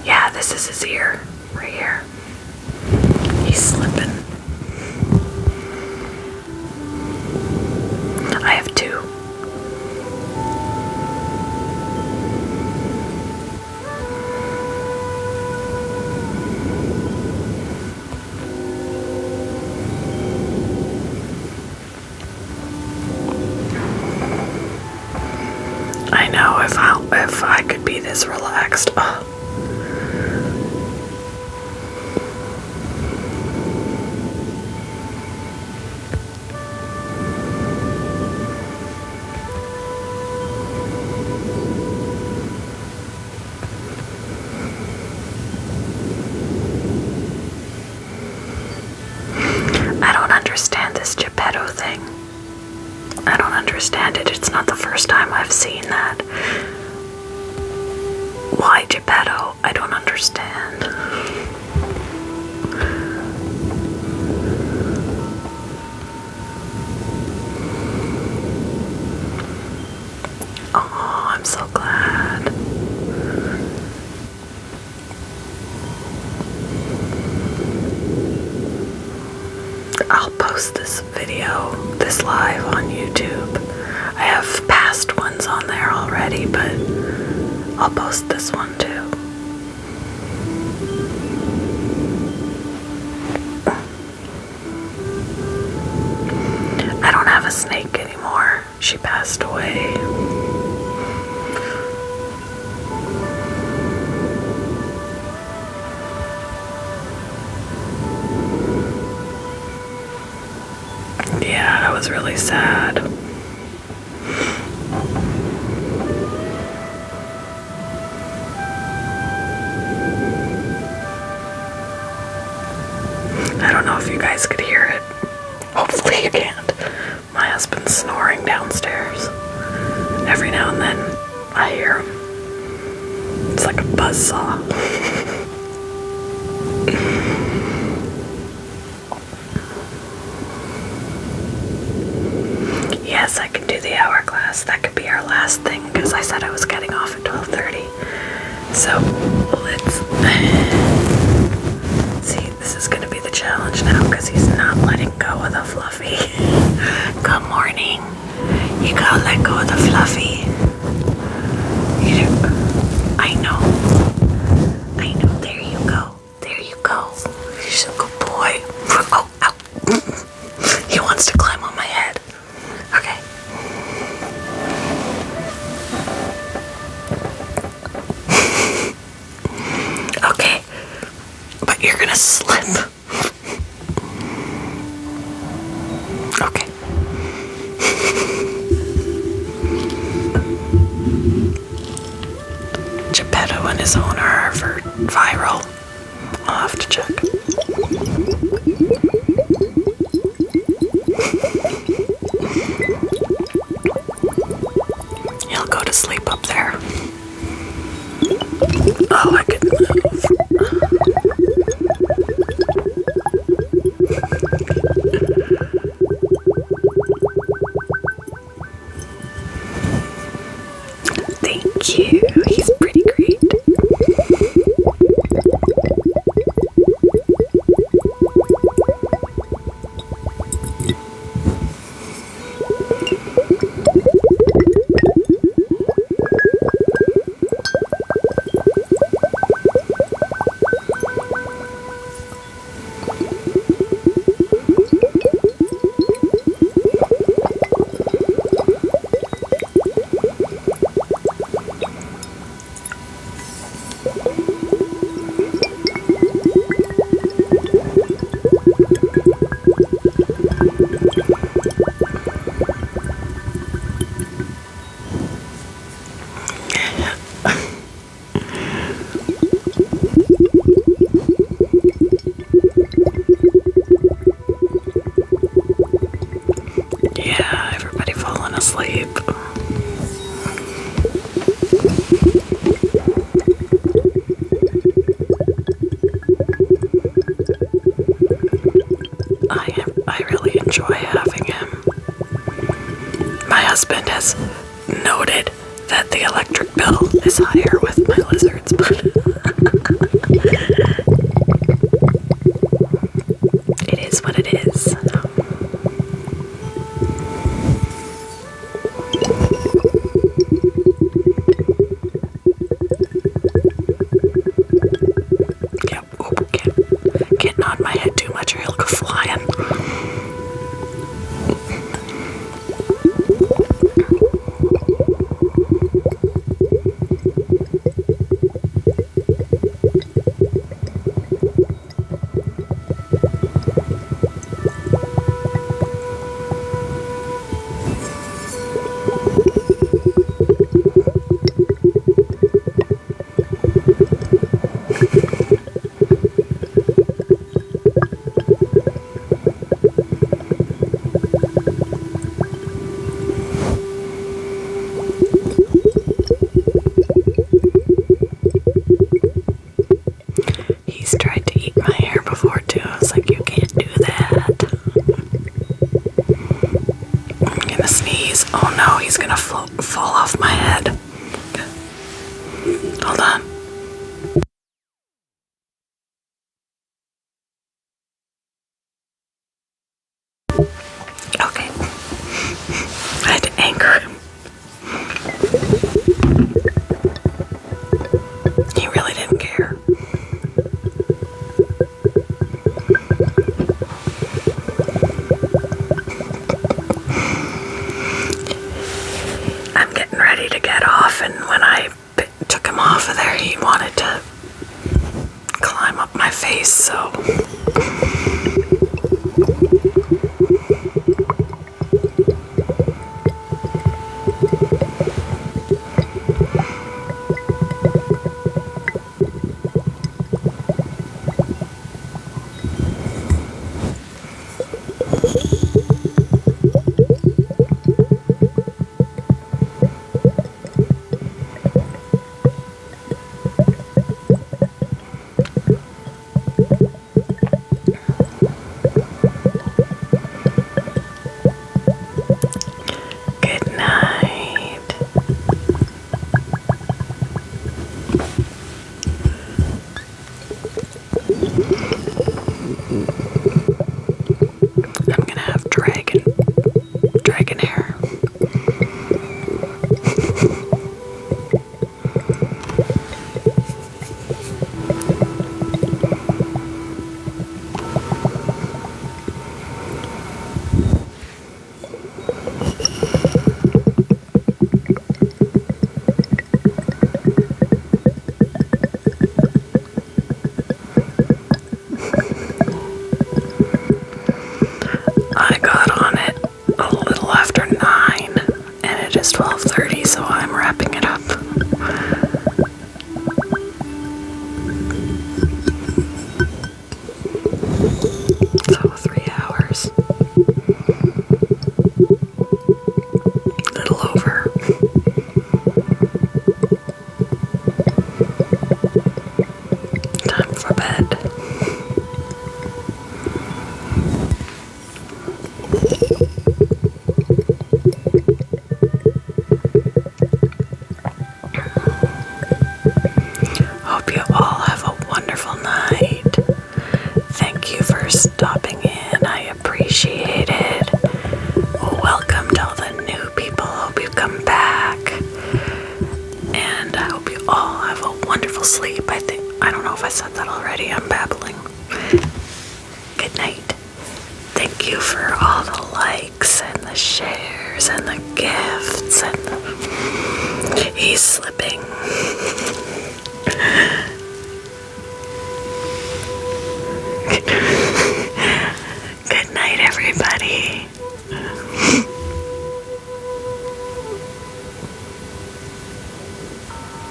Yeah, this is his ear, right here. He's slipping. I have two. I know, if I could be this relaxed. Oh. I don't understand this Geppetto thing. I don't understand it. It's not the first time I've seen that. Why Geppetto? I don't understand. Oh, I'm so glad. I'll post this video, this live on YouTube. I have past ones on there already, but I'll post this one too. I don't have a snake anymore. She passed away. Yeah, that was really sad. I don't know if you guys could hear it. Hopefully you can't. My husband's snoring downstairs. Every now and then I hear him. It's like a buzzsaw. Yes, I can do the hourglass. That could be our last thing because I said I was getting off at 12:30. So let's see. This is gonna be the challenge now because he's not letting go of the fluffy. Good morning. You gotta let go of the fluffy. I know. There you go. There you go. He's a good boy. Oh, ow. He wants to climb on my head. Okay. Geppetto and his owner are viral. I'll have to check. He'll go to sleep up there. Oh, I could move. Thank you. He's pretty great. Yeah, everybody falling asleep. I really enjoy having him. My husband has noted that the electric bill is higher with my lizards, but it is what it is. Yep, can't nod my head too much or he'll go flying. He's tried to eat my hair before too. I was like, you can't do that. I'm gonna sneeze. Oh no, he's gonna fall off my head. Hold on. Okay. I had to anchor him. He really didn't care. I'm getting ready to get off, and when I took him off of there, he wanted to climb up my face, so... the shares and the gifts, and he's slipping